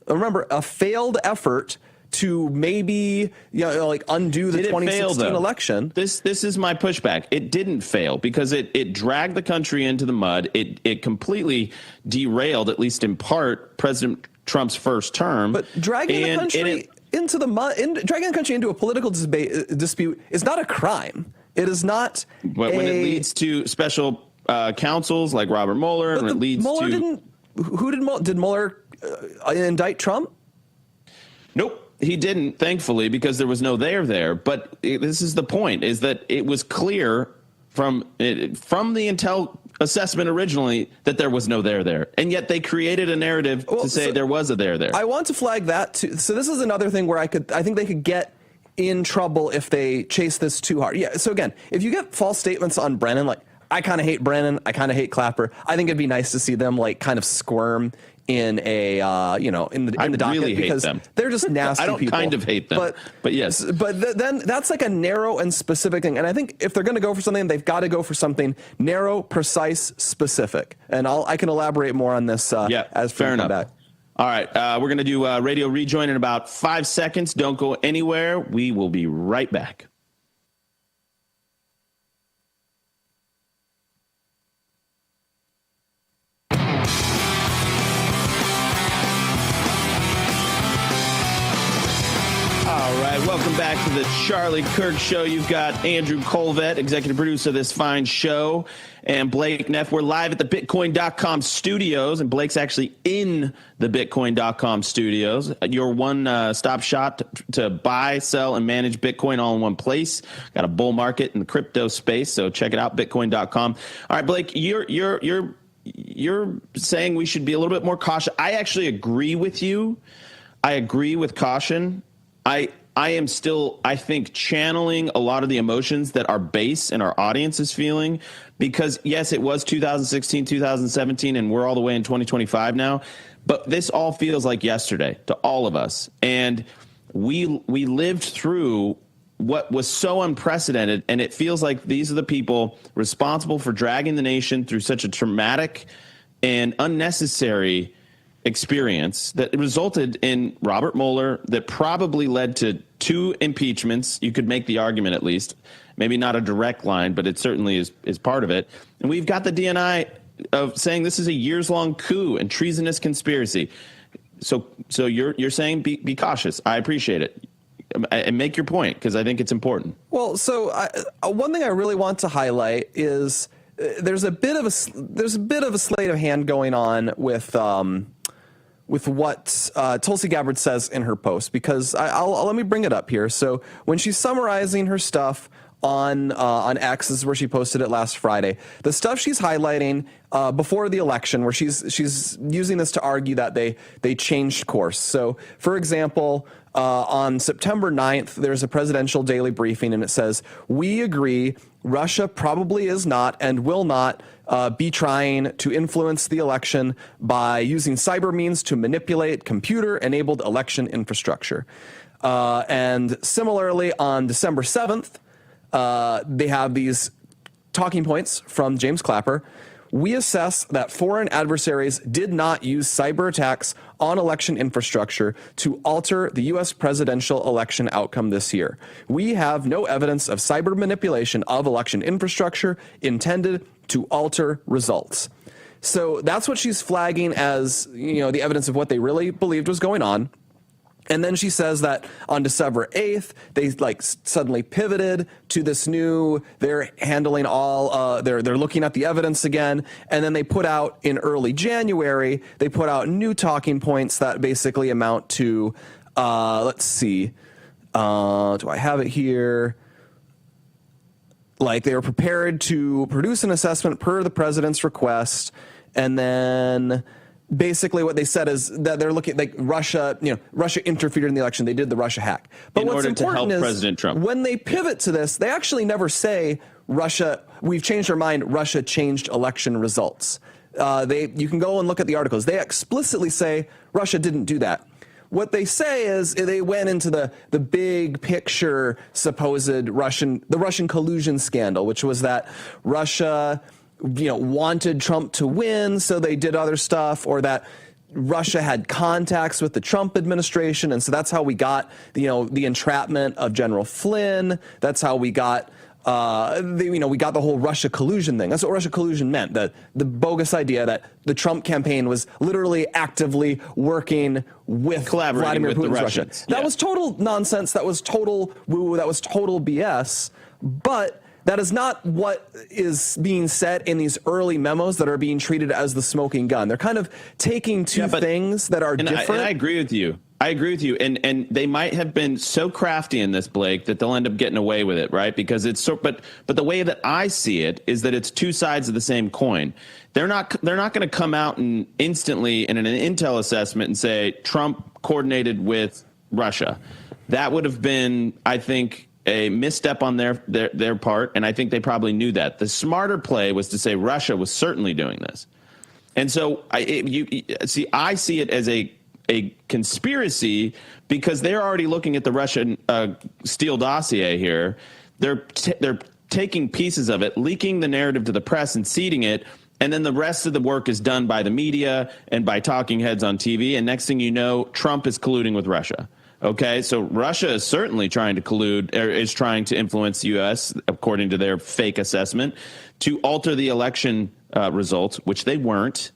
Speaker 6: effort to maybe undo the 2016 election.
Speaker 4: This is my pushback. It didn't fail because it dragged the country into the mud. It completely derailed, at least in part, President Trump's first term.
Speaker 6: But dragging the country into the mud, dragging the country into a political dispute is not a crime. It is not.
Speaker 4: But when it leads to special counsels like Robert Mueller, and it leads to
Speaker 6: did Mueller indict Trump?
Speaker 4: Nope. He didn't, thankfully, because there was no there. But this is the point, is that it was clear from the intel assessment originally that there was no there. And yet they created a narrative to say there was a there.
Speaker 6: I want to flag that, too. So this is another thing where I think they could get in trouble if they chase this too hard. Yeah, so again, if you get false statements on Brennan, I kind of hate Brennan, I kind of hate Clapper, I think it'd be nice to see them kind of squirm in a in the docket,
Speaker 4: really
Speaker 6: because
Speaker 4: hate them.
Speaker 6: They're just nasty
Speaker 4: I don't
Speaker 6: people.
Speaker 4: kind of hate them, but yes.
Speaker 6: But then that's a narrow and specific thing, and I think if they're going to go for something, they've got to go for something narrow, precise, specific. And I can elaborate more on this as we come back.
Speaker 4: All right, we're going to do Radio Rejoin in about 5 seconds. Don't go anywhere. We will be right back. All right, welcome back to the Charlie Kirk Show. You've got Andrew Colvett, executive producer of this fine show, and Blake Neff. We're live at the Bitcoin.com studios, and Blake's actually in the Bitcoin.com studios. Your one-stop shop to buy, sell, and manage Bitcoin all in one place. Got a bull market in the crypto space, so check it out, Bitcoin.com. All right, Blake, you're saying we should be a little bit more cautious. I actually agree with you. I agree with caution. I am still, I think, channeling a lot of the emotions that our base and our audience is feeling, because, yes, it was 2016, 2017, and we're all the way in 2025 now. But this all feels like yesterday to all of us. And we lived through what was so unprecedented, and it feels like these are the people responsible for dragging the nation through such a traumatic and unnecessary experience that resulted in Robert Mueller, that probably led to 2 impeachments. You could make the argument, at least, maybe not a direct line, but it certainly is part of it. And we've got the DNI of saying this is a years-long coup and treasonous conspiracy. So you're saying be cautious. I appreciate it. And make your point, because I think it's important.
Speaker 6: Well, so one thing I really want to highlight is there's a bit of a sleight of hand going on with what Tulsi Gabbard says in her post, because let me bring it up here. So when she's summarizing her stuff on X. This is where she posted it last Friday. The stuff she's highlighting before the election, where she's using this to argue that they changed course. So, for example, on September 9th, there's a presidential daily briefing, and it says, "We agree Russia probably is not and will not be trying to influence the election by using cyber means to manipulate computer-enabled election infrastructure." And similarly, on December 7th, they have these talking points from James Clapper. "We assess that foreign adversaries did not use cyber attacks on election infrastructure to alter the U.S. presidential election outcome this year. We have no evidence of cyber manipulation of election infrastructure intended to alter results." So that's what she's flagging as, the evidence of what they really believed was going on. And then she says that on December 8th, they suddenly pivoted to this new, they're handling all, they're looking at the evidence again. And then they put out in early January, they put out new talking points that basically amount to, let's see, do I have it here? They were prepared to produce an assessment per the president's request. And then basically what they said is that they're looking Russia interfered in the election. They did the Russia hack. But what's important is
Speaker 4: President Trump,
Speaker 6: when they pivot to this, they actually never say we've changed our mind, Russia changed election results. You can go and look at the articles. They explicitly say Russia didn't do that. What they say is they went into the big picture supposed Russian collusion scandal, which was that Russia wanted Trump to win, so they did other stuff, or that Russia had contacts with the Trump administration, and so that's how we got the entrapment of General Flynn. That's how we got we got the whole Russia collusion thing. That's what Russia collusion meant, the bogus idea that the Trump campaign was literally actively working with Vladimir Putin's Russia. That was total nonsense. That was total woo. That was total BS. But that is not what is being said in these early memos that are being treated as the smoking gun. They're kind of taking two things that are different.
Speaker 4: I agree with you. And they might have been so crafty in this, Blake, that they'll end up getting away with it, right? Because it's but the way that I see it is that it's two sides of the same coin. They're not going to come out and instantly in an intel assessment and say Trump coordinated with Russia. That would have been, I think, a misstep on their part, and I think they probably knew that. The smarter play was to say Russia was certainly doing this. And so I see it as a conspiracy because they're already looking at the Russian Steele dossier here. They're taking pieces of it, leaking the narrative to the press and seeding it, and then the rest of the work is done by the media and by talking heads on TV, and next thing you know, Trump is colluding with Russia. Okay, so Russia is certainly trying to collude, or is trying to influence the U.S., according to their fake assessment, to alter the election results, which they weren't.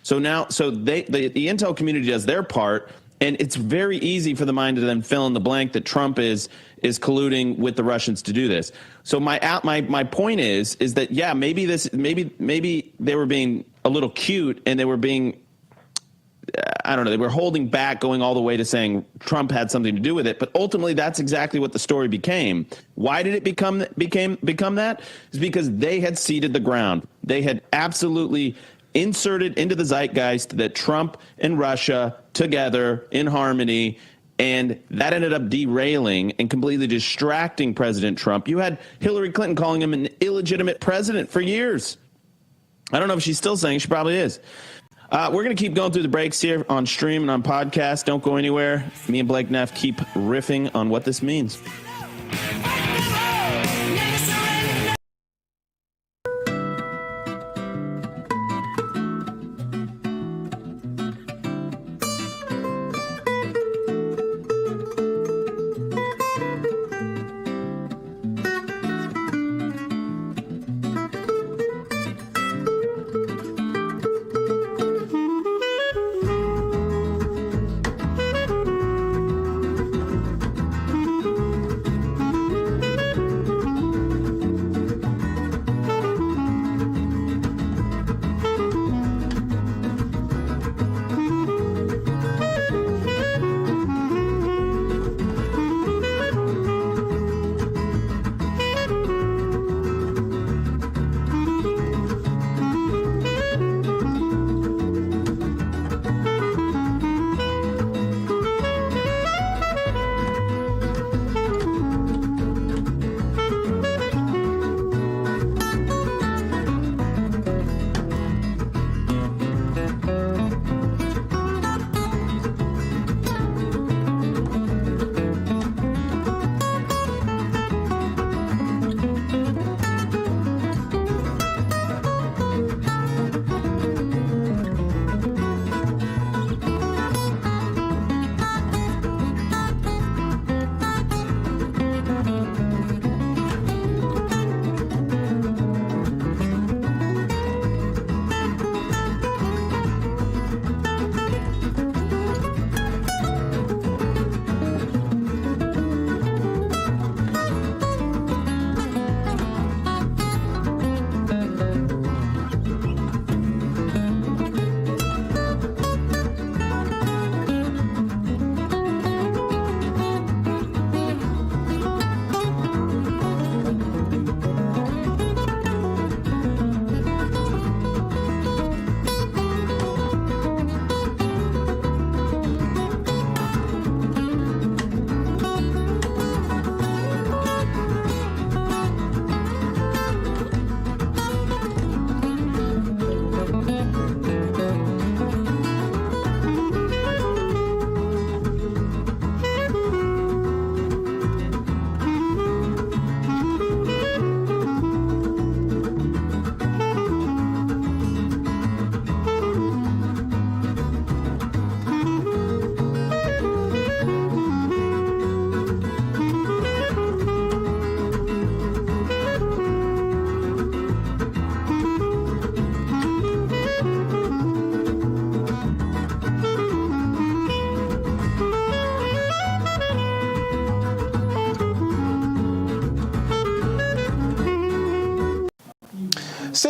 Speaker 4: So now, the intel community does their part, and it's very easy for the mind to then fill in the blank that Trump is colluding with the Russians to do this. So my point is that maybe they were being a little cute, and they were being, I don't know, they were holding back, going all the way to saying Trump had something to do with it. But ultimately, that's exactly what the story became. Why did it become that? It's because they had seeded the ground. They had absolutely inserted into the zeitgeist that Trump and Russia together in harmony, and that ended up derailing and completely distracting President Trump. You had Hillary Clinton calling him an illegitimate president for years. I don't know if she's still saying, she probably is. We're going to keep going through the breaks here on stream and on podcast. Don't go anywhere. Me and Blake Neff keep riffing on what this means.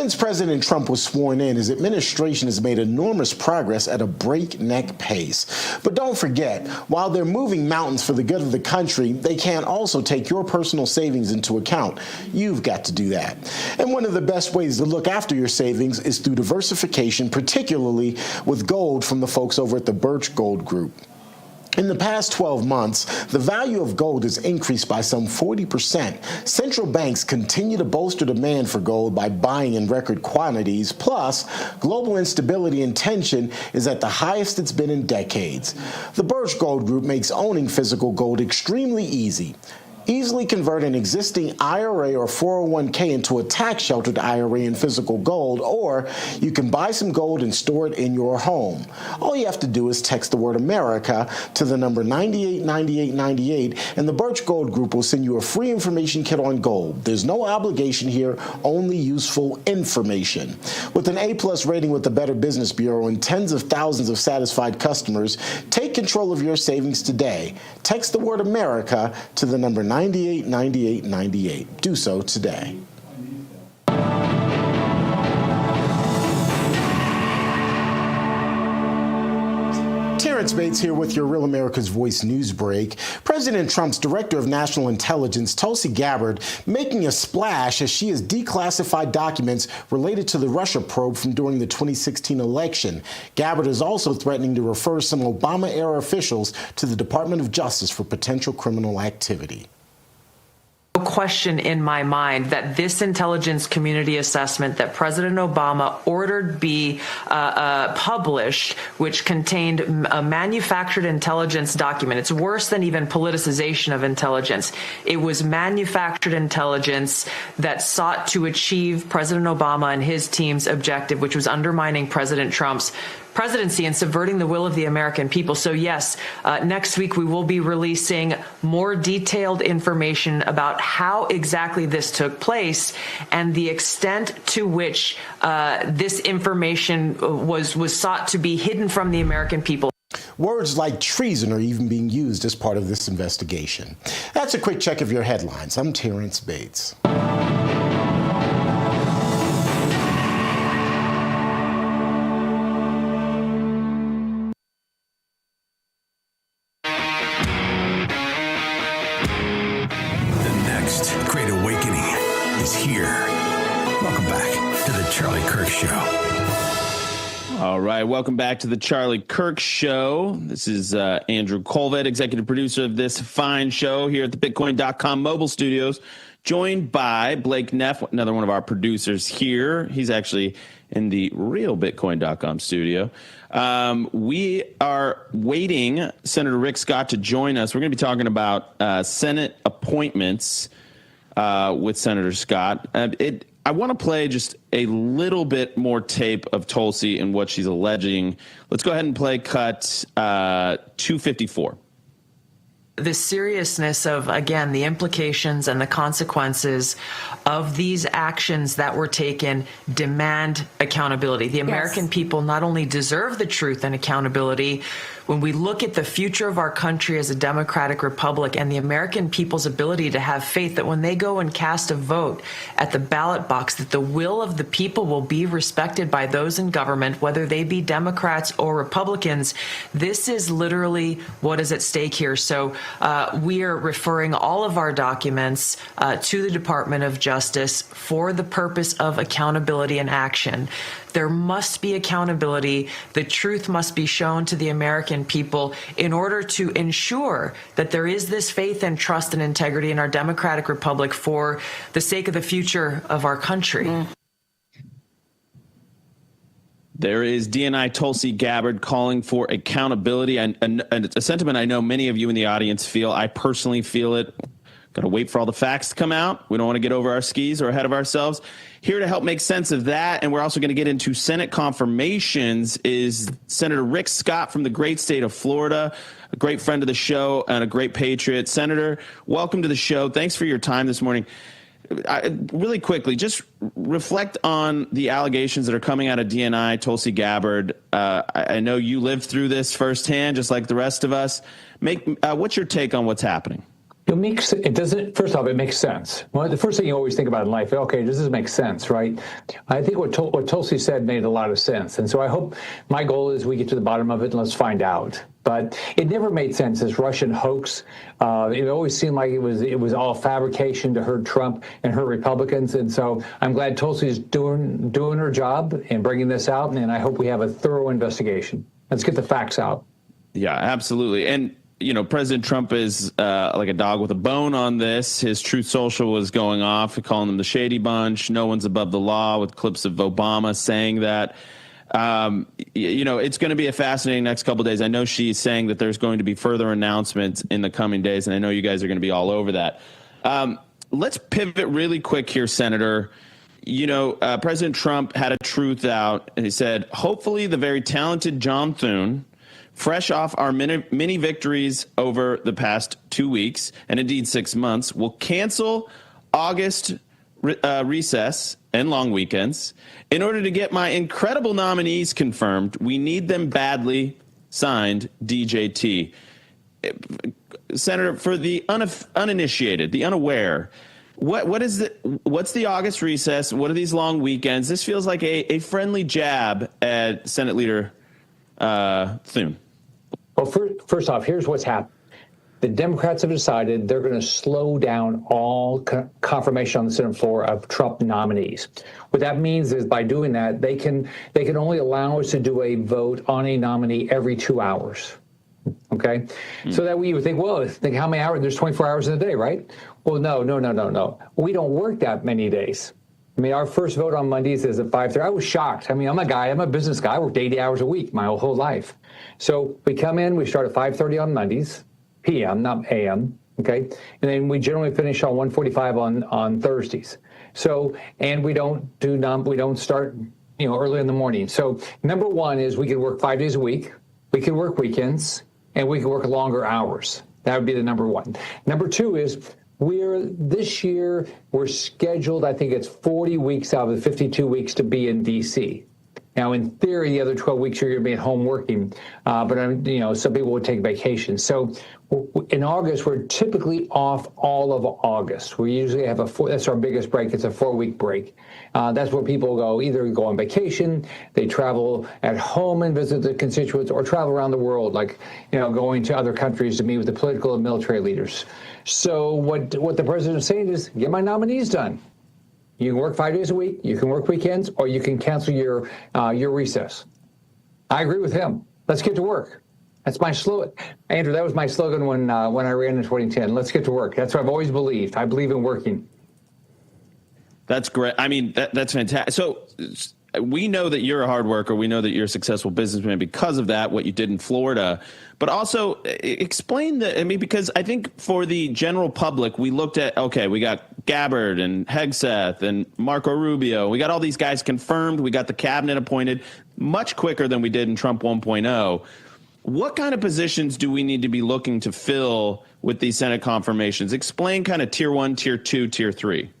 Speaker 7: Since President Trump was sworn in, his administration has made enormous progress at a breakneck pace. But don't forget, while they're moving mountains for the good of the country, they can't also take your personal savings into account. You've got to do that. And one of the best ways to look after your savings is through diversification, particularly with gold from the folks over at the Birch Gold Group. In the past 12 months, the value of gold has increased by some 40%. Central banks continue to bolster demand for gold by buying in record quantities. Plus, global instability and tension is at the highest it's been in decades. The Birch Gold Group makes owning physical gold extremely easy. Easily convert an existing IRA or 401k into a tax-sheltered IRA in physical gold, or you can buy some gold and store it in your home. All you have to do is text the word America to the number 989898, and the Birch Gold Group will send you a free information kit on gold. There's no obligation here, only useful information. With an A+ rating with the Better Business Bureau and tens of thousands of satisfied customers, take control of your savings today. Text the word America to the number 989898. Do so today. Terrence Bates here with your Real America's Voice news break. President Trump's Director of National Intelligence, Tulsi Gabbard, making a splash as she has declassified documents related to the Russia probe from during the 2016 election. Gabbard is also threatening to refer some Obama-era officials to the Department of Justice for potential criminal activity.
Speaker 1: No question in my mind that this intelligence community assessment that President Obama ordered be published, which contained a manufactured intelligence document. It's worse than even politicization of intelligence. It was manufactured intelligence that sought to achieve President Obama and his team's objective, which was undermining President Trump's presidency and subverting the will of the American people. So yes, next week we will be releasing more detailed information about how exactly this took place and the extent to which this information was sought to be hidden from the American people.
Speaker 7: Words like treason are even being used as part of this investigation. That's a quick check of your headlines. I'm Terrence Bates.
Speaker 2: Great awakening is here. Welcome back to the Charlie Kirk Show.
Speaker 4: All right, welcome back to the Charlie Kirk Show. This is Andrew Colvett, executive producer of this fine show here at the Bitcoin.com mobile studios, joined by Blake Neff, another one of our producers here. He's actually in the real Bitcoin.com studio. We are waiting Senator Rick Scott to join us. We're going to be talking about Senate appointments with Senator Scott. I want to play just a little bit more tape of Tulsi and what she's alleging. Let's go ahead and play cut 254.
Speaker 1: The seriousness of, again, the implications and the consequences of these actions that were taken demand accountability. The American people not only deserve the truth and accountability, when we look at the future of our country as a democratic republic and the American people's ability to have faith that when they go and cast a vote at the ballot box, that the will of the people will be respected by those in government, whether they be Democrats or Republicans, this is literally what is at stake here. So we are referring all of our documents to the Department of Justice for the purpose of accountability and action. There must be accountability. The truth must be shown to the American people in order to ensure that there is this faith and trust and integrity in our democratic republic for the sake of the future of our country.
Speaker 4: There is DNI Tulsi Gabbard calling for accountability, and a sentiment I know many of you in the audience feel. I personally feel it. Got to wait for all the facts to come out. We don't want to get over our skis or ahead of ourselves. Here to help make sense of that, and we're also going to get into Senate confirmations, is Senator Rick Scott from the great state of Florida, a great friend of the show and a great patriot. Senator, welcome to the show. Thanks for your time this morning. Really quickly, just reflect on the allegations that are coming out of DNI, Tulsi Gabbard. I know you lived through this firsthand, just like the rest of us. What's your take on what's happening?
Speaker 8: It doesn't. First off, it makes sense. Well, the first thing you always think about in life, okay, does this make sense, right? I think what Tulsi said made a lot of sense, and so I hope my goal is we get to the bottom of it and let's find out. But it never made sense, this Russian hoax. It always seemed like it was all fabrication to hurt Trump and hurt Republicans, and so I'm glad Tulsi's doing her job and bringing this out, and I hope we have a thorough investigation. Let's get the facts out.
Speaker 4: Yeah, absolutely, and. President Trump is like a dog with a bone on this. His Truth Social was going off, calling them the Shady Bunch. No one's above the law, with clips of Obama saying that. It's going to be a fascinating next couple of days. I know she's saying that there's going to be further announcements in the coming days, and I know you guys are going to be all over that. Let's pivot really quick here, Senator. President Trump had a truth out, and he said, hopefully the very talented John Thune, fresh off our many victories over the past 2 weeks, and indeed 6 months, will cancel August recess and long weekends. In order to get my incredible nominees confirmed, we need them badly. Signed, DJT. Senator, for the uninitiated, the unaware, what's the August recess? What are these long weekends? This feels like a friendly jab at Senate Leader Thune.
Speaker 8: Well, first off, here's what's happened. The Democrats have decided they're going to slow down all confirmation on the Senate floor of Trump nominees. What that means is by doing that, they can only allow us to do a vote on a nominee every 2 hours. Okay? So that we would think, well, think how many hours? There's 24 hours in a day, right? Well, no. We don't work that many days. I mean, our first vote on Mondays is at 5:30. I was shocked. I mean, I'm a business guy. I worked 80 hours a week my whole life. So we come in, we start at 5:30 on Mondays, p.m., not a.m., okay? And then we generally finish on 1:45 on Thursdays. So, and we don't start, early in the morning. So number one is we can work 5 days a week, we can work weekends, and we can work longer hours. That would be the number one. Number two is this year we're scheduled, I think it's 40 weeks out of the 52 weeks to be in D.C. Now, in theory, the other 12 weeks you're going to be at home working, but some people would take vacation. So in August, we're typically off all of August. We usually have that's our biggest break. It's a 4-week break. That's where people either go on vacation, they travel at home and visit the constituents, or travel around the world, like, going to other countries to meet with the political and military leaders. So what the president is saying is, get my nominees done. You can work 5 days a week, you can work weekends, or you can cancel your recess. I agree with him. Let's get to work. That's my slogan. Andrew, that was my slogan when I ran in 2010. Let's get to work. That's what I've always believed. I believe in working.
Speaker 4: That's great. I mean, that's fantastic. So we know that you're a hard worker. We know that you're a successful businessman because of that, what you did in Florida. But also explain because I think for the general public, we looked at, okay, we got Gabbard and Hegseth and Marco Rubio. We got all these guys confirmed. We got the cabinet appointed much quicker than we did in Trump 1.0. What kind of positions do we need to be looking to fill with these Senate confirmations? Explain kind of tier 1, tier 2, tier 3.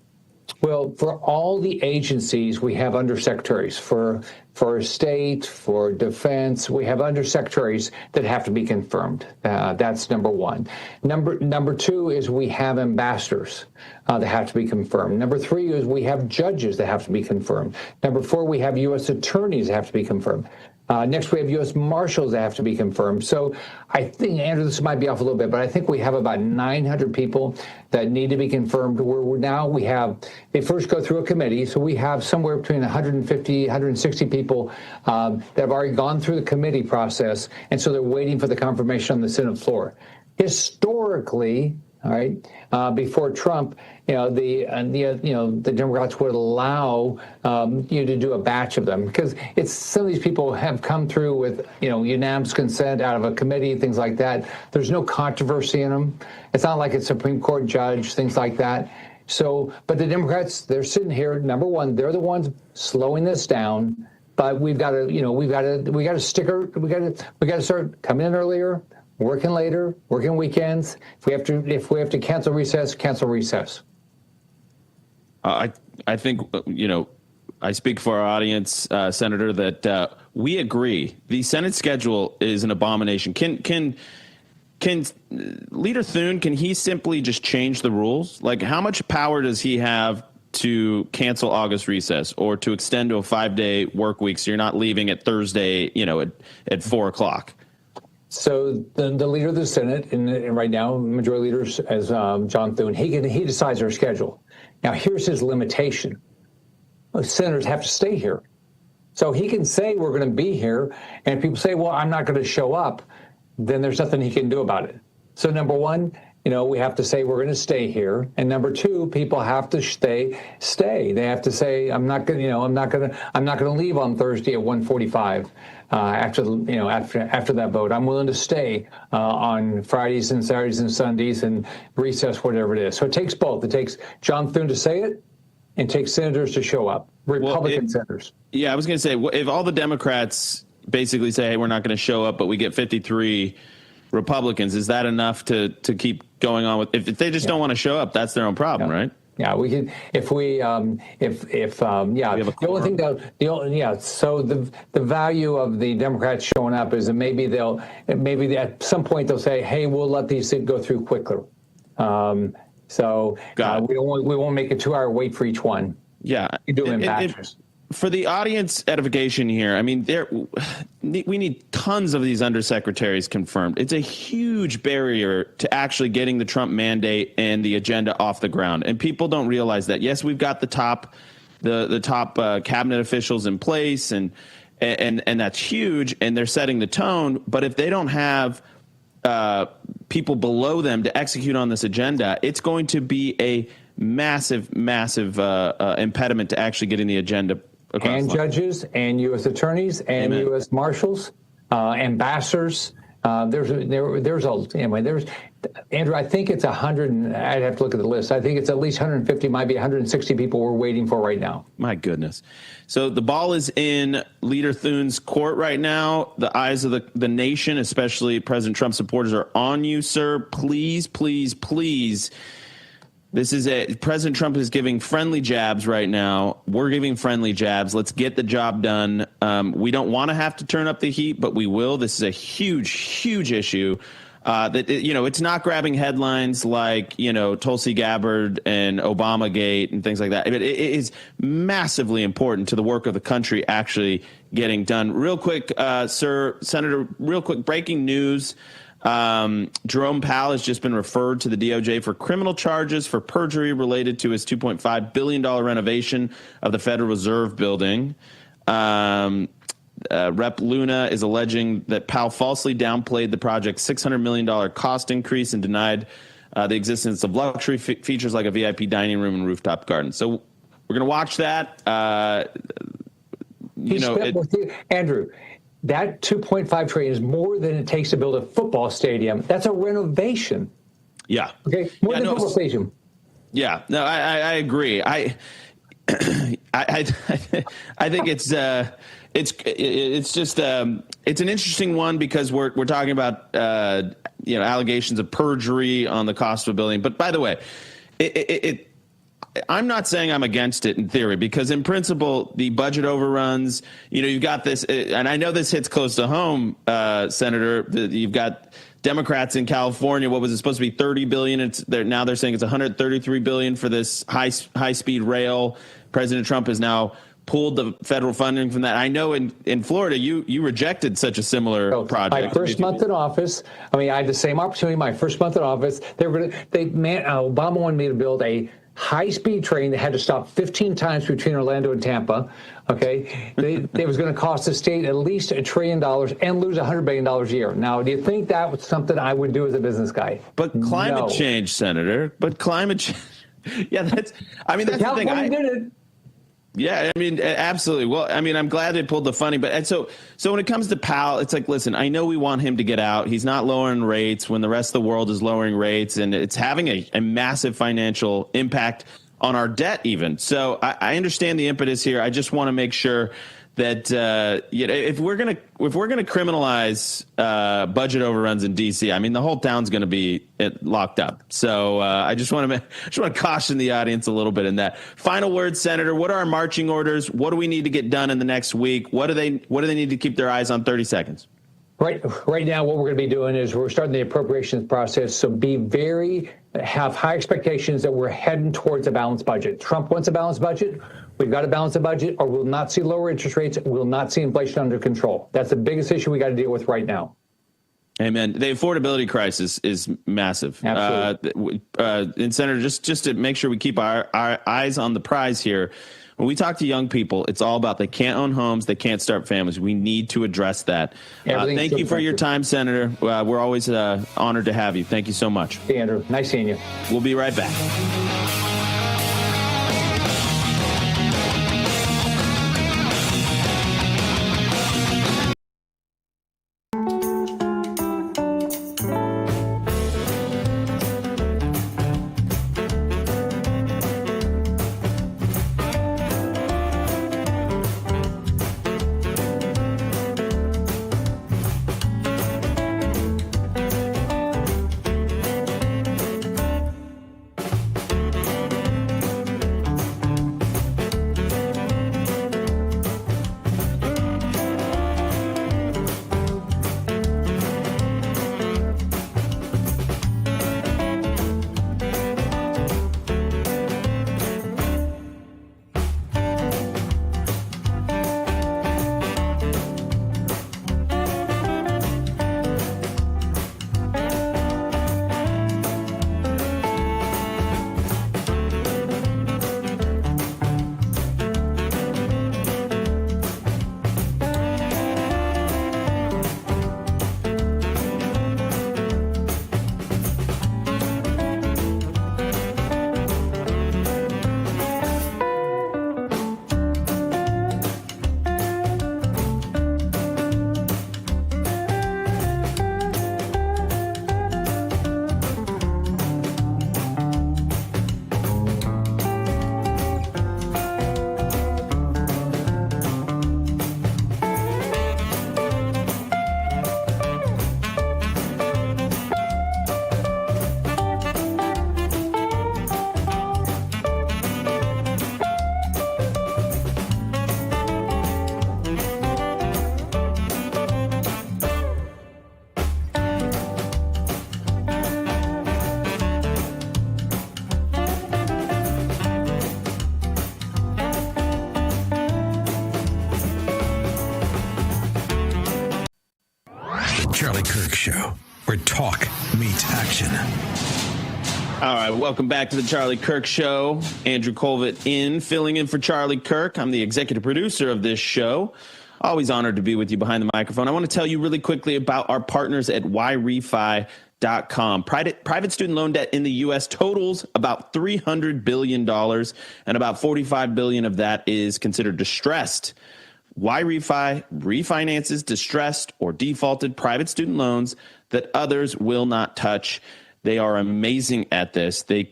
Speaker 8: Well, for all the agencies, we have undersecretaries. For state, for defense, we have undersecretaries that have to be confirmed. That's number one. Number two is we have ambassadors that have to be confirmed. Number three is we have judges that have to be confirmed. Number four, we have U.S. attorneys that have to be confirmed. Next, we have U.S. Marshals that have to be confirmed. So I think, Andrew, this might be off a little bit, but I think we have about 900 people that need to be confirmed. They first go through a committee. So we have somewhere between 150, 160 people that have already gone through the committee process. And so they're waiting for the confirmation on the Senate floor. Historically, all right, before Trump, the Democrats would allow you to do a batch of them because some of these people have come through with unanimous consent out of a committee, things like that. There's no controversy in them. It's not like a Supreme Court judge, things like that. So, but the Democrats, they're sitting here. Number one, they're the ones slowing this down. But we got to start coming in earlier, working later, working weekends. If we have to cancel recess, cancel recess.
Speaker 4: I think, I speak for our audience, Senator, that we agree. The Senate schedule is an abomination. Can can Leader Thune, can he simply just change the rules? Like, how much power does he have to cancel August recess or to extend to a 5-day work week so you're not leaving at Thursday, at 4 o'clock?
Speaker 8: So the leader of the Senate, and right now, majority leaders as John Thune, he decides our schedule. Now, here's his limitation. Senators have to stay here. So he can say we're going to be here, and if people say, well, I'm not going to show up, then there's nothing he can do about it. So number one, we have to say we're going to stay here, and number two, people have to stay. They have to say I'm not going to leave on Thursday at 1:45 after that vote. I'm willing to stay on Fridays and Saturdays and Sundays and recess, whatever it is. So it takes both. It takes John Thune to say it, and takes senators to show up, Republican senators.
Speaker 4: Yeah, I was going to say, if all the Democrats basically say, hey, we're not going to show up, but we get 53 Republicans, is that enough to keep going on with? If they just don't want to show up, that's their own problem, right?
Speaker 8: Yeah, we can. The only thing so the value of the Democrats showing up is that maybe at some point they'll say, hey, we'll let these things go through quicker. We won't make a 2-hour wait for each one.
Speaker 4: Yeah,
Speaker 8: you do it in batches.
Speaker 4: For the audience edification here, I mean, we need tons of these undersecretaries confirmed. It's a huge barrier to actually getting the Trump mandate and the agenda off the ground, and people don't realize that. Yes, we've got the top cabinet officials in place, and that's huge, and they're setting the tone. But if they don't have people below them to execute on this agenda, it's going to be a massive impediment to actually getting the agenda across.
Speaker 8: And judges and U.S. attorneys and
Speaker 4: Amen.
Speaker 8: U.S. marshals, ambassadors. There's Andrew, I think it's 100. I'd have to look at the list. I think it's at least 150, might be 160 people we're waiting for right now.
Speaker 4: My goodness. So the ball is in Leader Thune's court right now. The eyes of the nation, especially President Trump supporters, are on you, sir. Please, please, please. President Trump is giving friendly jabs right now. We're giving friendly jabs. Let's get the job done. We don't want to have to turn up the heat, but we will. This is a huge, huge issue. It's not grabbing headlines like, Tulsi Gabbard and Obamagate and things like that. It is massively important to the work of the country actually getting done. Real quick, Senator, real quick, breaking news. Jerome Powell has just been referred to the DOJ for criminal charges for perjury related to his $2.5 billion renovation of the Federal Reserve building. Rep. Luna is alleging that Powell falsely downplayed the project's $600 million cost increase and denied the existence of luxury features like a VIP dining room and rooftop garden. So we're going to watch that.
Speaker 8: Andrew, that $2.5 trillion is more than it takes to build a football stadium. That's a renovation.
Speaker 4: Yeah.
Speaker 8: Okay. More than a football stadium.
Speaker 4: Yeah. No, I agree. I think it's just it's an interesting one because we're talking about allegations of perjury on the cost of a building. But by the way, I'm not saying I'm against it in theory, because in principle, the budget overruns, you've got this, and I know this hits close to home, Senator, you've got Democrats in California. What was it supposed to be, $30 billion? Now they're saying it's $133 billion for this high-speed rail. President Trump has now pulled the federal funding from that. I know in Florida, you rejected such a similar project.
Speaker 8: My first month in office, I had the same opportunity. My first month in office, Obama wanted me to build a high-speed train that had to stop 15 times between Orlando and Tampa. Okay, it was going to cost the state at least $1 trillion and lose $100 billion a year. Now, do you think that was something I would do as a business guy?
Speaker 4: But climate change, Senator. But climate change. Yeah, that's the thing.
Speaker 8: Did it.
Speaker 4: Yeah, absolutely. Well, I'm glad they pulled the funding, but so when it comes to Powell, it's like, listen, I know we want him to get out. He's not lowering rates when the rest of the world is lowering rates, and it's having a massive financial impact on our debt even. So I understand the impetus here. I just want to make sure that if we're gonna criminalize budget overruns in D.C., the whole town's going to be locked up. So I just want to caution the audience a little bit in that. Final word, Senator. What are our marching orders? What do we need to get done in the next week? What do they need to keep their eyes on? 30 seconds.
Speaker 8: Right now, what we're going to be doing is we're starting the appropriations process. So have high expectations that we're heading towards a balanced budget. Trump wants a balanced budget. We've got to balance the budget, or we'll not see lower interest rates. We'll not see inflation under control. That's the biggest issue we got to deal with right now.
Speaker 4: Amen. The affordability crisis is massive.
Speaker 8: Absolutely.
Speaker 4: And Senator, just to make sure we keep our eyes on the prize here, when we talk to young people, it's all about they can't own homes, they can't start families. We need to address that. Thank you for your time, Senator. We're always honored to have you. Thank you so much.
Speaker 8: Hey, Andrew. Nice seeing you.
Speaker 4: We'll be right back.
Speaker 2: Charlie Kirk Show, where talk meets action.
Speaker 4: All right, welcome back to the Charlie Kirk Show. Andrew Colvett filling in for Charlie Kirk. I'm the executive producer of this show. Always honored to be with you behind the microphone. I want to tell you really quickly about our partners at YRefi.com. Private student loan debt in the U.S. totals about $300 billion, and about $45 billion of that is considered distressed. YRefi refinances distressed or defaulted private student loans that others will not touch. They are amazing at this. They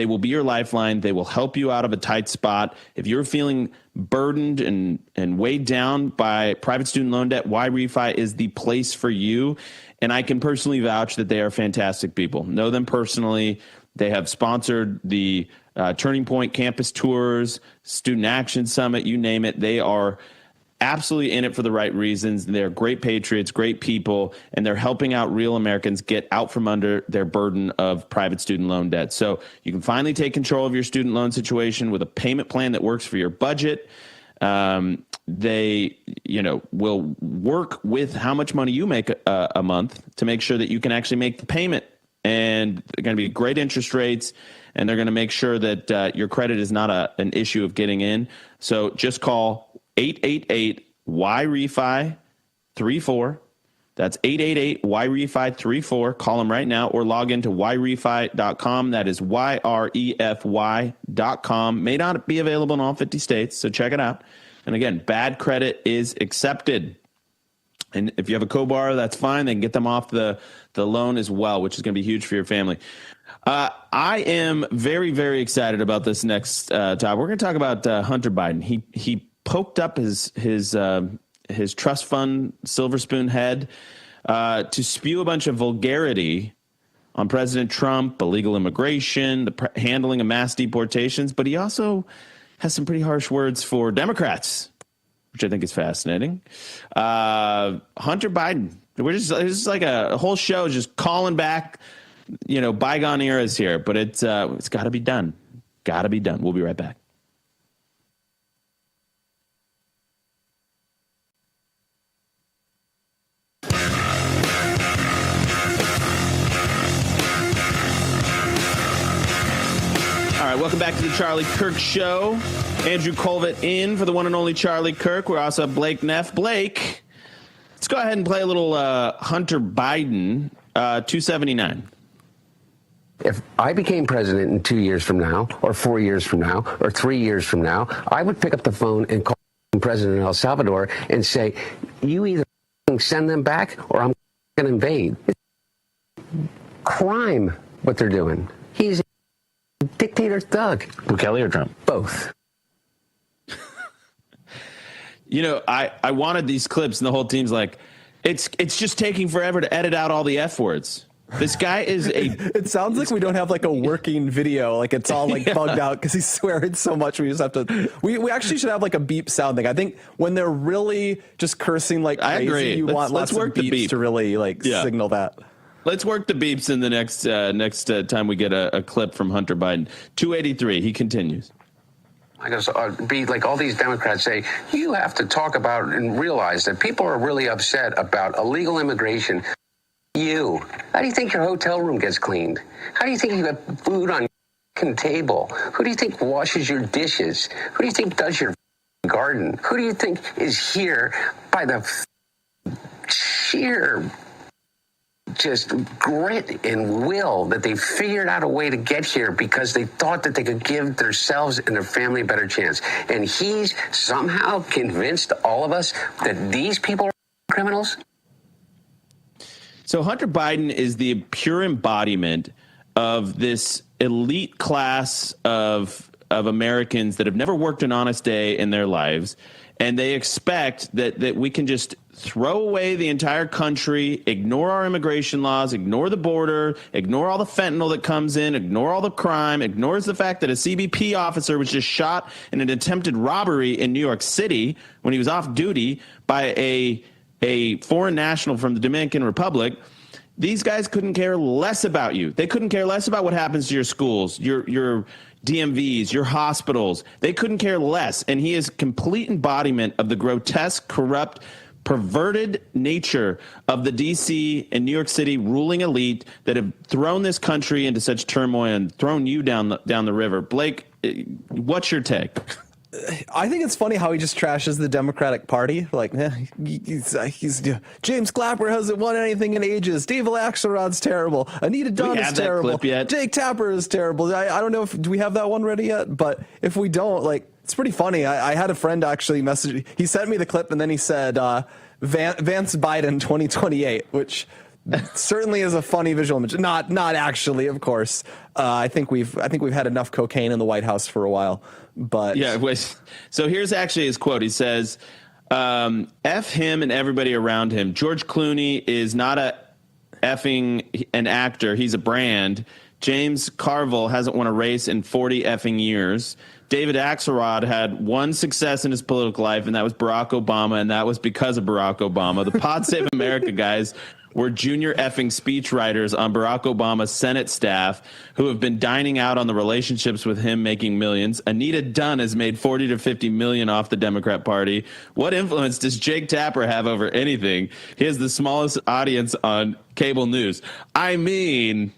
Speaker 4: will be your lifeline. They will help you out of a tight spot. If you're feeling burdened and weighed down by private student loan debt, YRefi is the place for you. And I can personally vouch that they are fantastic people. Know them personally. They have sponsored the Turning Point campus tours, Student Action Summit, you name it. They are absolutely in it for the right reasons. They're great patriots, great people, and they're helping out real Americans get out from under their burden of private student loan debt. So you can finally take control of your student loan situation with a payment plan that works for your budget. They, will work with how much money you make a month to make sure that you can actually make the payment. And they're going to be great interest rates, and they're going to make sure that your credit is not an issue of getting in. So just call 888-YREFI-34. That's 888-YREFI-34. Call them right now or log into YREFI.com. That is YREFY.com. May not be available in all 50 states, so check it out. And again, bad credit is accepted. And if you have a co-borrower, that's fine. They can get them off the loan as well, which is going to be huge for your family. I am very, very excited about this next topic. We're going to talk about Hunter Biden. He poked up his trust fund silver spoon head to spew a bunch of vulgarity on President Trump, illegal immigration, the handling of mass deportations. But he also has some pretty harsh words for Democrats which I think is fascinating. Hunter Biden. It's just like a whole show just calling back, bygone eras here, but it's got to be done. Got to be done. We'll be right back. All right, welcome back to the Charlie Kirk Show. Andrew Colvett in for the one and only Charlie Kirk. We also have Blake Neff. Blake, let's go ahead and play a little Hunter Biden, 279.
Speaker 11: If I became president in 2 years from now, or 4 years from now, or 3 years from now, I would pick up the phone and call President El Salvador and say, you either send them back or I'm going to invade. It's crime what they're doing. He's a dictator thug.
Speaker 21: Bukele or Trump?
Speaker 11: Both.
Speaker 4: I wanted these clips, and the whole team's like, it's just taking forever to edit out all the F words. This guy is
Speaker 6: It sounds like we don't have like a working video. Like it's all like bugged out because he's swearing so much. We just have to. We actually should have like a beep sound thing. I think when they're really just cursing like crazy,
Speaker 4: I agree.
Speaker 6: you want lots of beeps to really signal that.
Speaker 4: Let's work the beeps in the next time we get a clip from Hunter Biden. 283. He continues.
Speaker 11: I guess be like all these Democrats say, you have to talk about and realize that people are really upset about illegal immigration. How do you think your hotel room gets cleaned? How do you think you got food on your table? Who do you think washes your dishes? Who do you think does your garden? Who do you think is here by the sheer just grit and will that they figured out a way to get here because they thought that they could give themselves and their family a better chance? And he's somehow convinced all of us that these people are criminals?
Speaker 4: So Hunter Biden is the pure embodiment of this elite class of Americans that have never worked an honest day in their lives, and they expect that we can just throw away the entire country, ignore our immigration laws, ignore the border, ignore all the fentanyl that comes in, ignore all the crime, ignores the fact that a CBP officer was just shot in an attempted robbery in New York City when he was off duty by a foreign national from the Dominican Republic. These guys couldn't care less about you. They couldn't care less about what happens to your schools, your DMVs, your hospitals. They couldn't care less. And he is complete embodiment of the grotesque, corrupt, perverted nature of the D.C. and New York City ruling elite that have thrown this country into such turmoil and thrown you down the river. Blake, what's your take?
Speaker 6: I think it's funny how he just trashes the Democratic Party. Like, he's James Clapper hasn't won anything in ages. David Axelrod's terrible. Anita Dunn is terrible. Jake Tapper is terrible. I don't know do we have that one ready yet? But if we don't, it's pretty funny. I had a friend actually message. He sent me the clip and then he said Vance Biden 2028, which certainly is a funny visual image. Not actually, of course. I think we've had enough cocaine in the White House for a while. But
Speaker 4: yeah, so here's actually his quote. He says, F him and everybody around him. George Clooney is not an actor. He's a brand. James Carville hasn't won a race in 40 effing years. David Axelrod had one success in his political life, and that was Barack Obama, and that was because of Barack Obama. The Pod Save America guys were junior effing speechwriters on Barack Obama's Senate staff who have been dining out on the relationships with him making millions. Anita Dunn has made 40 to 50 million off the Democrat Party. What influence does Jake Tapper have over anything? He has the smallest audience on cable news. I mean,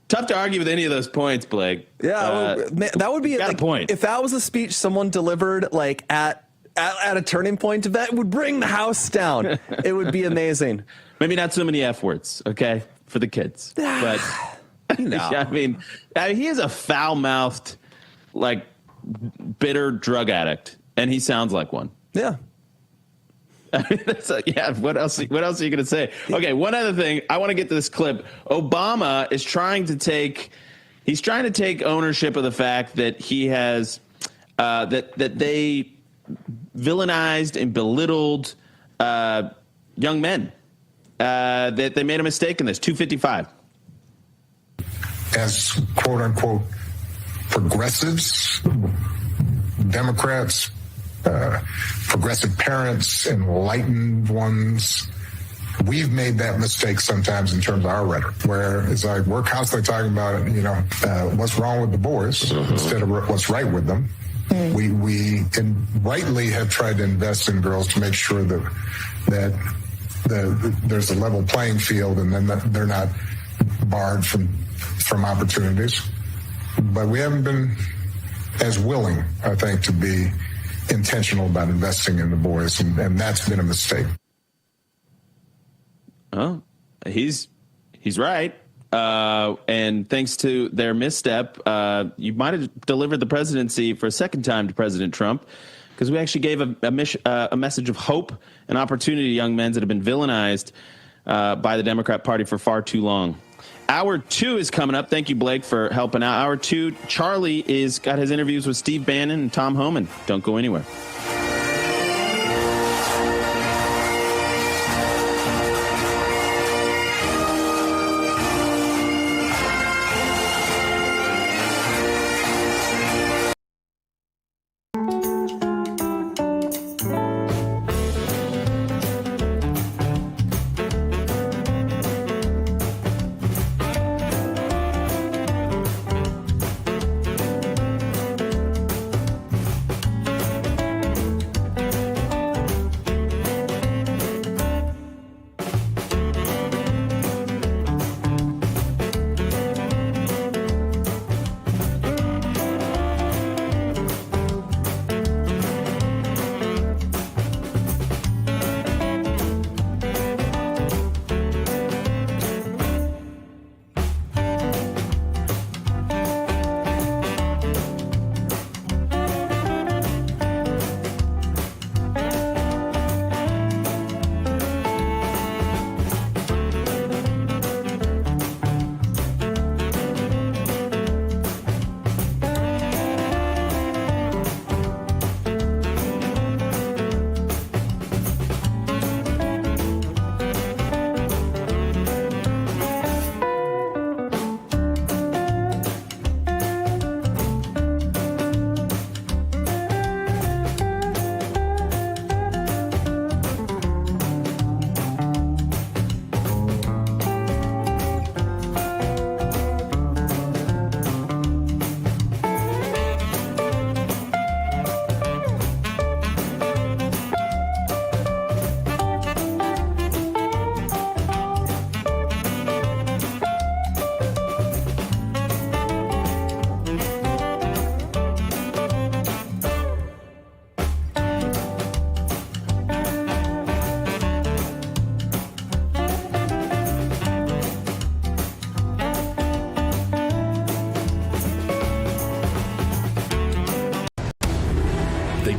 Speaker 4: tough to argue with any of those points, Blake.
Speaker 6: Yeah, that would be
Speaker 4: a point.
Speaker 6: If that was a speech someone delivered at a turning point, if that would bring the house down, it would be amazing.
Speaker 4: Maybe not so many F words, okay, for the kids. But I mean, he is a foul-mouthed, bitter drug addict, and he sounds like one.
Speaker 6: Yeah.
Speaker 4: I mean, what else are you going to say? Okay, one other thing. I want to get to this clip. Obama is trying to take ownership of the fact that he has that they villainized and belittled young men. That they made a mistake in this. 255.
Speaker 12: As quote unquote progressives, Democrats, progressive parents, enlightened ones. We've made that mistake sometimes in terms of our rhetoric, where it's like we're constantly talking about, what's wrong with the boys instead of what's right with them. We rightly have tried to invest in girls to make sure that there's a level playing field, and then they're not barred from opportunities. But we haven't been as willing, I think, to be intentional about investing in the boys, and that's been a mistake.
Speaker 4: Oh, he's right. And thanks to their misstep, you might have delivered the presidency for a second time to President Trump, because we actually gave a message of hope and opportunity to young men that have been villainized by the Democrat Party for far too long. Hour 2 is coming up. Thank you, Blake, for helping out. Hour 2, Charlie got his interviews with Steve Bannon and Tom Homan. Don't go anywhere.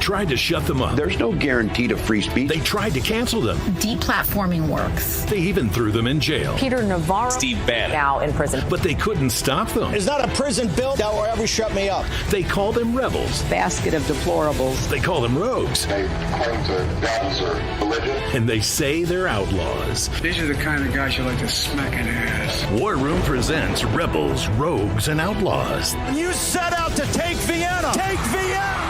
Speaker 13: Tried to shut them up.
Speaker 14: There's no guarantee to free speech.
Speaker 13: They tried to cancel them.
Speaker 15: Deplatforming works.
Speaker 13: They even threw them in jail.
Speaker 15: Peter Navarro,
Speaker 13: Steve Bannon,
Speaker 15: now in prison.
Speaker 13: But they couldn't stop them.
Speaker 16: It's not a prison bill that will ever shut me up.
Speaker 13: They call them rebels.
Speaker 15: Basket of deplorables.
Speaker 13: They call them rogues.
Speaker 14: They claim to guns or religion.
Speaker 13: And they say they're outlaws.
Speaker 17: These are the kind of guys you like to smack in the ass.
Speaker 13: War Room presents Rebels, Rogues, and Outlaws.
Speaker 16: You set out to take Vienna. Take Vienna!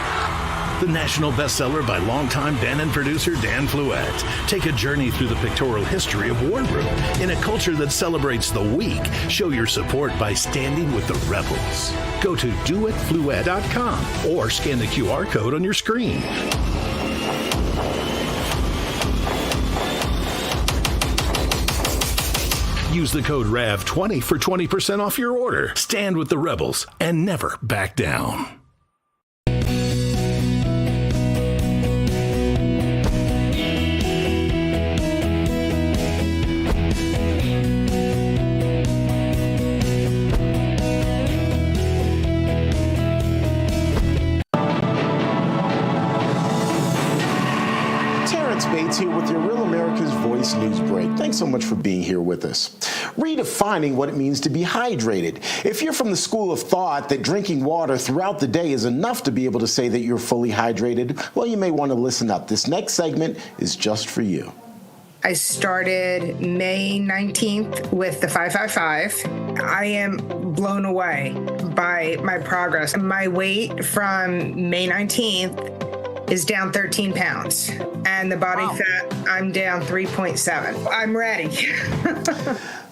Speaker 13: The national bestseller by longtime Bannon producer Dan Fluette. Take a journey through the pictorial history of War Room. In a culture that celebrates the weak, show your support by standing with the rebels. Go to doitfluette.com or scan the QR code on your screen. Use the code RAV20 for 20% off your order. Stand with the rebels and never back down.
Speaker 7: Here with your Real America's Voice News Break. Thanks so much for being here with us. Redefining what it means to be hydrated. If you're from the school of thought that drinking water throughout the day is enough to be able to say that you're fully hydrated, well, you may want to listen up. This next segment is just for you.
Speaker 27: I started May 19th with the 555. I am blown away by my progress. My weight from May 19th is down 13 pounds. And the body fat, I'm down 3.7. I'm ready.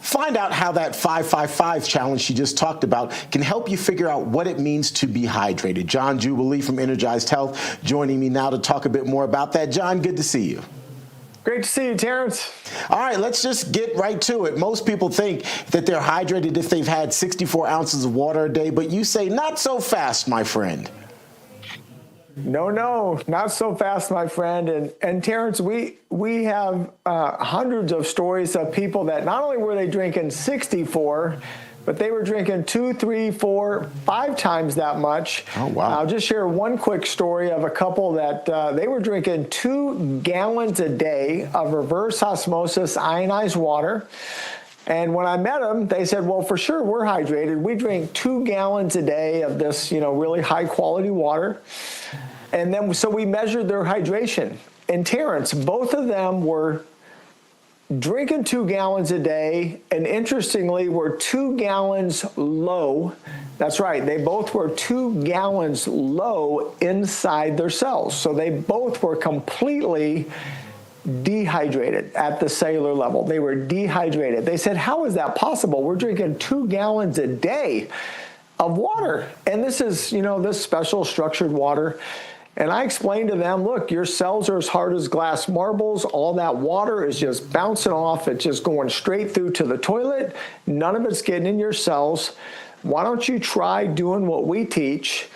Speaker 7: Find out how that 555 challenge she just talked about can help you figure out what it means to be hydrated. John Jubilee from Energized Health joining me now to talk a bit more about that. John, good to see you.
Speaker 5: Great to see you, Terrence.
Speaker 7: All right, let's just get right to it. Most people think that they're hydrated if they've had 64 ounces of water a day, but you say not so fast, my friend.
Speaker 5: No, not so fast, my friend. And Terrence, we have hundreds of stories of people that not only were they drinking 64, but they were drinking 2, 3, 4, 5 times that much.
Speaker 7: Oh, wow.
Speaker 5: I'll just share one quick story of a couple that they were drinking 2 gallons a day of reverse osmosis ionized water. And when I met them, they said, well, for sure, we're hydrated. We drink 2 gallons a day of this, really high quality water. And then, so we measured their hydration. And Terrence, both of them were drinking 2 gallons a day, and interestingly, were 2 gallons low. That's right, they both were 2 gallons low inside their cells. So they both were completely dehydrated at the cellular level. They were dehydrated. They said, how is that possible? We're drinking 2 gallons a day of water. And this is, this special structured water. And I explained to them, look, your cells are as hard as glass marbles. All that water is just bouncing off. It's just going straight through to the toilet. None of it's getting in your cells. Why don't you try doing what we teach?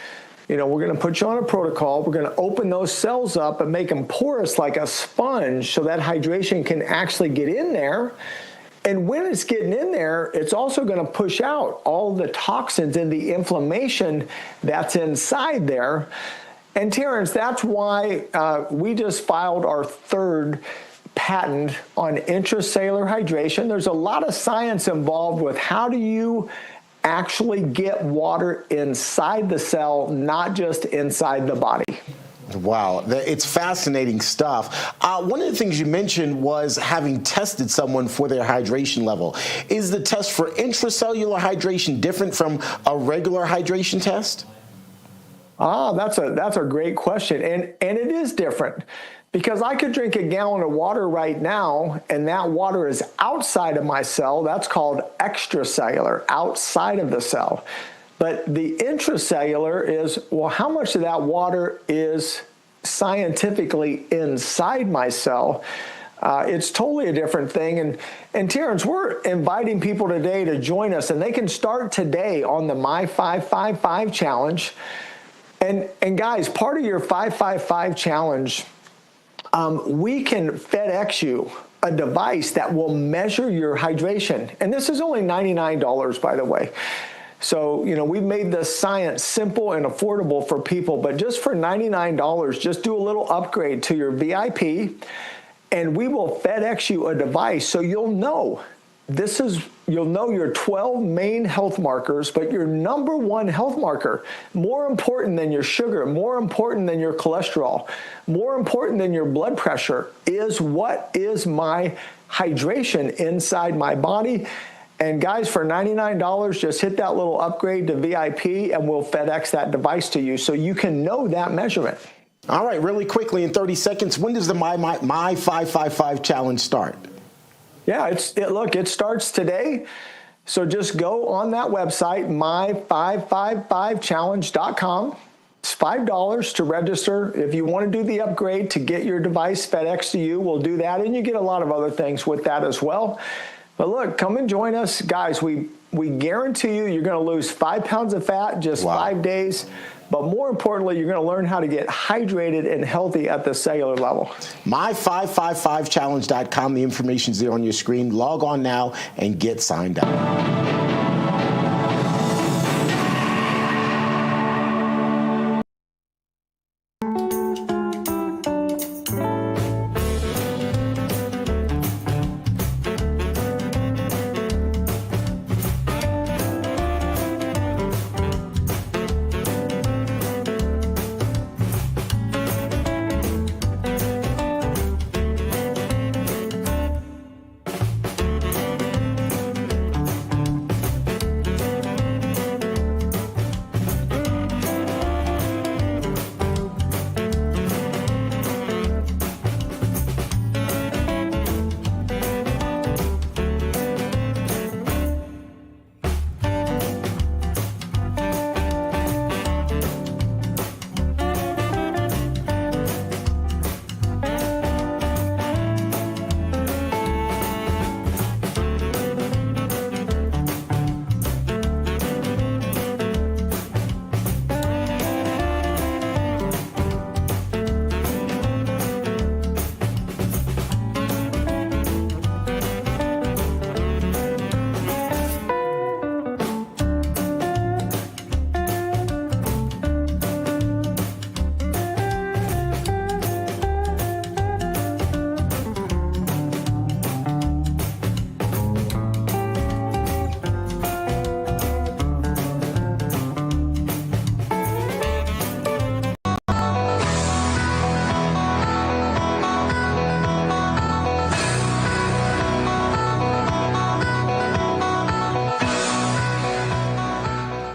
Speaker 5: We're going to put you on a protocol. We're going to open those cells up and make them porous like a sponge so that hydration can actually get in there. And when it's getting in there, it's also going to push out all the toxins and the inflammation that's inside there. And Terrence, that's why we just filed our 3rd patent on intracellular hydration. There's a lot of science involved with how do you actually get water inside the cell, not just inside the body.
Speaker 7: Wow, it's fascinating stuff. One of the things you mentioned was having tested someone for their hydration level. Is the test for intracellular hydration different from a regular hydration test?
Speaker 5: That's a great question, and it is different, because I could drink a gallon of water right now, and that water is outside of my cell. That's called extracellular, outside of the cell. But the intracellular is, well, how much of that water is scientifically inside my cell? It's totally a different thing. And Terrence, we're inviting people today to join us, and they can start today on the My 555 challenge. And guys, part of your 555 challenge, we can FedEx you a device that will measure your hydration. And this is only $99, by the way. So, we've made this science simple and affordable for people, but just for $99, just do a little upgrade to your VIP, and we will FedEx you a device so you'll know. You'll know your 12 main health markers, but your number 1 health marker, more important than your sugar, more important than your cholesterol, more important than your blood pressure, is what is my hydration inside my body. And guys, for $99, just hit that little upgrade to VIP, and we'll FedEx that device to you so you can know that measurement.
Speaker 7: All right, really quickly, in 30 seconds, when does the My 555 challenge start?
Speaker 5: Yeah, it starts today. So just go on that website, my555challenge.com. It's $5 to register. If you want to do the upgrade to get your device FedEx to you, we'll do that. And you get a lot of other things with that as well. But look, come and join us. Guys, we guarantee you're going to lose 5 pounds of fat in just 5 days. But more importantly, you're going to learn how to get hydrated and healthy at the cellular level.
Speaker 7: My555challenge.com. The information's there on your screen. Log on now and get signed up.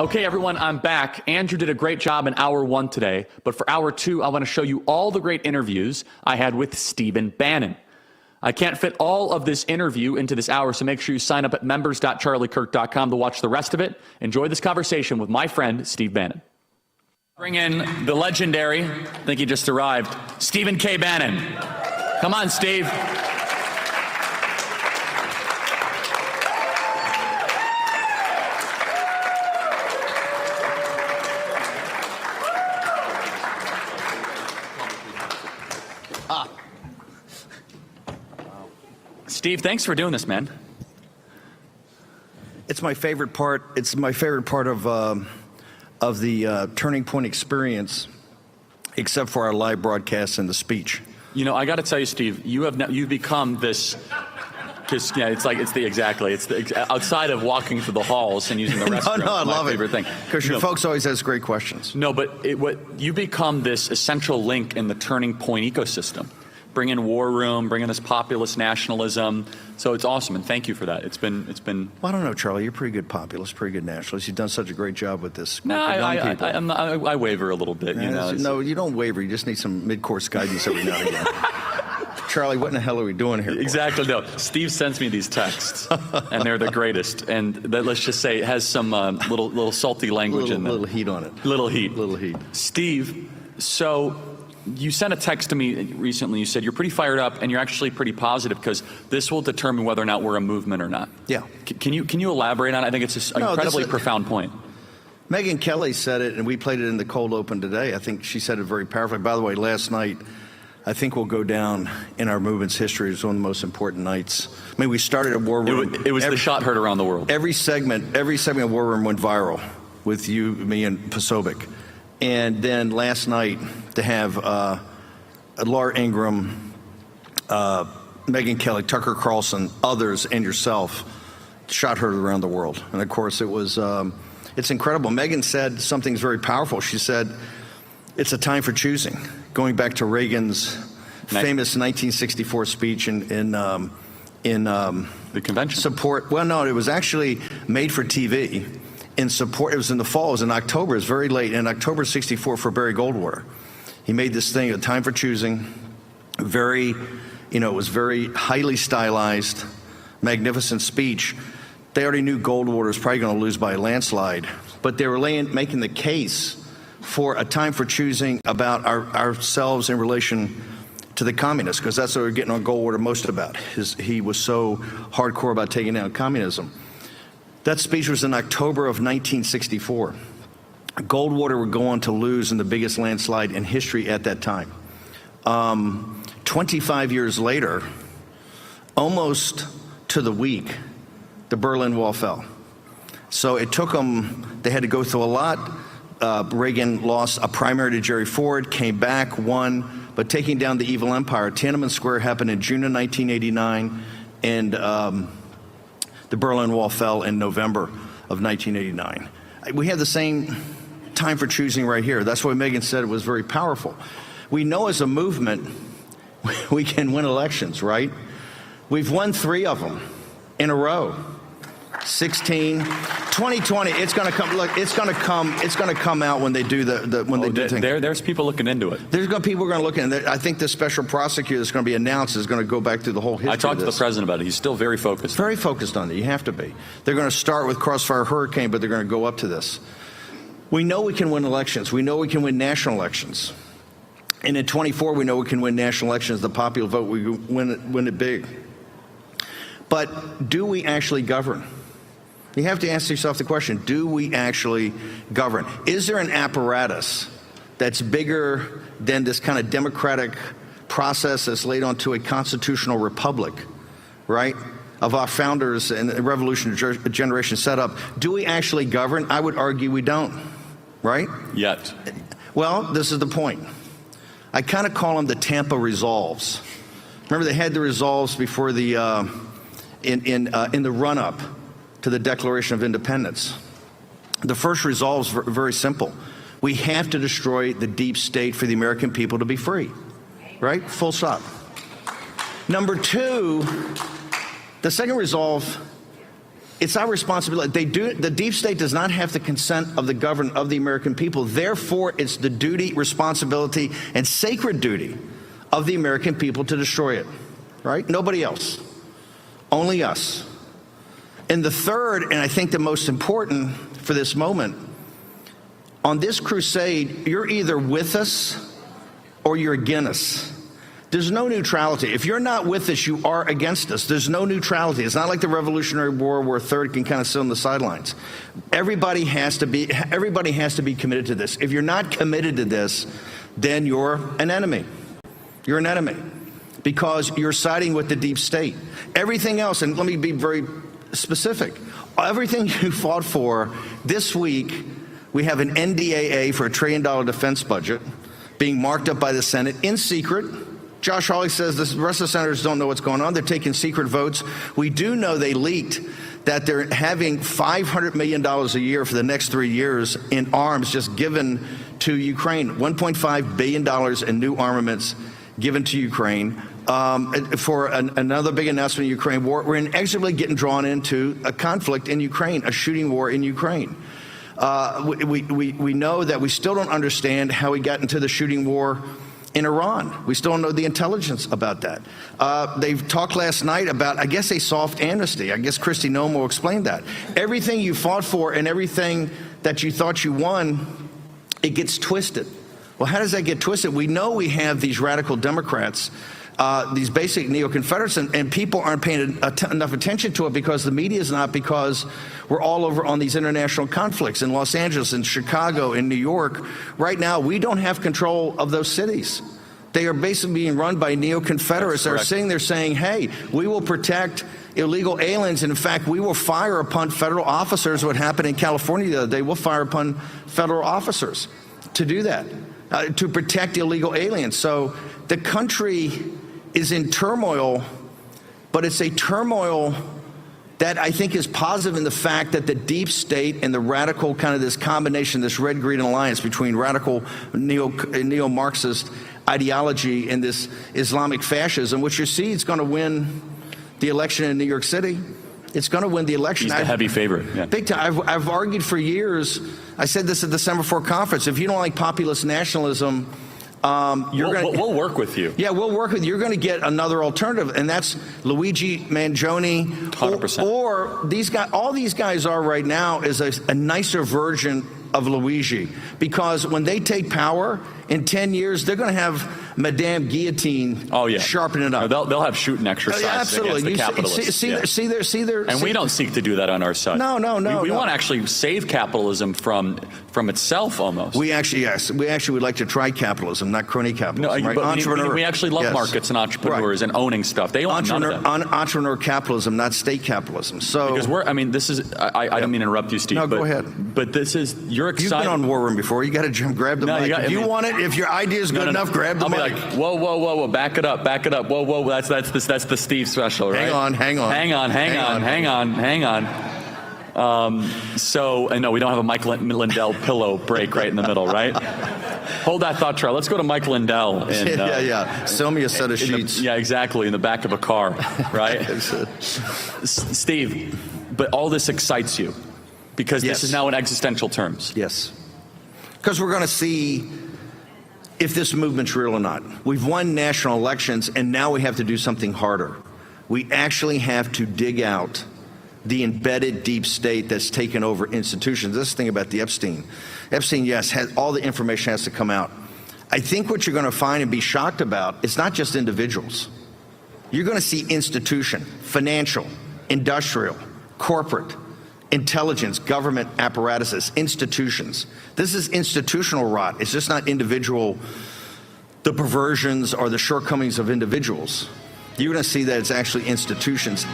Speaker 9: Okay, everyone, I'm back. Andrew did a great job in hour 1 today, but for hour 2, I want to show you all the great interviews I had with Stephen Bannon. I can't fit all of this interview into this hour, so make sure you sign up at members.charliekirk.com to watch the rest of it. Enjoy this conversation with my friend, Steve Bannon. Bring in the legendary, I think he just arrived, Stephen K. Bannon. Come on, Steve. Steve, thanks for doing this, man.
Speaker 10: It's my favorite part. It's my favorite part of the Turning Point experience, except for our live broadcast and the speech.
Speaker 9: You know, I got to tell you, Steve, you've become this. Because yeah, it's outside of walking through the halls and using the restroom.
Speaker 10: No, I love
Speaker 9: favorite
Speaker 10: it.
Speaker 9: thing.
Speaker 10: Because your folks always ask great questions.
Speaker 9: No, but you become this essential link in the Turning Point ecosystem. Bring in War Room, bring in this populist nationalism. So it's awesome, and thank you for that. It's been.
Speaker 10: Well, I don't know, Charlie. You're pretty good populist, pretty good nationalist. You've done such a great job with this.
Speaker 9: No, I waver a little bit. You know,
Speaker 10: no, you don't waver. You just need some mid-course guidance every now and again. Charlie, what in the hell are we doing here?
Speaker 9: Exactly. No, Steve sends me these texts, and they're the greatest. And that, let's just say, it has some little salty language in there.
Speaker 10: Little heat on it.
Speaker 9: Little heat.
Speaker 10: Little heat.
Speaker 9: Steve, so you sent a text to me recently. You said you're pretty fired up, and you're actually pretty positive because this will determine whether or not we're a movement or not.
Speaker 10: Yeah.
Speaker 9: Can you elaborate on it? I think it's an incredibly profound point.
Speaker 10: Megyn Kelly said it, and we played it in the cold open today. I think she said it very powerfully. By the way, last night, I think will go down in our movement's history as one of the most important nights. I mean, we started at War Room.
Speaker 9: It was the shot heard around the world.
Speaker 10: Every segment of War Room went viral with you, me, and Posobiec. And then last night to have Laura Ingraham, Megyn Kelly, Tucker Carlson, others, and yourself shot heard around the world. And of course, it was it's incredible. Megyn said something very powerful. She said, "It's a time for choosing." Going back to Reagan's famous 1964 speech in the
Speaker 9: convention
Speaker 10: support. Well, no, it was actually made for TV in support. It was in the fall. It was in October. It was very late in October '64 for Barry Goldwater. He made this thing, a time for choosing. Very, it was very highly stylized, magnificent speech. They already knew Goldwater was probably going to lose by a landslide, but they were making the case for a time for choosing about ourselves in relation to the communists, because that's what we're getting on Goldwater most about. He was so hardcore about taking down communism. That speech was in October of 1964. Goldwater would go on to lose in the biggest landslide in history at that time. 25 years later, almost to the week, the Berlin Wall fell. So it took them, they had to go through a lot. Reagan lost a primary to Jerry Ford, came back, won, but taking down the evil empire. Tiananmen Square happened in June of 1989, and the Berlin Wall fell in November of 1989. We have the same time for choosing right here. That's why Megyn said it was very powerful. We know as a movement we can win elections, right? We've won 3 of them in a row. 16, 2020. It's going to come. Look, it's going to come out when they do things.
Speaker 9: There's people looking into it.
Speaker 10: There's going to people are going to look into it. I think the special prosecutor that's going to be announced is going to go back through the whole history.
Speaker 9: I talked to the president about it. He's still very focused.
Speaker 10: Very focused on it. You have to be. They're going to start with Crossfire Hurricane, but they're going to go up to this. We know we can win elections. We know we can win national elections. And in 24, we know we can win national elections. The popular vote, we win it big. But do we actually govern? You have to ask yourself the question, do we actually govern? Is there an apparatus that's bigger than this kind of democratic process that's laid onto a constitutional republic, right, of our founders and the revolutionary generation set up? Do we actually govern? I would argue we don't, right?
Speaker 9: Yet.
Speaker 10: Well, this is the point. I kind of call them the Tampa Resolves. Remember, they had the resolves before the in the run-up to the Declaration of Independence. The first resolve is very simple. We have to destroy the deep state for the American people to be free, right? Full stop. Number 2, the second resolve It's our responsibility. The deep state does not have the consent of the American people. Therefore, it's the duty, responsibility, and sacred duty of the American people to destroy it. Right? Nobody else. Only us. And the third, and I think the most important for this moment, on this crusade, you're either with us or you're against us. There's no neutrality. If you're not with us, you are against us. There's no neutrality. It's not like the Revolutionary War where a third can kind of sit on the sidelines. Everybody has to be committed to this. If you're not committed to this, then you're an enemy. You're an enemy because you're siding with the deep state. Everything else, and let me be very specific, everything you fought for this week, we have an NDAA for $1 trillion defense budget being marked up by the Senate in secret. Josh Hawley says the rest of the senators don't know what's going on. They're taking secret votes. We do know they leaked that they're having $500 million a year for the next 3 years in arms just given to Ukraine, $1.5 billion in new armaments given to Ukraine. For another big announcement in Ukraine war. We're inexorably getting drawn into a conflict in Ukraine, a shooting war in Ukraine. We know that we still don't understand how we got into the shooting war in Iran. We still don't know the intelligence about that. They've talked last night about, I guess, a soft amnesty. I guess Kristi Noem will explain that. Everything you fought for and everything that you thought you won, it gets twisted. Well, how does that get twisted? We know we have these radical Democrats, these basic neo-Confederates, and people aren't paying enough attention to it because the media is not, because we're all over on these international conflicts in Los Angeles, in Chicago, in New York. Right now, we don't have control of those cities. They are basically being run by neo-Confederates. They're sitting there saying, hey, we will protect illegal aliens, and in fact, we will fire upon federal officers. What happened in California the other day, we'll fire upon federal officers to do that, to protect illegal aliens. So the country is in turmoil, but it's a turmoil that I think is positive in the fact that the deep state and the radical kind of this combination, this red-green alliance between radical neo-Marxist ideology and this Islamic fascism, which you see is going to win the election in New York City. It's going to win the election.
Speaker 9: He's the heavy favorite. Yeah.
Speaker 10: Big time. I've argued for years. I said this at the December 4 conference. If you don't like populist nationalism, we'll
Speaker 9: work with you.
Speaker 10: Yeah, we'll work with you. You're going to get another alternative, and that's Luigi Mangione.
Speaker 9: 100%.
Speaker 10: Or these guys. All these guys are right now is a nicer version of Luigi, because when they take power in 10 years, they're going to have Madame Guillotine sharpen it up.
Speaker 9: They'll have shooting exercises against the capitalists.
Speaker 10: See their.
Speaker 9: And we don't seek to do that on our side.
Speaker 10: No.
Speaker 9: We want to actually save capitalism from itself almost.
Speaker 10: We actually would like to try capitalism, not crony capitalism.
Speaker 9: No,
Speaker 10: right?
Speaker 9: But we actually love markets and entrepreneurs and owning stuff. They want none of that.
Speaker 10: Entrepreneur capitalism, not state capitalism. So
Speaker 9: because this is. I don't mean to interrupt you, Steve.
Speaker 10: No, go ahead.
Speaker 9: But this is you're excited.
Speaker 10: You've been on War Room before. You got to grab the mic. If you want it, if your idea is good enough, grab the mic.
Speaker 9: Like, whoa, back it up. Whoa, that's the Steve special, right?
Speaker 10: Hang on.
Speaker 9: So, I know we don't have a Mike Lindell pillow break right in the middle, right? Hold that thought, Charlie. Let's go to Mike Lindell.
Speaker 10: Sell me a set of sheets.
Speaker 9: Exactly, in the back of a car, right? Steve, but all this excites you because this is now in existential terms.
Speaker 10: Yes. Because we're going to see if this movement's real or not. We've won national elections, and now we have to do something harder. We actually have to dig out the embedded deep state that's taken over institutions. This thing about the Epstein, all the information has to come out. I think what you're going to find and be shocked about, it's not just individuals. You're going to see institution, financial, industrial, corporate, intelligence, government apparatuses, institutions. This is institutional rot. It's just not individual, the perversions or the shortcomings of individuals. You're going to see that it's actually institutions.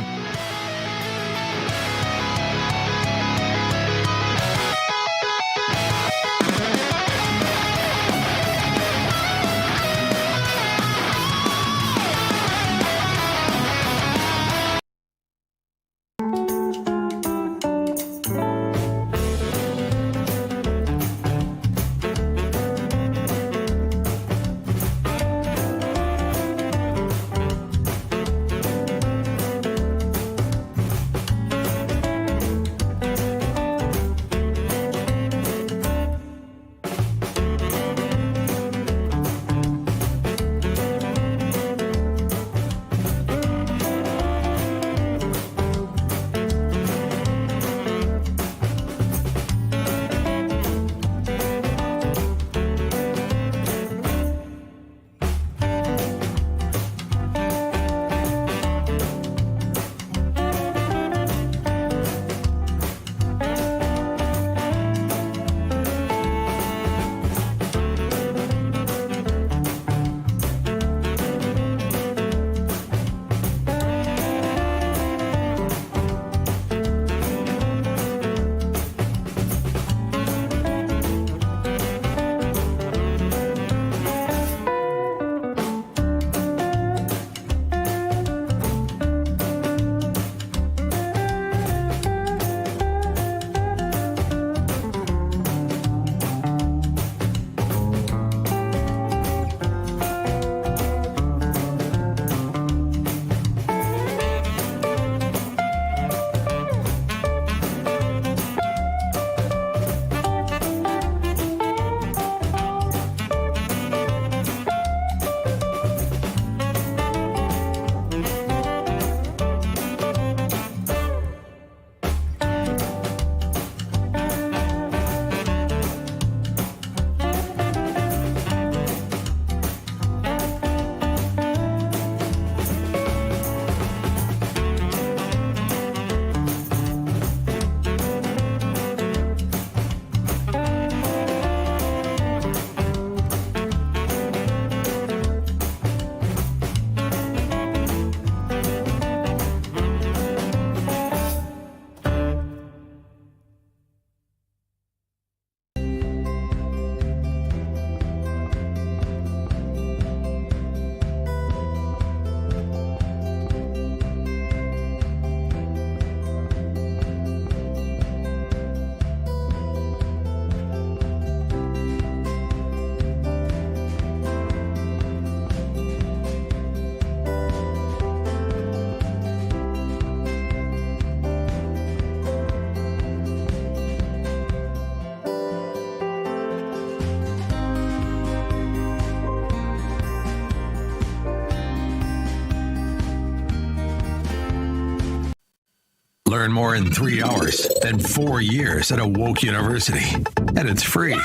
Speaker 2: Learn more in 3 hours than 4 years at a woke university. And it's free.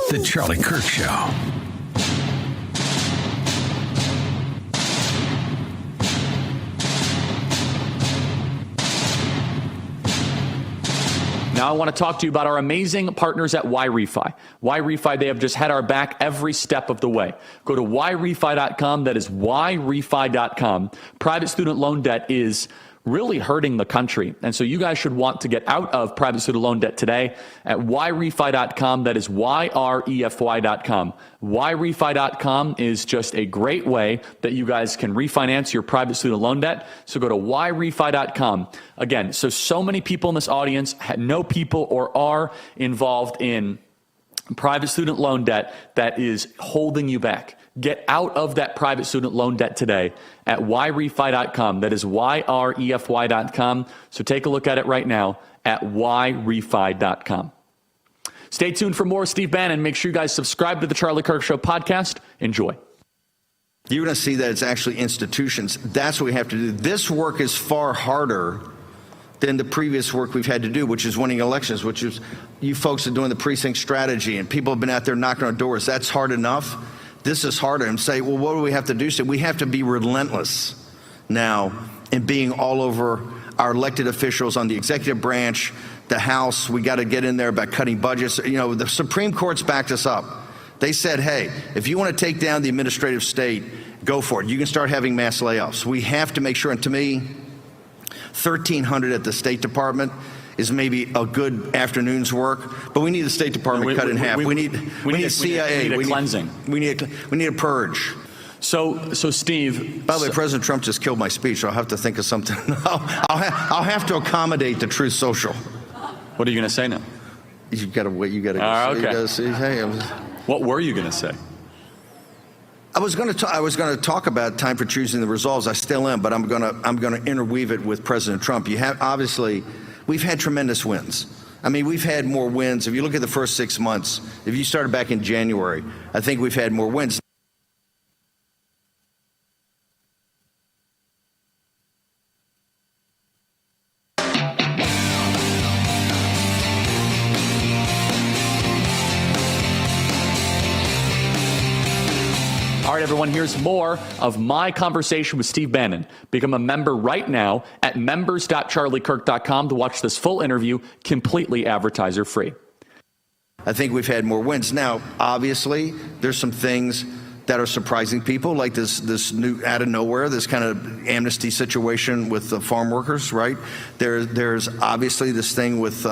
Speaker 2: The Charlie Kirk Show.
Speaker 9: Now I want to talk to you about our amazing partners at YRefi. YRefi, they have just had our back every step of the way. Go to YRefi.com. That is YRefi.com. Private student loan debt is really hurting the country. And so you guys should want to get out of private student loan debt today at YRefi.com. That is YREFY.com. YRefi.com is just a great way that you guys can refinance your private student loan debt. So go to YRefi.com. Again, so many people in this audience know people or are involved in private student loan debt that is holding you back. Get out of that private student loan debt today at YRefi.com. That is YREFY.com. So take a look at it right now at YRefi.com. Stay tuned for more Steve Bannon. Make sure you guys subscribe to the Charlie Kirk Show podcast. Enjoy.
Speaker 10: You're going to see that it's actually institutions. That's what we have to do. This work is far harder than the previous work we've had to do, which is winning elections, which is you folks are doing the precinct strategy, and people have been out there knocking on doors. That's hard enough. This is harder. And say, well, what do we have to do? So we have to be relentless now in being all over our elected officials on the executive branch, the House. We got to get in there about cutting budgets. You know, the Supreme Court's backed us up. They said, hey, if you want to take down the administrative state, go for it. You can start having mass layoffs. We have to make sure, and to me, 1,300 at the State Department is maybe a good afternoon's work, but we need the State Department cut in half. We need CIA.
Speaker 9: We need a cleansing.
Speaker 10: We need a purge.
Speaker 9: So Steve.
Speaker 10: By the way, President Trump just killed my speech. So I'll have to think of something. I'll have to accommodate the Truth Social.
Speaker 9: What are you going to say now?
Speaker 10: You got to wait. You got to see. Hey,
Speaker 9: what were you going to say?
Speaker 10: I was going to talk about time for choosing the resolves. I still am, but I'm going to interweave it with President Trump. You have obviously. We've had tremendous wins. I mean, we've had more wins. If you look at the first 6 months, if you started back in January, I think we've had more wins.
Speaker 9: All right, everyone, here's more of my conversation with Steve Bannon. Become a member right now at members.charliekirk.com to watch this full interview completely advertiser free.
Speaker 10: I think we've had more wins. Now, obviously, there's some things that are surprising people, like this new out of nowhere, this kind of amnesty situation with the farm workers, right? There's obviously this thing with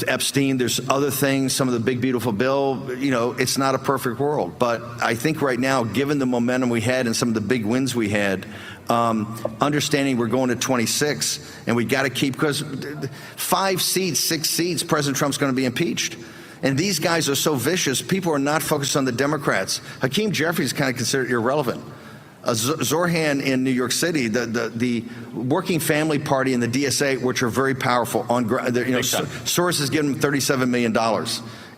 Speaker 10: Epstein. There's other things, some of the big, beautiful bill. You know, it's not a perfect world. But I think right now, given the momentum we had and some of the big wins we had, understanding we're going to 26, and we got to keep, because 5 seats, 6 seats, President Trump's going to be impeached. And these guys are so vicious, people are not focused on the Democrats. Hakeem Jeffries is kind of considered irrelevant. Zorhan in New York City, the Working Family Party and the DSA, which are very powerful on ground, sources give them $37 million,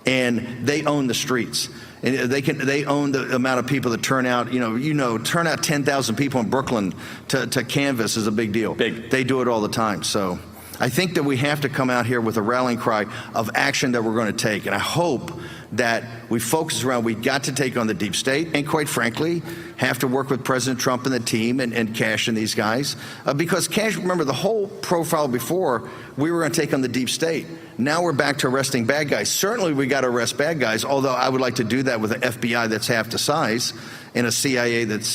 Speaker 10: and they own the streets. And they own the amount of people that turn out. Turn out 10,000 people in Brooklyn to canvass is a big deal. They do it all the time. So I think that we have to come out here with a rallying cry of action that we're going to take, and I hope that we focus around, we got to take on the deep state, and quite frankly, have to work with President Trump and the team and Cash and these guys. Because Cash, remember, the whole profile before, we were going to take on the deep state. Now we're back to arresting bad guys. Certainly we got to arrest bad guys, although I would like to do that with an FBI that's half the size and a CIA that's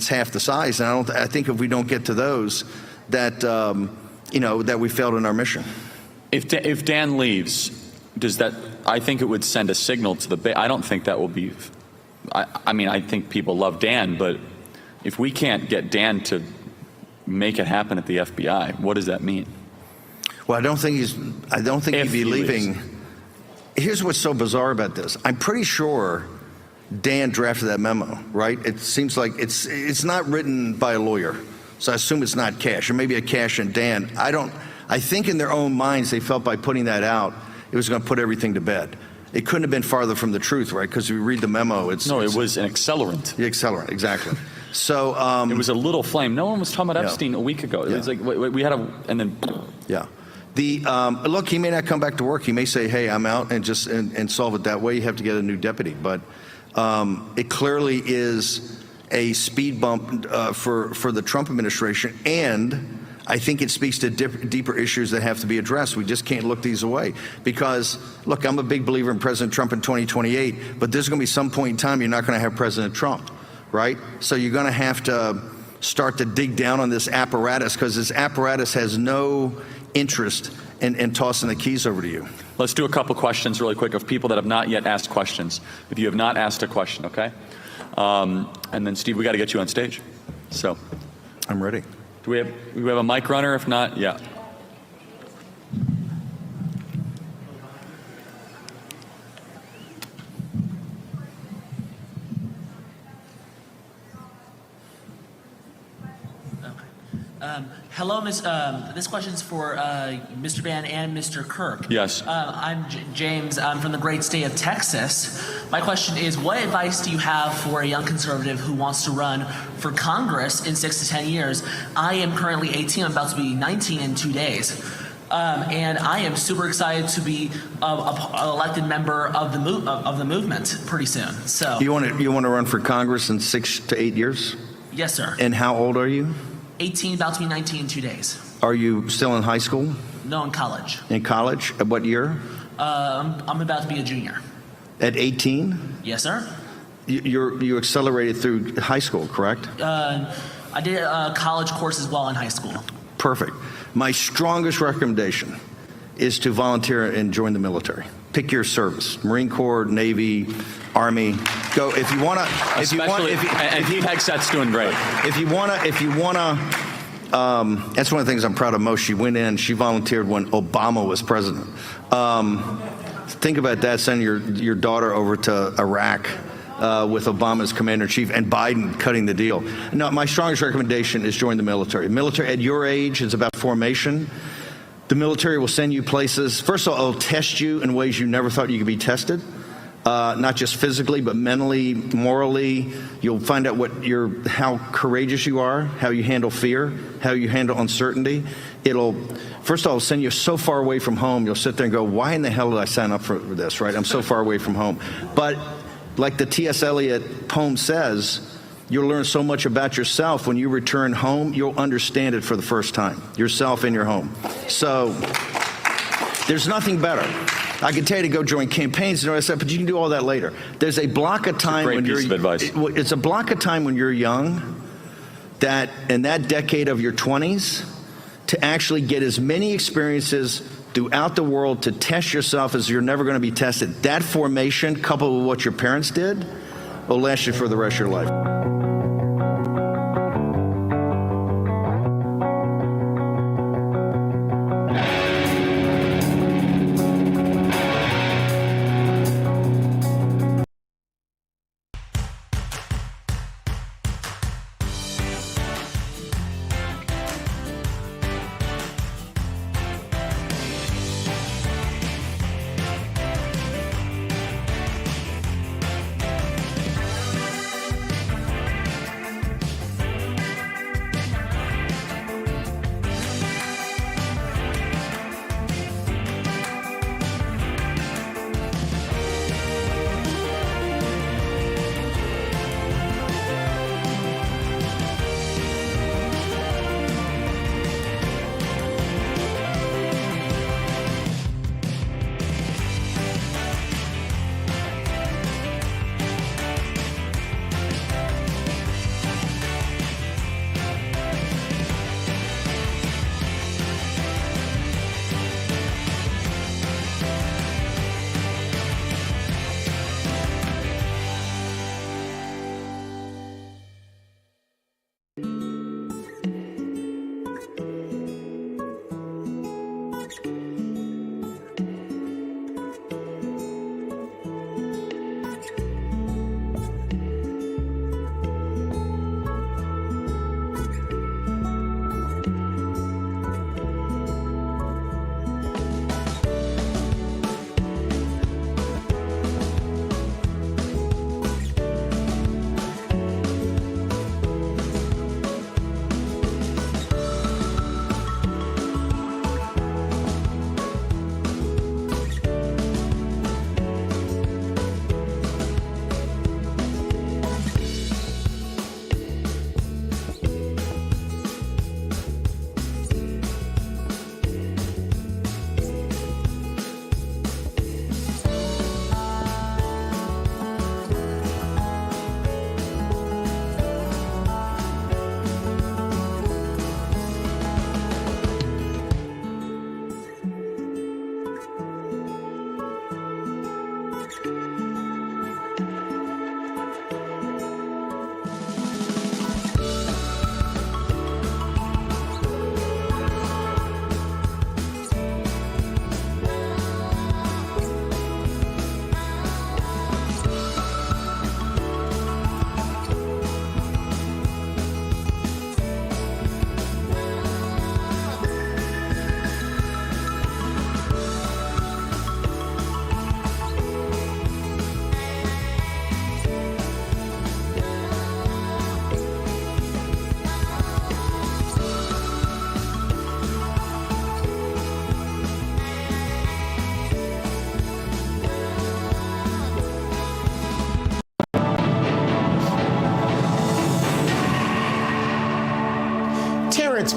Speaker 10: half the size. And I think if we don't get to those, that that we failed in our mission.
Speaker 9: If Dan leaves, does that? I think it would send a signal to the. I don't think that will be. I mean, I think people love Dan, but if we can't get Dan to make it happen at the FBI, what does that mean?
Speaker 10: Well, I don't think he'd be leaving. Here's what's so bizarre about this. I'm pretty sure Dan drafted that memo, right? It seems like it's not written by a lawyer, so I assume it's not Cash, or maybe a Cash and Dan. I think in their own minds they felt by putting that out, it was going to put everything to bed. It couldn't have been farther from the truth, right? Because if you read the memo, it was an accelerant. The accelerant, exactly. So
Speaker 9: it was a little flame. No one was talking about Epstein a week ago. It was like we had and then
Speaker 10: look, he may not come back to work. He may say, "Hey, I'm out," and just and solve it that way. You have to get a new deputy, but it clearly is a speed bump for the Trump administration, and I think it speaks to deeper issues that have to be addressed. We just can't look these away because, look, I'm a big believer in President Trump in 2028, but there's going to be some point in time you're not going to have President Trump, right? So you're going to have to start to dig down on this apparatus because this apparatus has no interest in tossing the keys over to you.
Speaker 9: Let's do a couple questions really quick of people that have not yet asked questions. If you have not asked a question, okay? And then, Steve, we got to get you on stage. So
Speaker 10: I'm ready.
Speaker 9: Do we have a mic runner? If not, yeah.
Speaker 18: Hello, Ms. This question's for Mr. Bannon and Mr. Kirk.
Speaker 9: Yes.
Speaker 18: I'm James. I'm from the great state of Texas. My question is, what advice do you have for a young conservative who wants to run for Congress in 6 to 10 years? I am currently 18. I'm about to be 19 in 2 days. And I am super excited to be an elected member of the movement pretty soon. So
Speaker 10: you want to run for Congress in 6 to 8 years?
Speaker 18: Yes, sir.
Speaker 10: And how old are you?
Speaker 18: 18, about to be 19 in 2 days.
Speaker 10: Are you still in high school?
Speaker 18: No, in college.
Speaker 10: In college? At what year?
Speaker 18: I'm about to be a junior.
Speaker 10: At 18?
Speaker 18: Yes, sir.
Speaker 10: You accelerated through high school, correct?
Speaker 18: I did a college course as well in high school.
Speaker 10: Perfect. My strongest recommendation is to volunteer and join the military. Pick your service: Marine Corps, Navy, Army. Go if you want to.
Speaker 9: And Pete Hegseth's doing great.
Speaker 10: If you want to. That's one of the things I'm proud of most. She went in. She volunteered when Obama was president. Think about that. Send your daughter over to Iraq with Obama as commander-in-chief and Biden cutting the deal. No, my strongest recommendation is join the military. Military at your age is about formation. The military will send you places. First of all, it'll test you in ways you never thought you could be tested. Not just physically, but mentally, morally. You'll find out how courageous you are, how you handle fear, how you handle uncertainty. First of all, send you so far away from home, you'll sit there and go, why in the hell did I sign up for this, right? I'm so far away from home. But like the T.S. Eliot poem says, you'll learn so much about yourself when you return home, you'll understand it for the first time, yourself in your home. So there's nothing better. I can tell you to go join campaigns and all that stuff, but you can do all that later. There's a block of time when you're. It's a block of time when you're young, that in that decade of your 20s, to actually get as many experiences throughout the world to test yourself as you're never going to be tested. That formation, coupled with what your parents did, will last you for the rest of your life.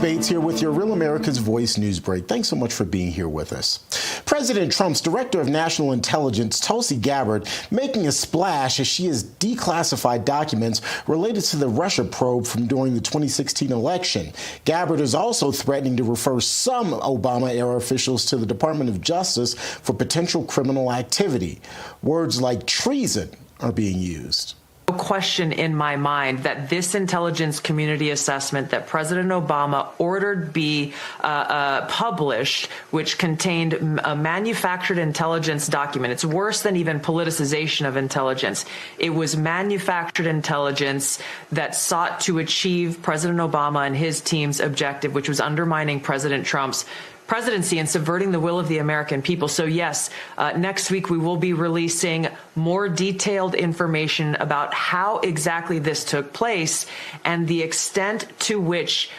Speaker 7: Bates here with your Real America's Voice news break. Thanks so much for being here with us. President Trump's Director of National Intelligence, Tulsi Gabbard, making a splash as she has declassified documents related to the Russia probe from during the 2016 election. Gabbard is also threatening to refer some Obama-era officials to the Department of Justice for potential criminal activity. Words like treason are being used.
Speaker 1: No question in my mind that this intelligence community assessment that President Obama ordered be published, which contained a manufactured intelligence document. It's worse than even politicization of intelligence. It was manufactured intelligence that sought to achieve President Obama and his team's objective, which was undermining President Trump's presidency and subverting the will of the American people. So yes, next week we will be releasing more detailed information about how exactly this took place and the extent to which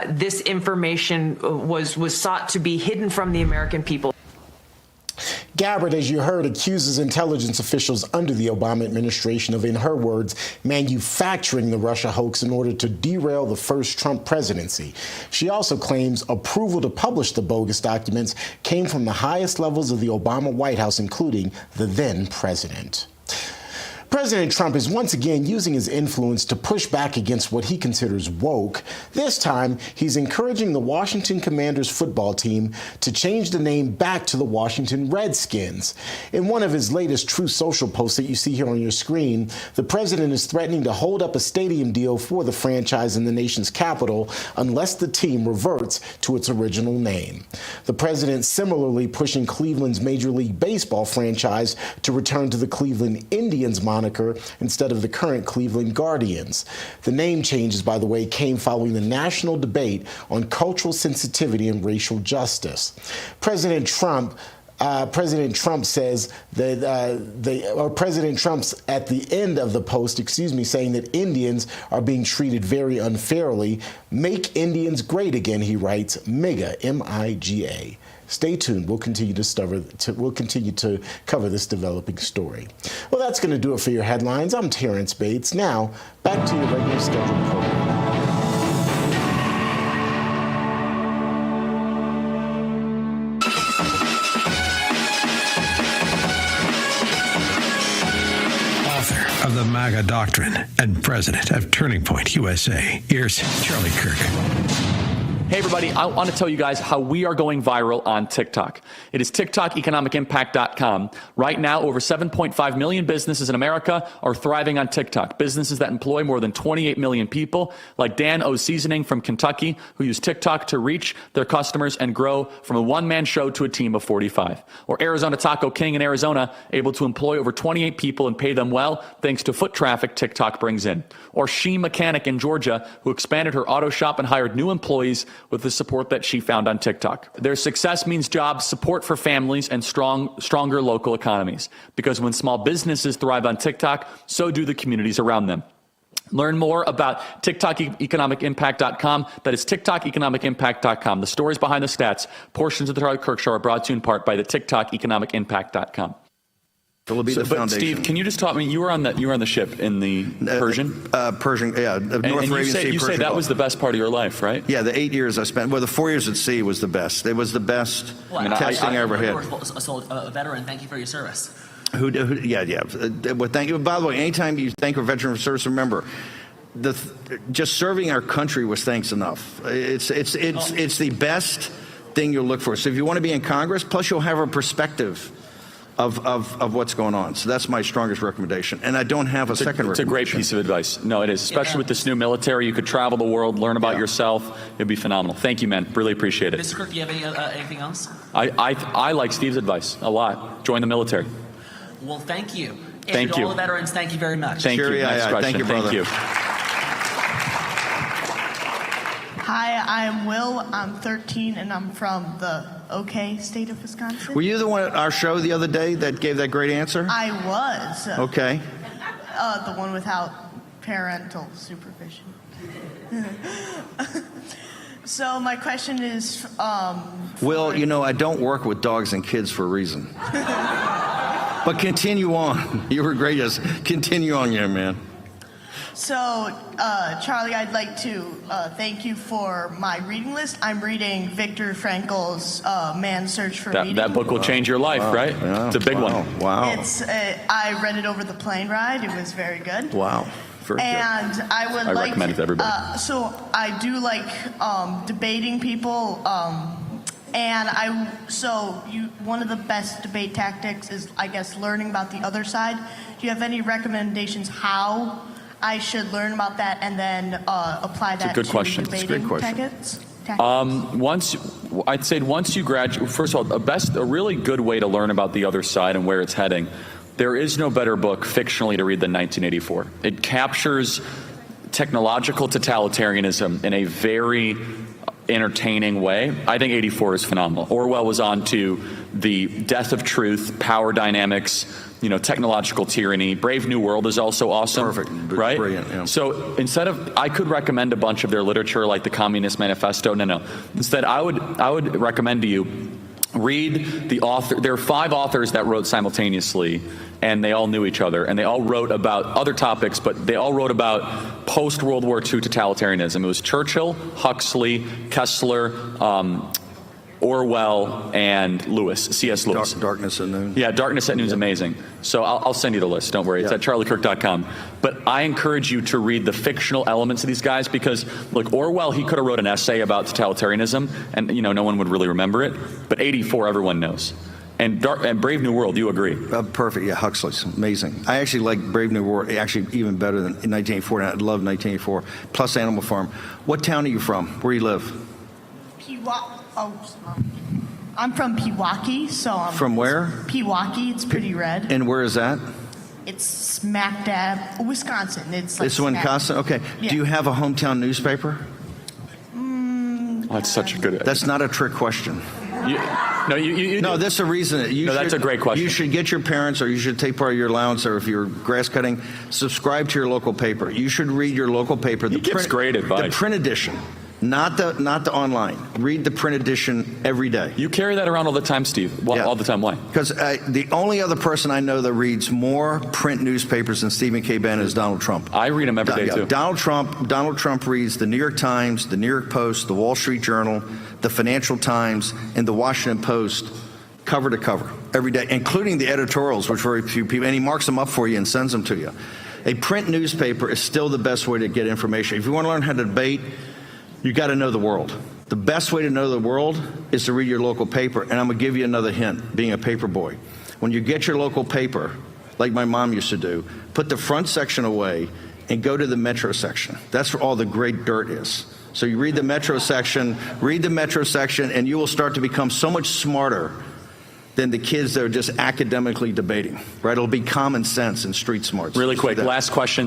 Speaker 1: this information was sought to be hidden from the American people.
Speaker 7: Gabbard, as you heard, accuses intelligence officials under the Obama administration of, in her words, manufacturing the Russia hoax in order to derail the first Trump presidency. She also claims approval to publish the bogus documents came from the highest levels of the Obama White House, including the then president. President Trump is once again using his influence to push back against what he considers woke. This time, he's encouraging the Washington Commanders football team to change the name back to the Washington Redskins. In one of his latest Truth Social posts that you see here on your screen, the president is threatening to hold up a stadium deal for the franchise in the nation's capital unless the team reverts to its original name. The president similarly pushing Cleveland's Major League Baseball franchise to return to the Cleveland Indians moniker instead of the current Cleveland Guardians. The name changes, by the way, came following the national debate on cultural sensitivity and racial justice. President Trump says that, President Trump's at the end of the post, saying that Indians are being treated very unfairly. Make Indians great again, he writes, MIGA, M-I-G-A. Stay tuned. We'll continue to cover this developing story. Well, that's going to do it for your headlines. I'm Terrence Bates. Now, back to your regular scheduled program.
Speaker 2: Author of the MAGA Doctrine and president of Turning Point USA, here's Charlie Kirk.
Speaker 9: Hey, everybody, I want to tell you guys how we are going viral on TikTok. It is TikTokEconomicImpact.com. Right now, over 7.5 million businesses in America are thriving on TikTok. Businesses that employ more than 28 million people, like Dan O Seasoning from Kentucky, who use TikTok to reach their customers and grow from a one-man show to a team of 45. Or Arizona Taco King in Arizona, able to employ over 28 people and pay them well thanks to foot traffic TikTok brings in. Or She Mechanic in Georgia, who expanded her auto shop and hired new employees with the support that she found on TikTok. Their success means jobs, support for families, and stronger local economies. Because when small businesses thrive on TikTok, so do the communities around them. Learn more about TikTokEconomicImpact.com. That is TikTokEconomicImpact.com. The stories behind the stats, portions of the Charlie Kirk Show, are brought to you in part by the TikTokEconomicImpact.com. But Steve, can you just talk me? You were on the ship in the Persian.
Speaker 10: Persian, yeah. North Arabian Sea.
Speaker 9: You say that was the best part of your life, right?
Speaker 10: Yeah, the 8 years I spent. Well, the 4 years at sea was the best. It was the best testing I ever had.
Speaker 18: A veteran. Thank you for your service.
Speaker 10: Yeah. Well, thank you. By the way, anytime you thank a veteran for service, remember, just serving our country was thanks enough. It's the best thing you'll look for. So if you want to be in Congress, plus you'll have a perspective of what's going on. So that's my strongest recommendation. And I don't have a second recommendation.
Speaker 9: It's a great piece of advice. No, it is. Especially with this new military. You could travel the world, learn about yourself. It'd be phenomenal. Thank you, man. Really appreciate it.
Speaker 18: Mr. Kirk, do you have anything else?
Speaker 9: I like Steve's advice a lot. Join the military.
Speaker 18: Well, thank you.
Speaker 9: Thank
Speaker 18: and
Speaker 9: you.
Speaker 18: all the veterans, thank you very much.
Speaker 9: Thank you. Next question.
Speaker 10: Thank you, brother.
Speaker 9: Thank you.
Speaker 3: Hi, I'm Will. I'm 13, and I'm from the OK state of Wisconsin.
Speaker 10: Were you the one at our show the other day that gave that great answer?
Speaker 3: I was.
Speaker 10: Okay.
Speaker 3: The one without parental supervision. So my question is...
Speaker 10: Will, you know, I don't work with dogs and kids for a reason. But continue on. You were great. Just continue on, young man.
Speaker 3: So, Charlie, I'd like to thank you for my reading list. I'm reading Viktor Frankl's Man's Search for Meaning.
Speaker 9: That book will change your life, right?
Speaker 10: Yeah.
Speaker 9: It's a big one.
Speaker 10: Wow.
Speaker 3: It's I read it over the plane ride. It was very good.
Speaker 10: Wow. Very good.
Speaker 3: And I would like
Speaker 9: recommend it to everybody.
Speaker 3: So I do like debating people. And one of the best debate tactics is, I guess, learning about the other side. Do you have any recommendations how I should learn about that and then apply that
Speaker 9: good
Speaker 3: to
Speaker 9: question.
Speaker 3: debating
Speaker 9: It's a great question.
Speaker 3: tactics?
Speaker 9: Once you graduate, first of all, a really good way to learn about the other side and where it's heading. There is no better book fictionally to read than 1984. It captures technological totalitarianism in a very entertaining way. I think 84 is phenomenal. Orwell was on to the death of truth, power dynamics, technological tyranny. Brave New World is also awesome.
Speaker 10: Perfect.
Speaker 9: Right?
Speaker 10: Brilliant. Yeah.
Speaker 9: So I could recommend a bunch of their literature like the Communist Manifesto. No. Instead, I would recommend to you read the author. There are 5 authors that wrote simultaneously, and they all knew each other, and they all wrote about other topics, but they all wrote about post-World War II totalitarianism. It was Churchill, Huxley, Kessler, Orwell, and C.S. Lewis.
Speaker 10: Darkness at Noon.
Speaker 9: Yeah, Darkness at Noon is amazing. So I'll send you the list. Don't worry. It's at charliekirk.com. But I encourage you to read the fictional elements of these guys because, look, Orwell, he could have wrote an essay about totalitarianism, and, no one would really remember it. But 84, everyone knows. And Brave New World, you agree?
Speaker 10: Perfect. Yeah, Huxley's amazing. I actually like Brave New World, actually even better than 1984. I love 1984. Plus Animal Farm. What town are you from? Where you live?
Speaker 3: I'm from Pewaukee, so I'm
Speaker 10: from where?
Speaker 3: Pewaukee. It's pretty red.
Speaker 10: And where is that?
Speaker 3: It's smack dab Wisconsin. It's
Speaker 10: Wisconsin. Okay.
Speaker 3: Yeah.
Speaker 10: Do you have a hometown newspaper?
Speaker 9: That's such a good.
Speaker 10: That's not a trick question.
Speaker 9: No,
Speaker 10: that's a reason.
Speaker 9: That's a great question.
Speaker 10: You should get your parents, or you should take part of your allowance, or if you're grass cutting, subscribe to your local paper. You should read your local paper.
Speaker 9: He gives great advice.
Speaker 10: The print edition. Not the online. Read the print edition every day.
Speaker 9: You carry that around all the time, Steve. All the time. Why?
Speaker 10: Because the only other person I know that reads more print newspapers than Stephen K. Bannon is Donald Trump.
Speaker 9: I read them every day, too.
Speaker 10: Donald Trump reads the New York Times, the New York Post, the Wall Street Journal, the Financial Times, and the Washington Post cover to cover every day, including the editorials, which very few people, and he marks them up for you and sends them to you. A print newspaper is still the best way to get information. If you want to learn how to debate, you got to know the world. The best way to know the world is to read your local paper. And I'm going to give you another hint, being a paper boy. When you get your local paper, like my mom used to do, put the front section away and go to the Metro section. That's where all the great dirt is. So you read the Metro section, and you will start to become so much smarter than the kids that are just academically debating, right? It'll be common sense and street smarts.
Speaker 9: Really quick, last question.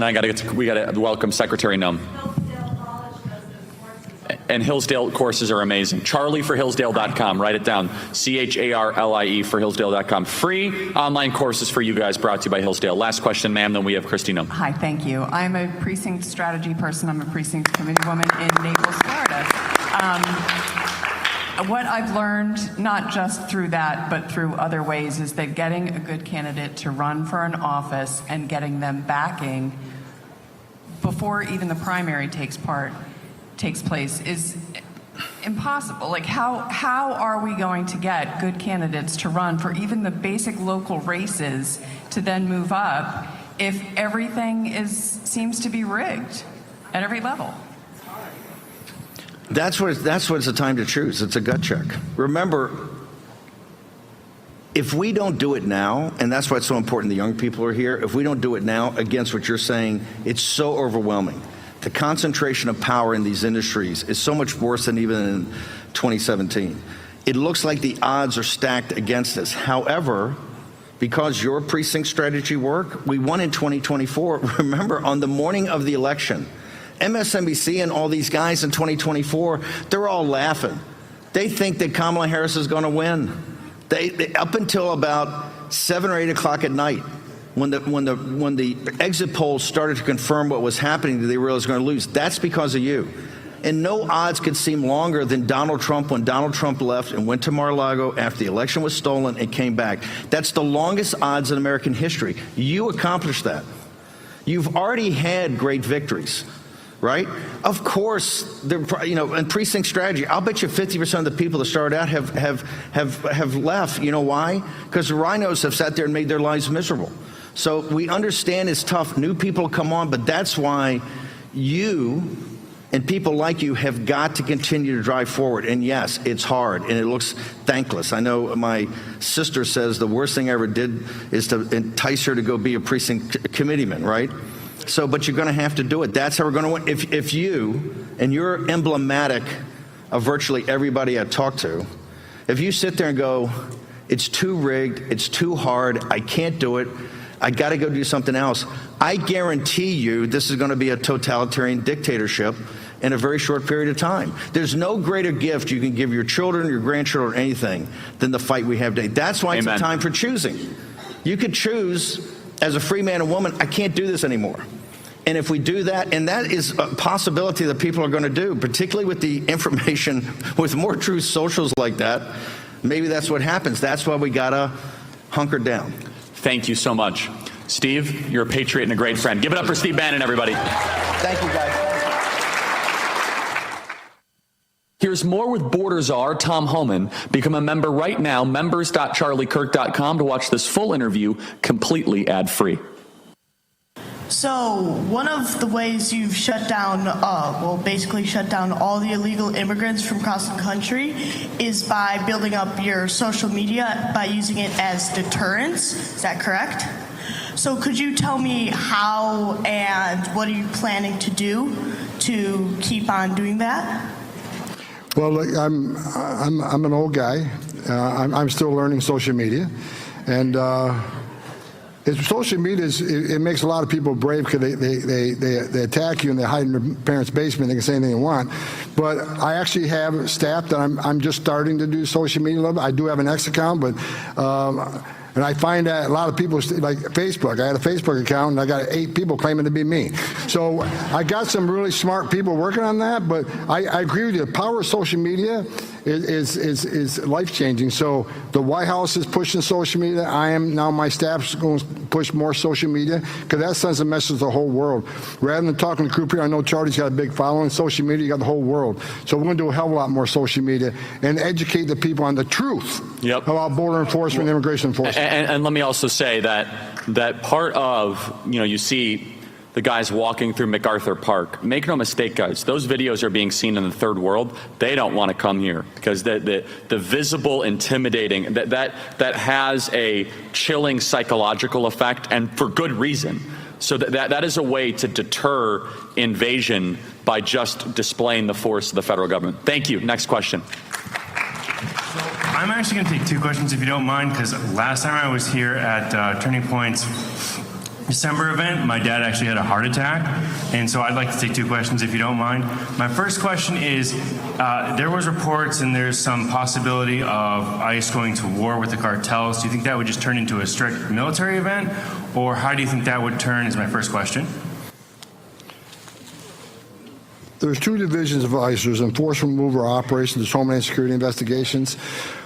Speaker 9: We got to welcome Secretary Nunn. And Hillsdale courses are amazing. CharlieForHillsdale.com. Write it down. CHARLIE for Hillsdale.com. Free online courses for you guys brought to you by Hillsdale. Last question, ma'am, then we have Christina.
Speaker 19: Hi, thank you. I'm a precinct strategy person. I'm a precinct committee woman in Naples, Florida. What I've learned, not just through that, but through other ways, is that getting a good candidate to run for an office and getting them backing before even the primary takes place is impossible. Like, how are we going to get good candidates to run for even the basic local races to then move up if everything seems to be rigged at every level?
Speaker 10: That's what it's a time to choose. It's a gut check. Remember, if we don't do it now, and that's why it's so important the young people are here, if we don't do it now against what you're saying, it's so overwhelming. The concentration of power in these industries is so much worse than even in 2017. It looks like the odds are stacked against us. However, because your precinct strategy work, we won in 2024. Remember, on the morning of the election, MSNBC and all these guys in 2024, they're all laughing. They think that Kamala Harris is going to win. They up until about 7 or 8 o'clock at night, when the exit polls started to confirm what was happening, they realized they're going to lose. That's because of you. And no odds could seem longer than Donald Trump when Donald Trump left and went to Mar-a-Lago after the election was stolen and came back. That's the longest odds in American history. You accomplished that. You've already had great victories, right? Of course, in precinct strategy, I'll bet you 50% of the people that started out have left. You know why? Because the rhinos have sat there and made their lives miserable. So we understand it's tough. New people come on, but that's why you and people like you have got to continue to drive forward. And yes, it's hard and it looks thankless. I know my sister says the worst thing I ever did is to entice her to go be a precinct committeeman, right? So, but you're going to have to do it. That's how we're going to win. If you, and you're emblematic of virtually everybody I talk to, if you sit there and go, it's too rigged, it's too hard, I can't do it, I got to go do something else, I guarantee you this is going to be a totalitarian dictatorship in a very short period of time. There's no greater gift you can give your children, your grandchildren, anything than the fight we have today. That's why It's a time for choosing. You could choose as a free man and woman, I can't do this anymore. And if we do that, and that is a possibility that people are going to do, particularly with the information, with more true socials like that, maybe that's what happens. That's why we got to hunker down.
Speaker 9: Thank you so much. Steve, you're a patriot and a great friend. Give it up for Steve Bannon, everybody.
Speaker 10: Thank you, guys.
Speaker 9: Here's more with border czar Tom Homan. Become a member right now, members.charliekirk.com, to watch this full interview completely ad-free.
Speaker 3: So one of the ways you've shut down, basically shut down all the illegal immigrants from across the country is by building up your social media by using it as deterrence. Is that correct? So could you tell me how and what are you planning to do to keep on doing that?
Speaker 8: Well, look, I'm an old guy. I'm still learning social media, and social media it makes a lot of people brave because they attack you and they hide in their parents' basement. They can say anything they want. But I actually have staff that I'm just starting to do social media a little bit. I do have an X account, but. And I find that a lot of people, like Facebook, I had a Facebook account and I got 8 people claiming to be me. So I got some really smart people working on that, but I agree with you. The power of social media is life-changing. So the White House is pushing social media. My staff's going to push more social media because that sends a message to the whole world. Rather than talking to group here, I know Charlie's got a big following. Social media, you got the whole world. So we're going to do a hell of a lot more social media and educate the people on the truth about border enforcement and immigration enforcement.
Speaker 9: And let me also say that part of, you see the guys walking through MacArthur Park. Make no mistake, guys, those videos are being seen in the third world. They don't want to come here because the visible, intimidating, that has a chilling psychological effect, and for good reason. So that is a way to deter invasion by just displaying the force of the federal government. Thank you. Next question.
Speaker 20: I'm actually going to take 2 questions if you don't mind, because last time I was here at Turning Point's December event, my dad actually had a heart attack, and so I'd like to take 2 questions if you don't mind. My first question is, there was reports and there's some possibility of ICE going to war with the cartels. Do you think that would just turn into a strict military event, or how do you think that would turn, is my first question.
Speaker 8: There's 2 divisions of ICE. There's enforcement removal operations, there's Homeland Security Investigations.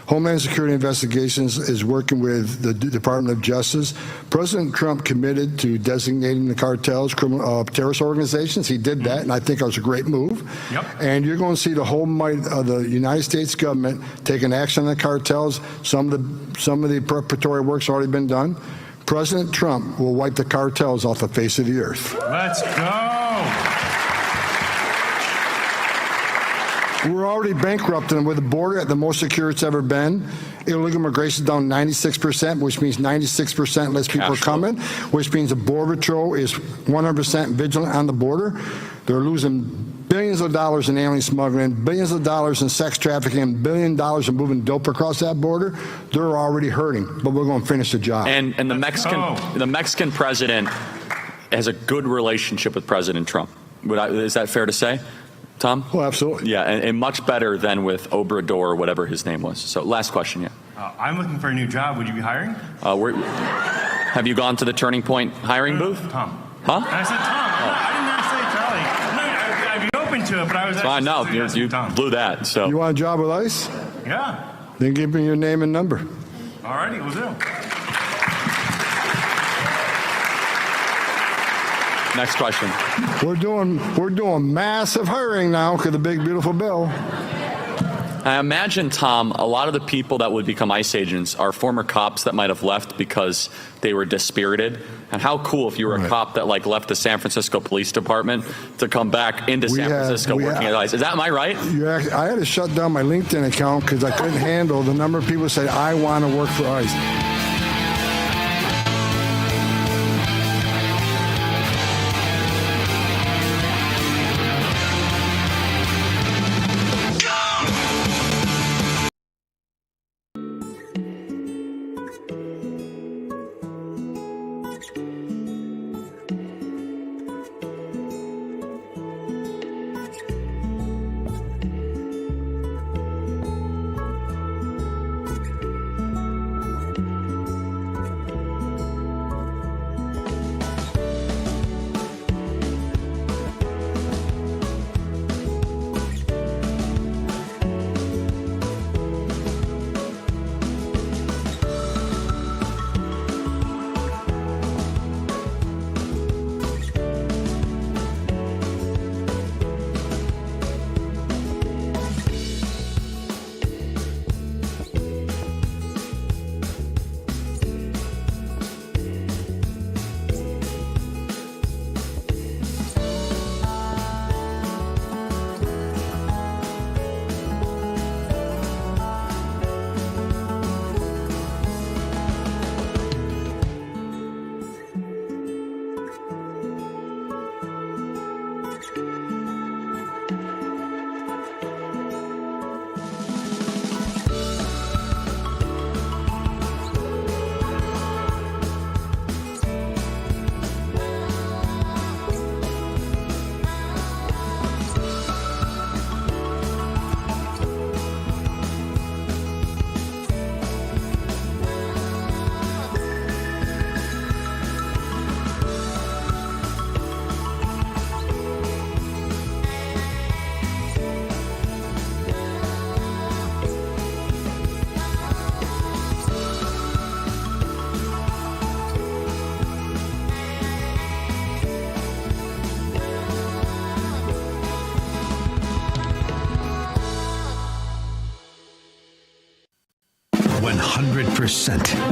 Speaker 8: Homeland Security Investigations is working with the Department of Justice. President Trump committed to designating the cartels terrorist organizations. He did that, and I think it was a great move.
Speaker 20: Yep.
Speaker 8: And you're going to see the whole might of the United States government taking action on the cartels. Some of the preparatory work's already been done. President Trump will wipe the cartels off the face of the earth.
Speaker 20: Let's go.
Speaker 8: We're already bankrupted them with the border at the most secure it's ever been. Illegal immigration down 96%, which means 96% less people are coming, which means the Border Patrol is 100% vigilant on the border. They're losing billions of dollars in alien smuggling, billions of dollars in sex trafficking, $1 billion in moving dope across that border. They're already hurting, but we're going to finish the job.
Speaker 9: And the Mexican president has a good relationship with President Trump. Is that fair to say? Tom?
Speaker 8: Oh, absolutely.
Speaker 9: Yeah, and much better than with Obrador or whatever his name was. So last question, yeah.
Speaker 20: I'm looking for a new job. Would you be hiring?
Speaker 9: Have you gone to the Turning Point hiring booth?
Speaker 20: Tom.
Speaker 9: Huh?
Speaker 20: I said Tom. I didn't say Charlie. I'd be open to it, but I was
Speaker 9: fine. No, you blew that. So
Speaker 8: you want a job with ICE?
Speaker 20: Yeah.
Speaker 8: Then give me your name and number.
Speaker 20: All righty, we'll do.
Speaker 9: Next question.
Speaker 8: We're doing massive hiring now because of the big, beautiful bill.
Speaker 9: I imagine, Tom, a lot of the people that would become ICE agents are former cops that might have left because they were dispirited. And how cool if you were a cop that left the San Francisco Police Department to come back into San Francisco working at ICE. Am I right?
Speaker 8: I had to shut down my LinkedIn account because I couldn't handle the number of people who say, I want to work for ICE.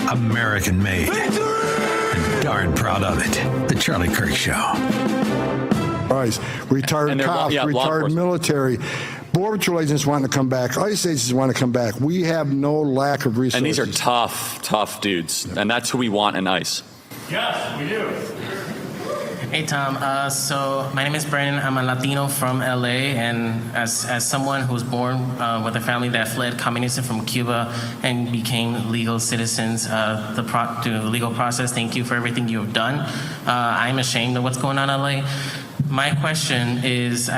Speaker 2: American made. And darn proud of it. The Charlie Kirk Show.
Speaker 8: Right. Retired cops, retired military. Border Patrol agents want to come back. ICE agents want to come back. We have no lack of resources.
Speaker 9: And these are tough dudes. And that's who we want in ICE.
Speaker 11: Yes, we do. Hey, Tom. So my name is Brandon. I'm a Latino from LA, and as someone who was born with a family that fled communism from Cuba and became legal citizens through the legal process, thank you for everything you have done. I'm ashamed of what's going on in LA. My question is,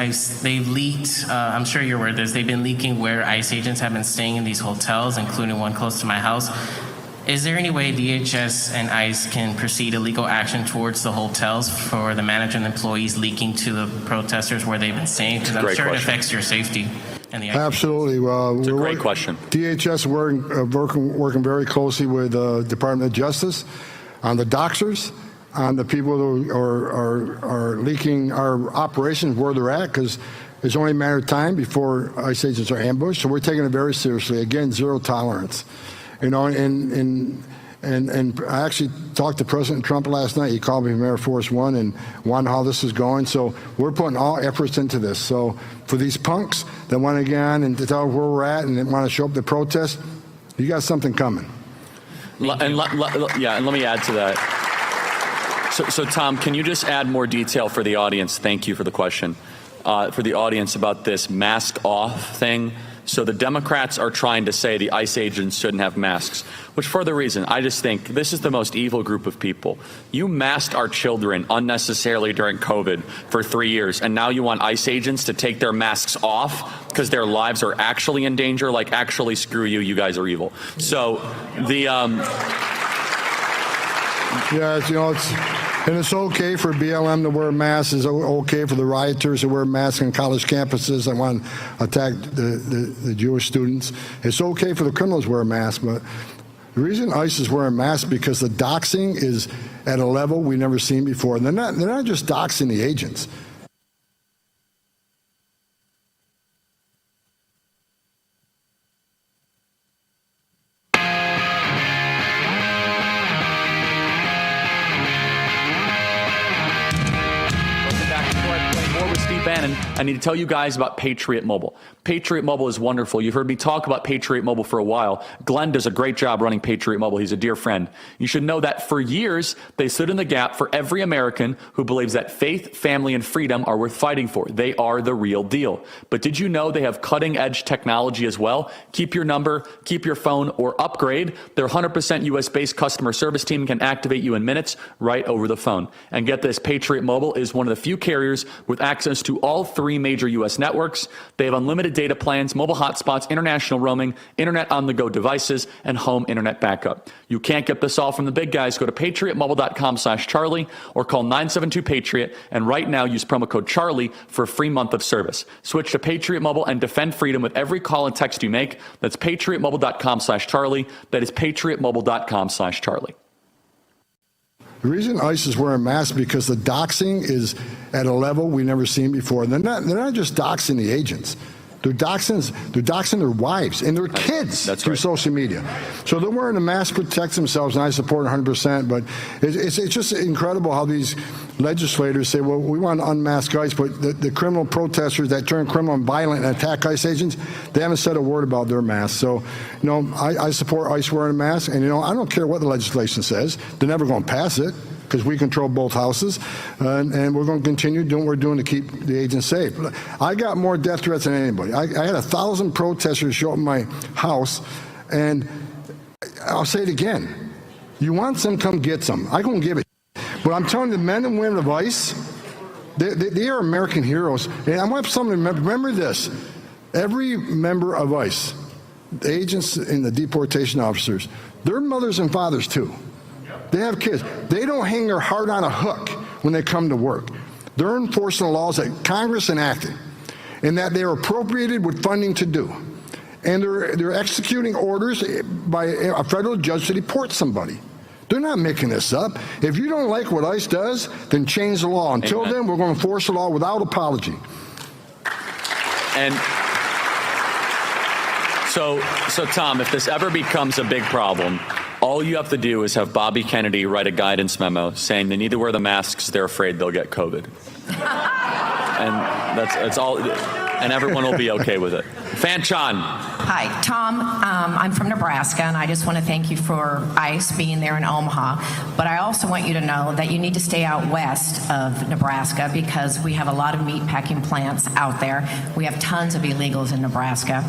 Speaker 11: they've leaked, I'm sure you're aware of this, they've been leaking where ICE agents have been staying in these hotels, including one close to my house. Is there any way DHS and ICE can proceed a legal action towards the hotels for the manager and employees leaking to the protesters where they've been staying? Because I'm sure it affects your safety. And the
Speaker 8: Absolutely. Well,
Speaker 9: it's a great question.
Speaker 8: DHS working very closely with the Department of Justice on the doxers, on the people who are leaking our operations, where they're at, because it's only a matter of time before ICE agents are ambushed. So we're taking it very seriously. Again, zero tolerance. You know, and I actually talked to President Trump last night. He called me from Air Force One and wanted how this is going. So we're putting all efforts into this. So for these punks that want to get on and to tell where we're at and that want to show up to protest, you got something coming.
Speaker 9: And let me add to that. So Tom, can you just add more detail for the audience? Thank you for the question. For the audience about this mask off thing. So the Democrats are trying to say the ICE agents shouldn't have masks, which for the reason, I just think this is the most evil group of people. You masked our children unnecessarily during COVID for 3 years, and now you want ICE agents to take their masks off because their lives are actually in danger? Like, actually, screw you, you guys are evil. So the...
Speaker 8: Yeah, you know, it's okay for BLM to wear masks. It's okay for the rioters to wear masks on college campuses that want to attack the Jewish students. It's okay for the criminals to wear masks, but The reason ICE is wearing masks because the doxing is at a level we've never seen before. And they're not just doxing the agents.
Speaker 9: I need to tell you guys about Patriot Mobile. Patriot Mobile is wonderful. You've heard me talk about Patriot Mobile for a while. Glenn does a great job running Patriot Mobile. He's a dear friend. You should know that for years, they stood in the gap for every American who believes that faith, family, and freedom are worth fighting for. They are the real deal. But did you know they have cutting-edge technology as well? Keep your number, keep your phone, or upgrade. Their 100% U.S.-based customer service team can activate you in minutes right over the phone. And get this, Patriot Mobile is one of the few carriers with access to all 3 major U.S. networks. They have unlimited data plans, mobile hotspots, international roaming, internet on-the-go devices, and home internet backup. You can't get this all from the big guys. Go to patriotmobile.com/Charlie or call 972-PATRIOT, and right now use promo code Charlie for a free month of service. Switch to Patriot Mobile and defend freedom with every call and text you make. That's patriotmobile.com/Charlie. That is patriotmobile.com/Charlie.
Speaker 8: The reason ICE is wearing masks because the doxing is at a level we've never seen before. And they're not just doxing the agents. They're doxing their wives and their kids through social media. So they're wearing a mask to protect themselves, and I support 100%. But it's just incredible how these legislators say, well, we want to unmask ICE, but the criminal protesters that turn criminal and violent and attack ICE agents, they haven't said a word about their masks. So, I support ICE wearing a mask, and, I don't care what the legislation says. They're never going to pass it, because we control both houses, and we're going to continue doing what we're doing to keep the agents safe. I got more death threats than anybody. I had 1,000 protesters show up in my house, and I'll say it again. You want some, come get some. I don't give it. But I'm telling you, the men and women of ICE, they are American heroes. And I want someone to remember this. Every member of ICE, the agents and the deportation officers, they're mothers and fathers too. They have kids. They don't hang their heart on a hook when they come to work. They're enforcing the laws that Congress enacted and that they're appropriated with funding to do. And they're executing orders by a federal judge to deport somebody. They're not making this up. If you don't like what ICE does, then change the law. Until then, we're going to enforce the law without apology.
Speaker 9: And so Tom, if this ever becomes a big problem, all you have to do is have Bobby Kennedy write a guidance memo saying they need to wear the masks, they're afraid they'll get COVID. And that's all, and everyone will be okay with it. Fan Chan.
Speaker 6: Hi, Tom. I'm from Nebraska, and I just want to thank you for ICE being there in Omaha. But I also want you to know that you need to stay out west of Nebraska because we have a lot of meat packing plants out there. We have tons of illegals in Nebraska.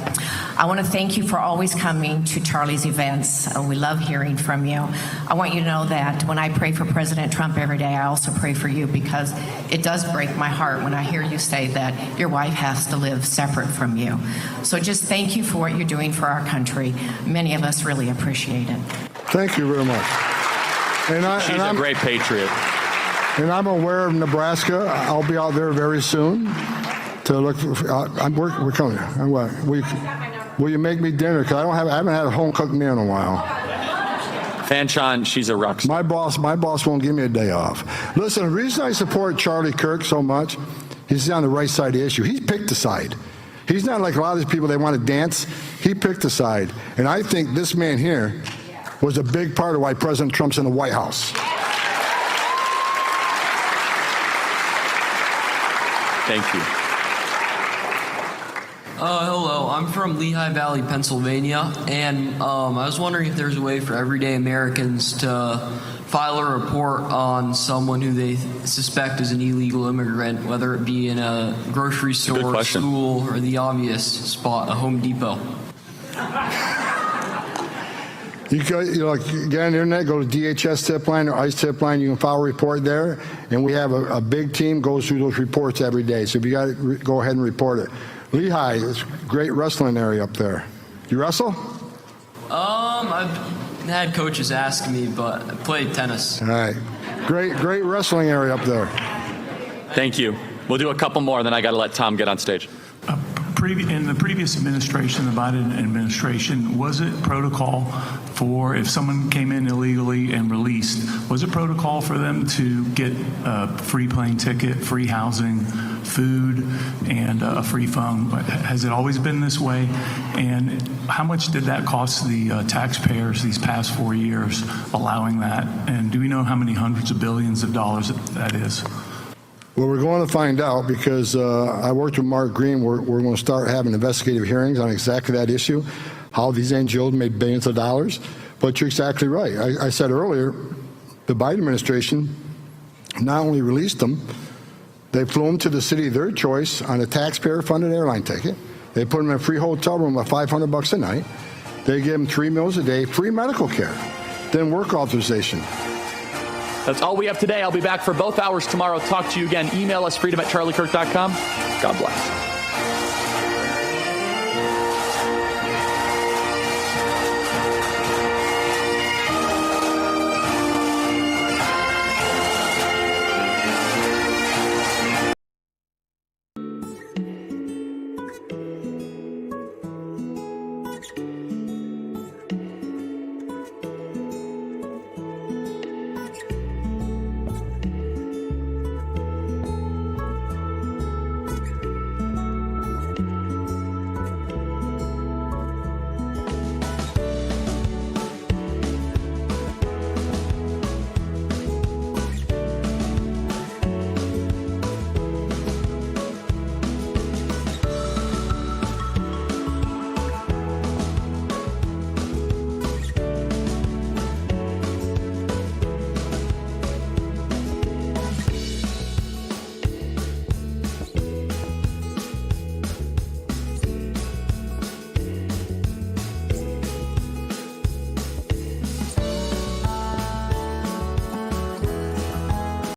Speaker 6: I want to thank you for always coming to Charlie's events. We love hearing from you. I want you to know that when I pray for President Trump every day, I also pray for you because it does break my heart when I hear you say that your wife has to live separate from you. So just thank you for what you're doing for our country. Many of us really appreciate it.
Speaker 8: Thank you very much.
Speaker 9: She's a great patriot.
Speaker 8: And I'm aware of Nebraska. I'll be out there very soon to look for. We're coming. Will you make me dinner? Because I haven't had a home cooked meal in a while.
Speaker 9: Fan Chan, she's a rock star.
Speaker 8: My boss won't give me a day off. Listen, the reason I support Charlie Kirk so much, he's on the right side of the issue. He picked a side. He's not like a lot of these people, they want to dance. He picked a side. And I think this man here was a big part of why President Trump's in the White House.
Speaker 9: Thank you.
Speaker 21: Hello, I'm from Lehigh Valley, Pennsylvania, and I was wondering if there's a way for everyday Americans to file a report on someone who they suspect is an illegal immigrant, whether it be in a grocery store, school, or the obvious spot, a Home Depot.
Speaker 8: You get on the internet, go to DHS tip line or ICE tip line. You can file a report there, and we have a big team goes through those reports every day. So if you got to go ahead and report it. Lehigh is a great wrestling area up there. You wrestle?
Speaker 21: I've had coaches ask me, but I played tennis.
Speaker 8: All right. Great wrestling area up there.
Speaker 9: Thank you. We'll do a couple more, then I got to let Tom get on stage.
Speaker 4: in the previous administration, the Biden administration, was it protocol for if someone came in illegally and released, was it protocol for them to get a free plane ticket, free housing, food, and a free phone? Has it always been this way? And how much did that cost the taxpayers these past 4 years allowing that? And do we know how many hundreds of billions of dollars that is?
Speaker 8: Well, we're going to find out because I worked with Mark Green. We're going to start having investigative hearings on exactly that issue, how these NGOs made billions of dollars. But you're exactly right. I said earlier, the Biden administration not only released them, they flew them to the city of their choice on a taxpayer-funded airline ticket. They put them in a free hotel room at $500 a night. They gave them 3 meals a day, free medical care, then work authorization.
Speaker 9: That's all we have today. I'll be back for both hours tomorrow. Talk to you again. Email us freedom@charliekirk.com. God bless.